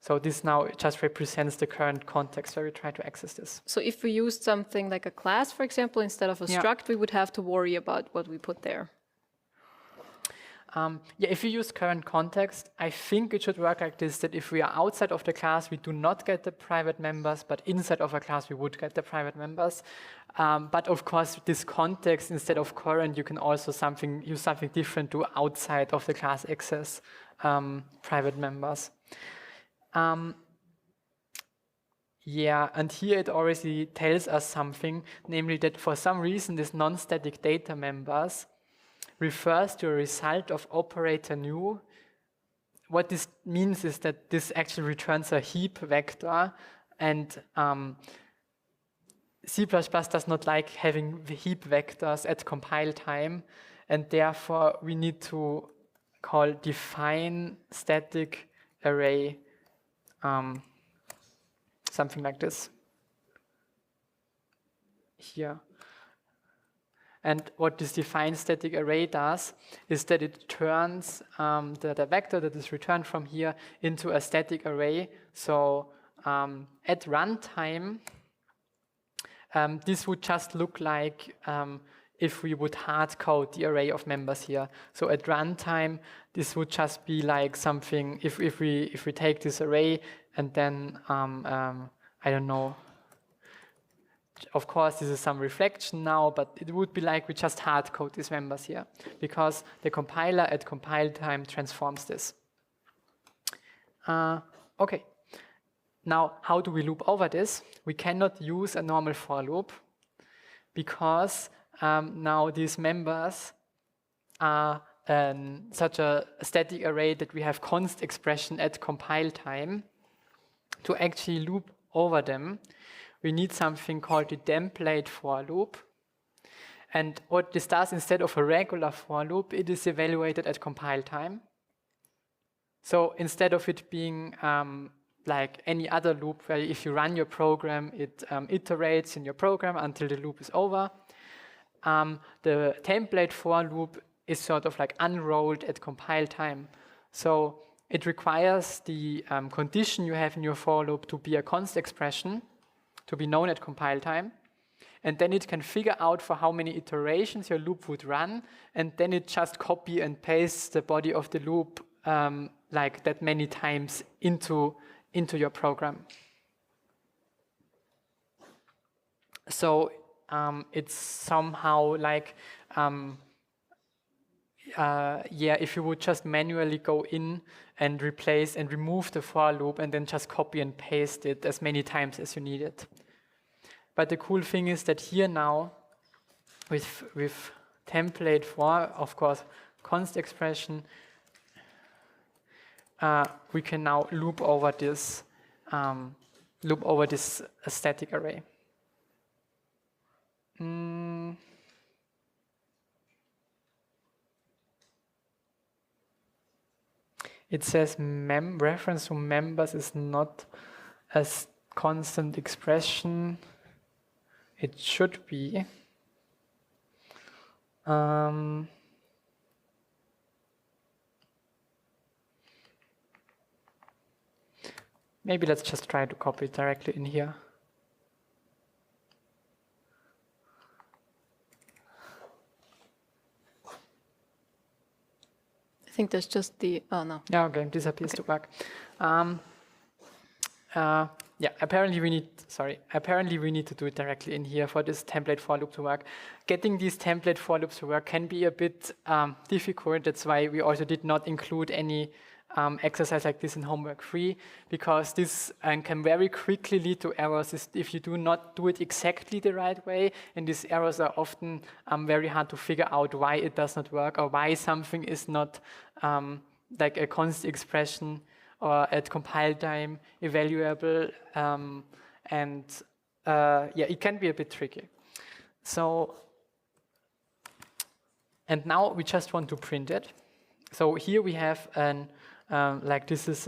So this now just represents the current context where we try to access this. So if we used something like a class, for example, instead of a struct, we would have to worry about what we put there. Yeah, if we use current context, I think it should work like this, that if we are outside of the class, we do not get the private members, but inside of a class, we would get the private members. But of course, this context, instead of current, you can also use something different to outside of the class access private members. Yeah, and here it already tells us something, namely that for some reason this non-static data members refers to a result of operator new. What this means is that this actually returns a heap vector, and C++ does not like having the heap vectors at compile time, and therefore we need to call define static array something like this here. And what this define static array does is that it turns the vector that is returned from here into a static array. So at runtime, this would just look like if we would hard code the array of members here. So at runtime, this would just be like something, if we take this array and then, I don't know, of course this is some reflection now, but it would be like we just hard code these members here, because the compiler at compile time transforms this. Okay. Now, how do we loop over this? We cannot use a normal for loop because now these members are such a static array that we have const expression at compile time. To actually loop over them, we need something called the template for loop. And what this does, instead of a regular for loop, it is evaluated at compile time. So instead of it being like any other loop where if you run your program, it iterates in your program until the loop is over. The template for loop is sort of like unrolled at compile time. So it requires the condition you have in your for loop to be a const expression, to be known at compile time. And then it can figure out for how many iterations your loop would run, and then it just copy and paste the body of the loop like that many times into your program. So it's somehow like, if you would just manually go in and replace and remove the for loop and then just copy and paste it as many times as you need it. But the cool thing is that here now, with template for, of course, const expression, we can now loop over this static array. It says reference to members is not a constant expression. It should be. Maybe let's just try to copy it directly in here. I think there's just the, oh no. Yeah, okay, this appears to work. Yeah, apparently we need to do it directly in here for this template for loop to work. Getting these template for loops to work can be a bit difficult. That's why we also did not include any exercise like this in homework 3, because this can very quickly lead to errors if you do not do it exactly the right way, and these errors are often very hard to figure out why it does not work or why something is not like a const expression or at compile time evaluable, yeah, it can be a bit tricky. So, and now we just want to print it. So here we have an like this is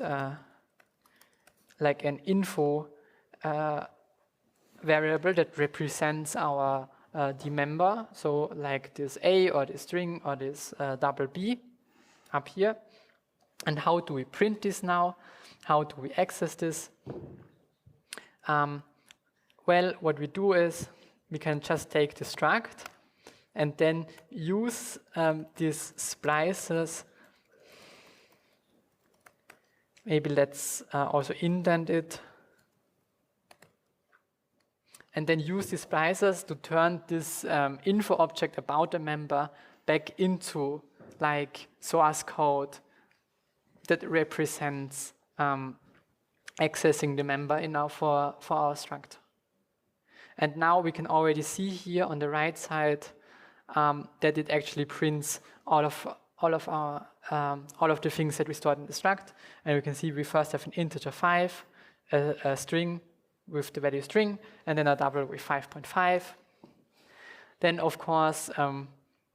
like an info variable that represents our the member. So like this A or this string or this double B up here. And how do we print this now? How do we access this? Well, what we do is we can just take the struct and then use these splices. Maybe let's also indent it. And then use these splices to turn this info object about a member back into like source code that represents accessing the member now for our struct. And now we can already see here on the right side that it actually prints all of the things that we stored in the struct. And we can see we first have an integer 5, a string with the value string, and then a double with 5.5. Then, of course,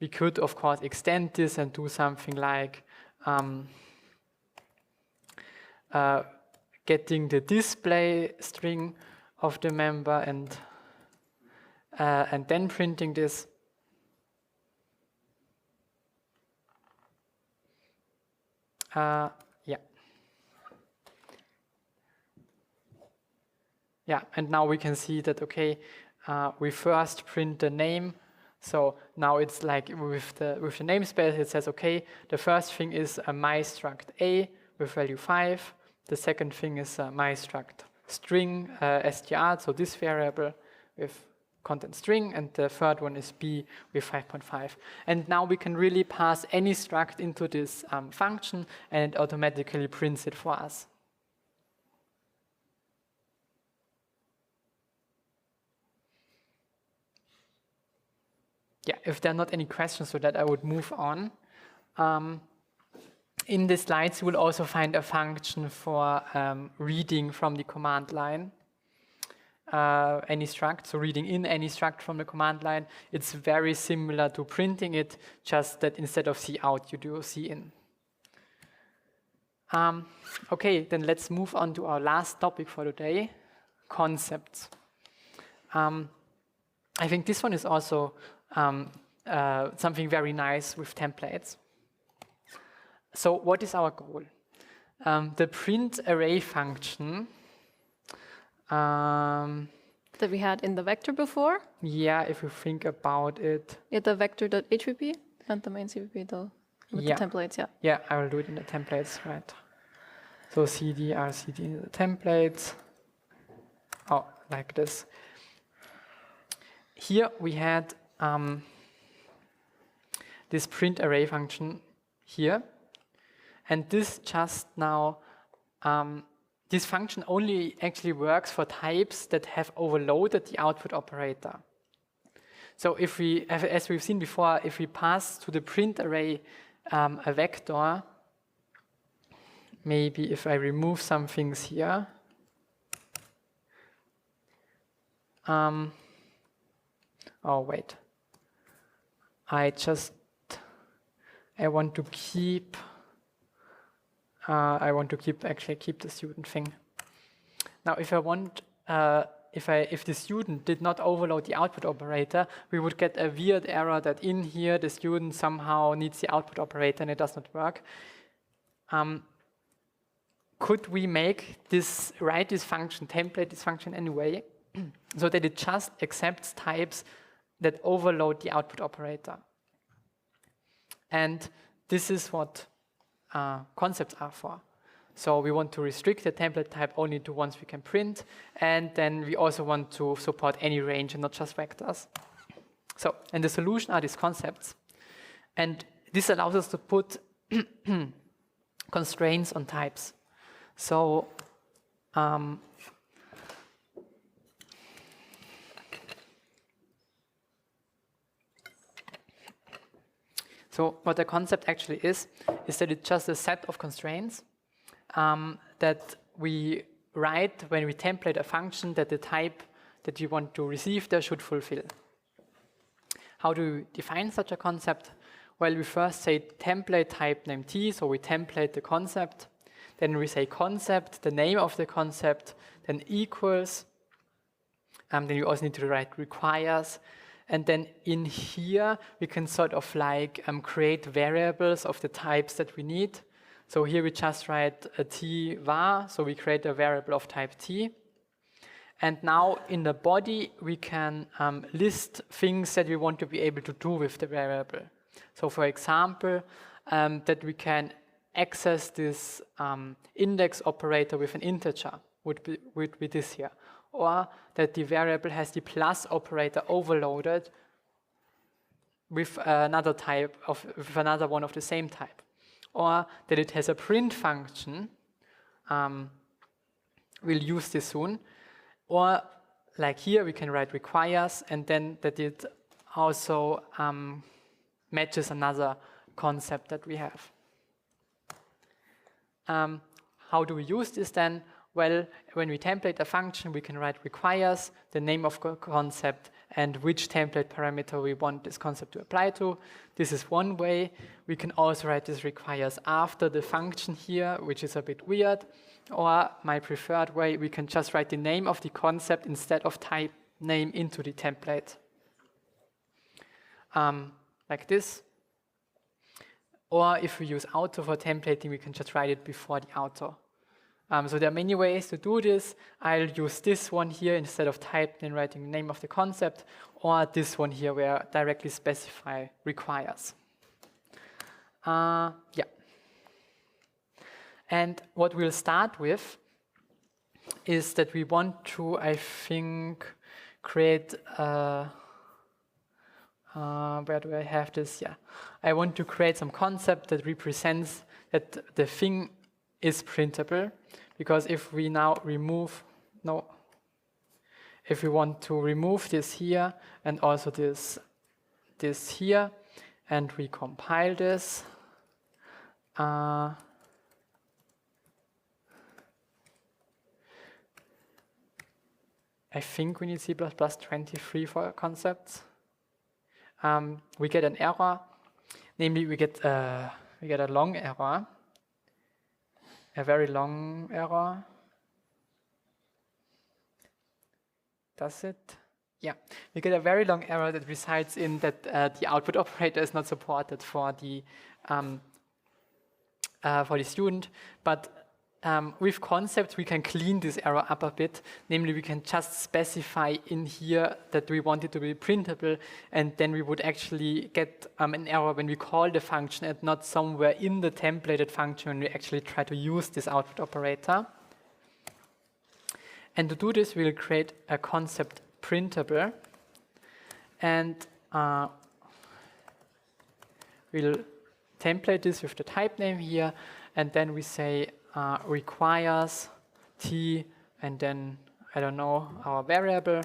we could, of course, extend this and do something like getting the display string of the member and then printing this. Yeah, and now we can see that, okay, we first print the name. So now it's like with the namespace, it says, okay, the first thing is a my struct A with value 5. The second thing is my struct string str, so this variable with content string, and the third one is B with 5.5. And now we can really pass any struct into this function, and it automatically prints it for us. Yeah, if there are not any questions to that, I would move on. In the slides, you will also find a function for reading from the command line any struct, so reading in any struct from the command line. It's very similar to printing it, just that instead of cout, you do cin. Okay, then let's move on to our last topic for today, concepts. I think this one is also something very nice with templates. So what is our goal? The print array function that we had in the vector before? Yeah, if you think about it. Yeah, the vector.hvp and the main CVP though, with the templates, yeah. Yeah, I will do it in the templates, right. So cd rcd in the templates. Oh, like this. Here we had this print array function here. And this just now, this function only actually works for types that have overloaded the output operator. So if we, as we've seen before, if we pass to the print array a vector, maybe if I remove some things here, oh wait, I want to keep actually keep the student thing. Now, if I want, if the student did not overload the output operator, we would get a weird error that in here the student somehow needs the output operator and it does not work. Could we write this function, template this function anyway, so that it just accepts types that overload the output operator? And this is what concepts are for. So we want to restrict the template type only to ones we can print, and then we also want to support any range and not just vectors. So, and the solution are these concepts. And this allows us to put constraints on types. So, so what a concept actually is that it's just a set of constraints that we write when we template a function that the type that you want to receive there should fulfill. How do we define such a concept? Well, we first say template type name t, so we template the concept. Then we say concept, the name of the concept, then equals. Then we also need to write requires. And then in here, we can sort of like create variables of the types that we need. So here we just write a t var, so we create a variable of type t. And now in the body, we can list things that we want to be able to do with the variable. So for example, that we can access this index operator with an integer, would be this here. Or that the variable has the plus operator overloaded with another one of the same type. Or that it has a print function We'll use this soon. Or like here, we can write requires, and then that it also matches another concept that we have. How do we use this then? Well, when we template a function, we can write requires, the name of the concept, and which template parameter we want this concept to apply to. This is one way. We can also write this requires after the function here, which is a bit weird. Or my preferred way, we can just write the name of the concept instead of type name into the template. Like this. Or if we use auto for templating, we can just write it before the auto. So there are many ways to do this. I'll use this one here instead of type in writing the name of the concept, or this one here where I directly specify requires. Yeah. And what we'll start with is that we want to, I think, create where do I have this? Yeah, I want to create some concept that represents that the thing is printable, because if we now remove, if we want to remove this here and also this here, and we compile this, I think we need C++23 for concepts. We get an error, namely we get a long error, a very long error. Does it? Yeah, we get a very long error that resides in that the output operator is not supported for the student, but with concepts, we can clean this error up a bit. Namely, we can just specify in here that we want it to be printable, and then we would actually get an error when we call the function and not somewhere in the templated function when we actually try to use this output operator. And to do this, we'll create a concept printable, and we'll template this with the type name here, and then we say requires t, and then, I don't know, our variable.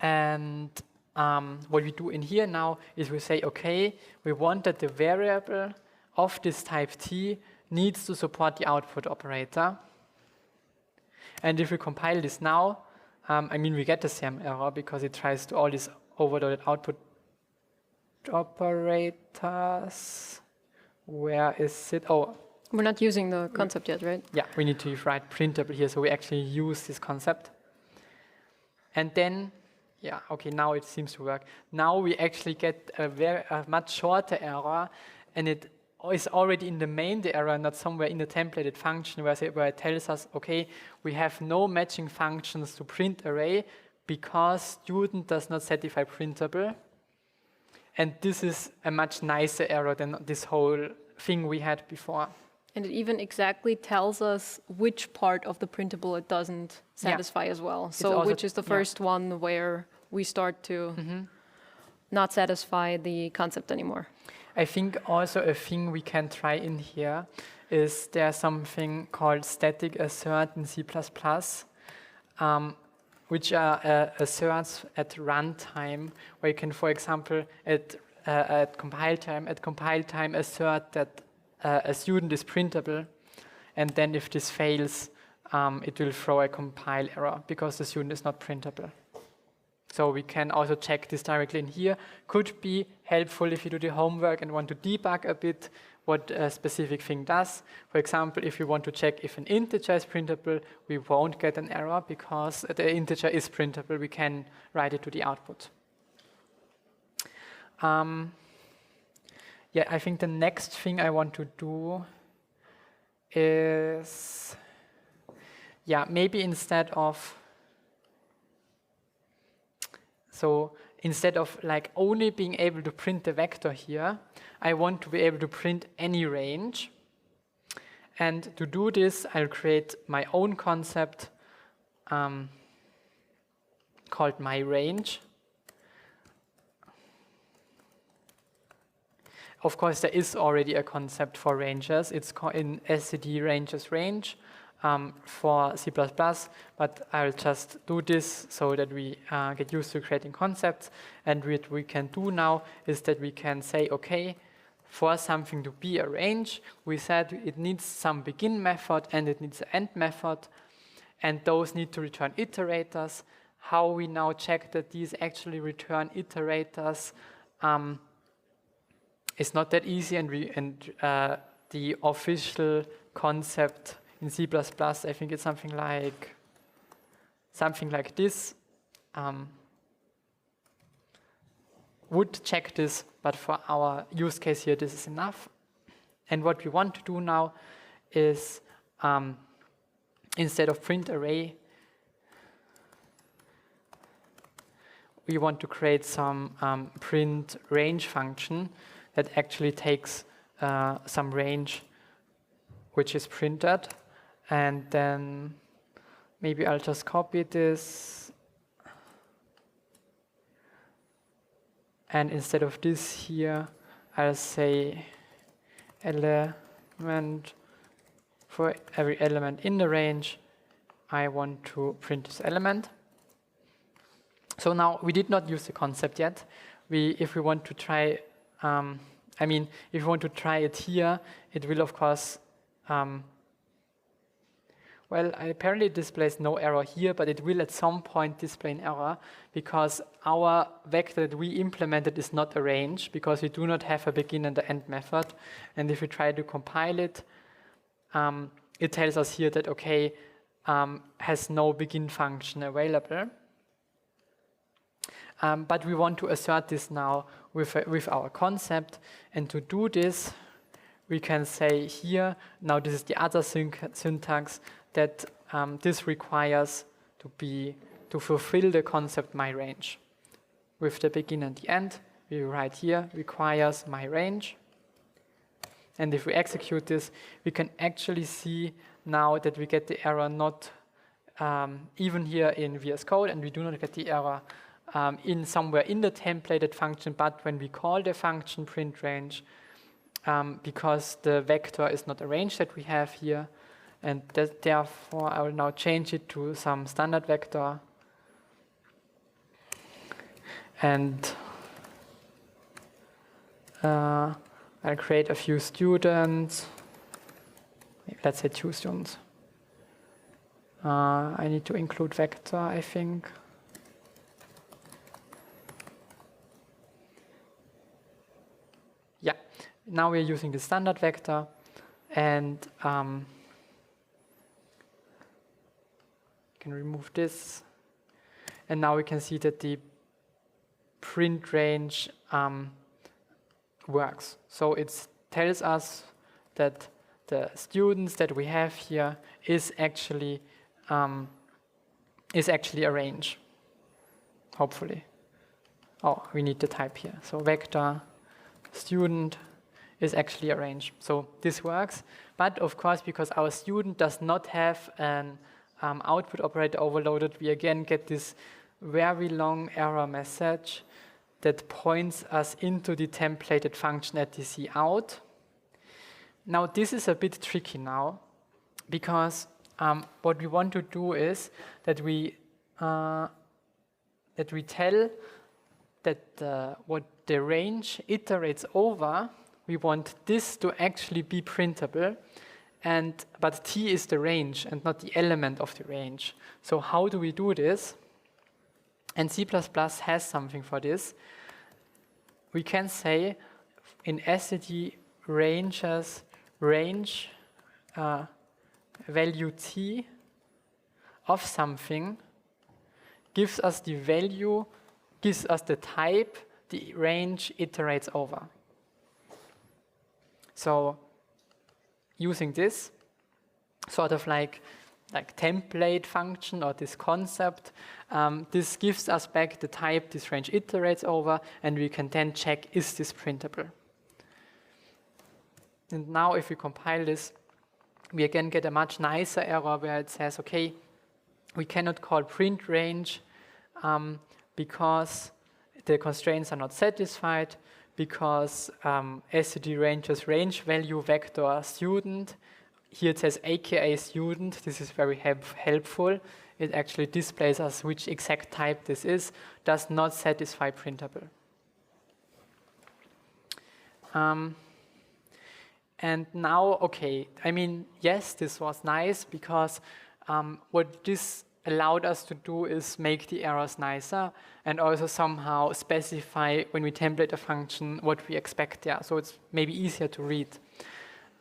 And what we do in here now is we say, okay, we want that the variable of this type t needs to support the output operator. And if we compile this now, we get the same error because it tries to all these overloaded output operators. Where is it? Oh, we're not using the concept yet, right? Yeah, we need to write printable here, so we actually use this concept. And then, yeah, okay, now it seems to work. Now we actually get a much shorter error, and it is already in the main, the error, not somewhere in the templated function where it tells us, okay, we have no matching functions to print array because student does not satisfy printable. And this is a much nicer error than this whole thing we had before. And it even exactly tells us which part of the printable it doesn't satisfy as well. So which is the first one where we start to not satisfy the concept anymore. I think also a thing we can try in here is there's something called static assert in C++, which are asserts at runtime, where you can, for example, at compile time assert that a student is printable, and then if this fails, it will throw a compile error because the student is not printable. So we can also check this directly in here. Could be helpful if you do the homework and want to debug a bit what a specific thing does. For example, if you want to check if an integer is printable, we won't get an error because the integer is printable. We can write it to the output. Yeah, I think the next thing I want to do is, yeah, maybe instead of like only being able to print the vector here, I want to be able to print any range. And to do this, I'll create my own concept called myRange. of course, there is already a concept for ranges. It's in SCD ranges range for C++, but I'll just do this so that we get used to creating concepts. And what we can do now is that we can say, okay, for something to be a range, we said it needs some begin method and it needs an end method, and those need to return iterators. How we now check that these actually return iterators is not that easy, and the official concept in C++, I think it's something like this. Would check this, but for our use case here, this is enough. And what we want to do now is, instead of print array, we want to create some print range function that actually takes some range which is printed. And then maybe I'll just copy this. And instead of this here, I'll say element, for every element in the range, I want to print this element. So now we did not use the concept yet. If we want to try, if we want to try it here, it will of course, well, apparently it displays no error here, but it will at some point display an error because our vector that we implemented is not a range because we do not have a begin and an end method. And if we try to compile it, it tells us here that, okay, has no begin function available. But we want to assert this now with our concept. And to do this, we can say here, now this is the other syntax, that this requires to fulfill the concept my range. With the begin and the end, we write here, requires my range. And if we execute this, we can actually see now that we get the error not even here in VS Code, and we do not get the error in somewhere in the templated function, but when we call the function print range, because the vector is not a range that we have here, and therefore I will now change it to some standard vector. And I'll create a few students. Let's say 2 students. I need to include vector, I think. Yeah, now we're using the standard vector, and can remove this. And now we can see that the print range works. So it tells us that the students that we have here is actually a range, hopefully. Oh, we need the type here. So vector student is actually a range. So this works. But of course, because our student does not have an output operator overloaded, we again get this very long error message that points us into the templated function at the cout. Now this is a bit tricky now, because what we want to do is that we tell that what the range iterates over, we want this to actually be printable, but T is the range and not the element of the range. So how do we do this? And C++ has something for this. We can say in SCD ranges range value T of something gives us the value, gives us the type the range iterates over. So using this sort of like template function or this concept, this gives us back the type this range iterates over, and we can then check, is this printable? And now if we compile this, we again get a much nicer error where it says, okay, we cannot call print range because the constraints are not satisfied, because SCD ranges range value vector student. Here it says aka student. This is very helpful. It actually displays us which exact type this is, does not satisfy printable. And now, okay, I mean, yes, this was nice because what this allowed us to do is make the errors nicer and also somehow specify when we template a function what we expect there. So it's maybe easier to read.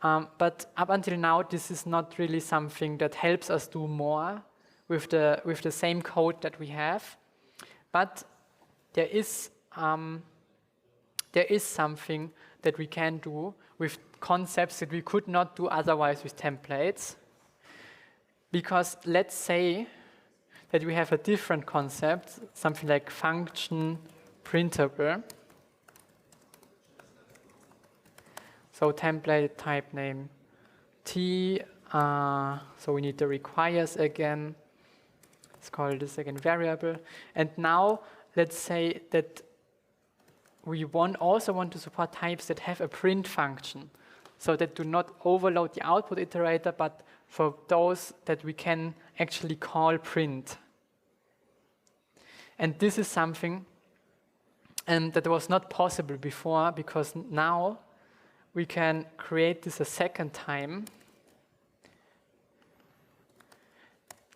But up until now, this is not really something that helps us do more with the same code that we have. But there is something that we can do with concepts that we could not do otherwise with templates. Because let's say that we have a different concept, something like function printable. So template type name T, so we need the requires again. Let's call this again variable. And now let's say that we also want to support types that have a print function. So that do not overload the output iterator, but for those that we can actually call print. And this is something that was not possible before, because now we can create this a second time,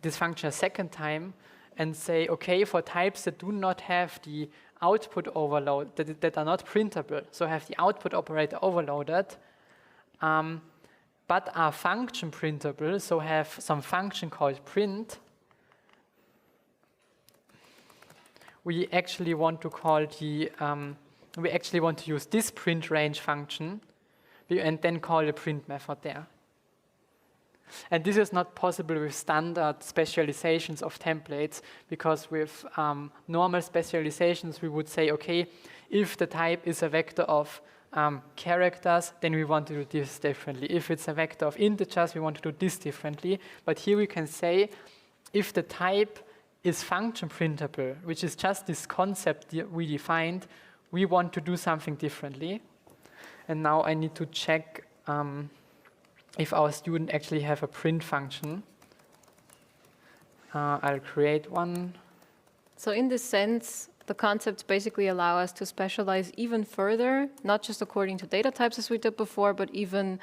this function a second time, and say, okay, for types that do not have the output overload, that are not printable, so have the output operator overloaded, but are function printable, so have some function called print, we actually want to call we actually want to use this print range function and then call the print method there. And this is not possible with standard specializations of templates, because with normal specializations we would say, okay, if the type is a vector of characters, then we want to do this differently. If it's a vector of integers, we want to do this differently. But here we can say, if the type is function printable, which is just this concept we defined, we want to do something differently. And now I need to check if our student actually have a print function. I'll create one. So in this sense, the concepts basically allow us to specialize even further, not just according to data types as we did before, but even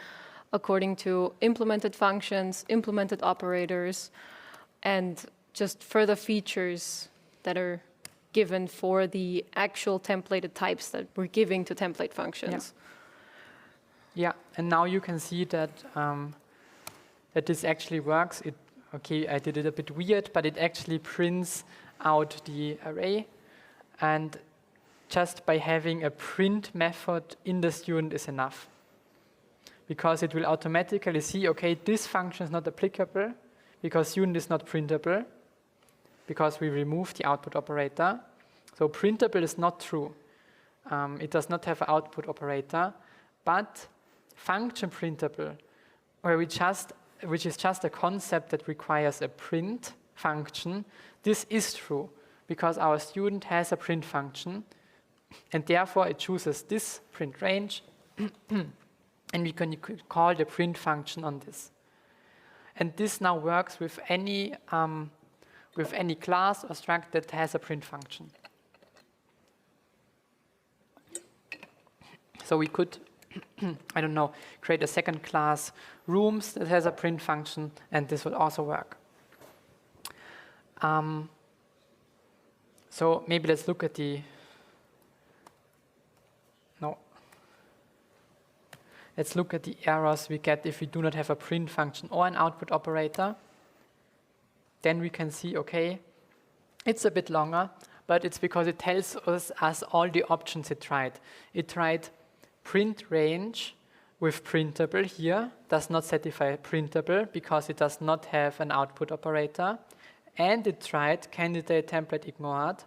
according to implemented functions, implemented operators, and just further features that are given for the actual templated types that we're giving to template functions. Yeah, and now you can see that that this actually works. Okay, I did it a bit weird, but it actually prints out the array. And just by having a print method in the student is enough. Because it will automatically see, okay, this function is not applicable, because student is not printable, because we removed the output operator. So printable is not true. It does not have an output operator, but function printable, which is just a concept that requires a print function, this is true, because our student has a print function, and therefore it chooses this print range, and we can call the print function on this. And this now works with any class or struct that has a print function. So we could, I don't know, create a second class rooms that has a print function, and this would also work. So maybe let's look at let's look at the errors we get if we do not have a print function or an output operator. Then we can see, okay, it's a bit longer, but it's because it tells us all the options it tried. It tried print range with printable here, does not satisfy printable because it does not have an output operator. And it tried candidate template ignored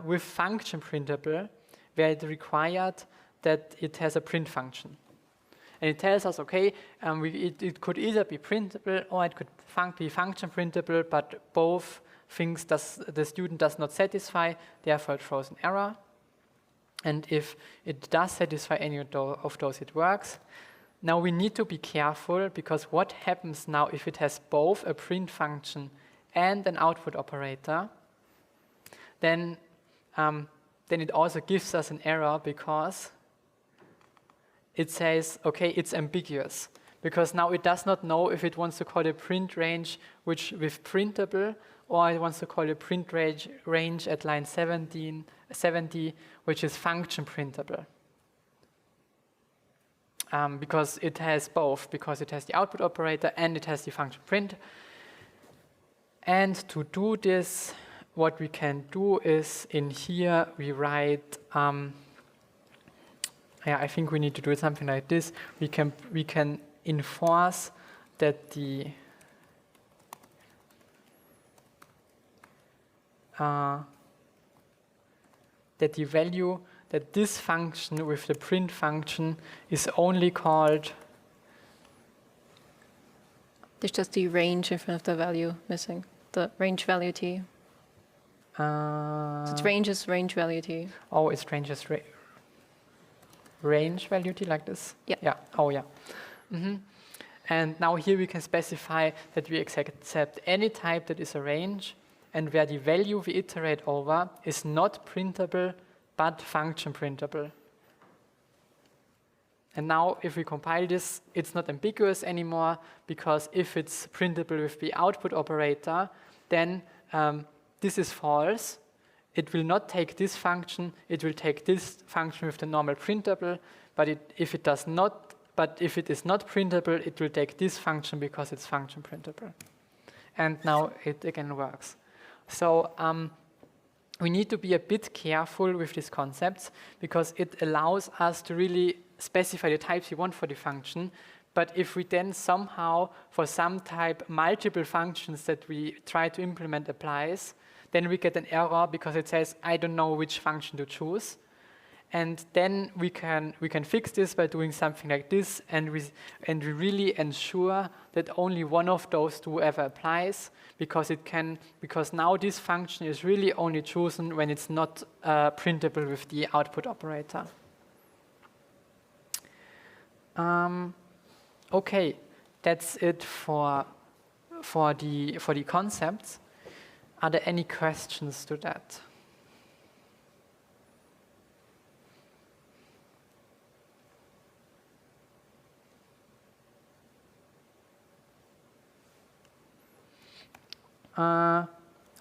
with function printable, where it required that it has a print function. And it tells us, okay, it could either be printable or it could be function printable, but both things the student does not satisfy, therefore it throws an error. And if it does satisfy any of those, it works. Now we need to be careful, because what happens now if it has both a print function and an output operator, then it also gives us an error, because it says, okay, it's ambiguous. Because now it does not know if it wants to call a print range with printable, or it wants to call a print range at line 70, which is function printable. Because it has both, because it has the output operator and it has the function print. And to do this, what we can do is, in here we write, I think we need to do something like this. We can enforce that the value, that this function with the print function is only called. There's just the range in front of the value missing, the range value t. So it's range is range value t. Oh, it's range is range value t, like this? Yeah. Yeah. Oh, yeah. And now here we can specify that we accept any type that is a range, and where the value we iterate over is not printable, but function printable. And now if we compile this, it's not ambiguous anymore, because if it's printable with the output operator, then this is false. It will not take this function, it will take this function with the normal printable, but if it is not printable, it will take this function because it's function printable. And now it again works. So we need to be a bit careful with these concepts, because it allows us to really specify the types we want for the function. But if we then somehow, for some type, multiple functions that we try to implement applies, then we get an error because it says, I don't know which function to choose. And then we can fix this by doing something like this, and we really ensure that only one of those two ever applies, because now this function is really only chosen when it's not printable with the output operator. Okay, that's it for the concepts. Are there any questions to that?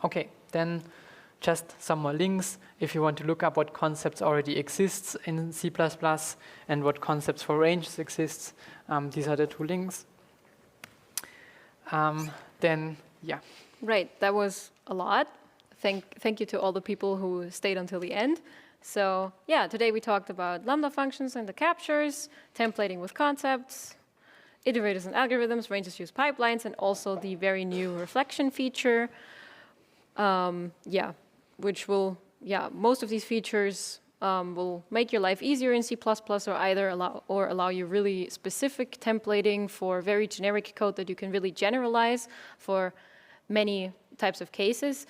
Okay, then just some more links. If you want to look up what concepts already exists in C++ and what concepts for ranges exists, these are the two links. Then, yeah. Right, that was a lot. Thank you to all the people who stayed until the end. So yeah, today we talked about lambda functions and the captures, templating with concepts, iterators and algorithms, ranges use pipelines, and also the very new reflection feature. Which will, most of these features will make your life easier in C++, or either allow you really specific templating for very generic code that you can really generalize for many types of cases.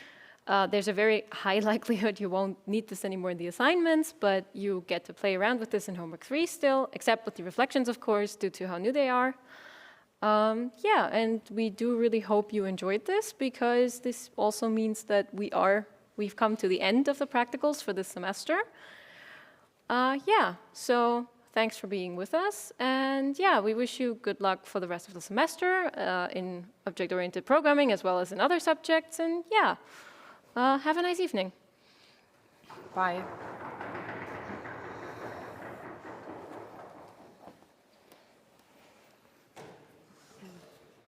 There's a very high likelihood you won't need this anymore in the assignments, but you get to play around with this in homework 3 still, except with the reflections, of course, due to how new they are. And we do really hope you enjoyed this, because this also means that we've come to the end of the practicals for this semester. So thanks for being with us, and we wish you good luck for the rest of the semester in object-oriented programming as well as in other subjects, and have a nice evening. Bye.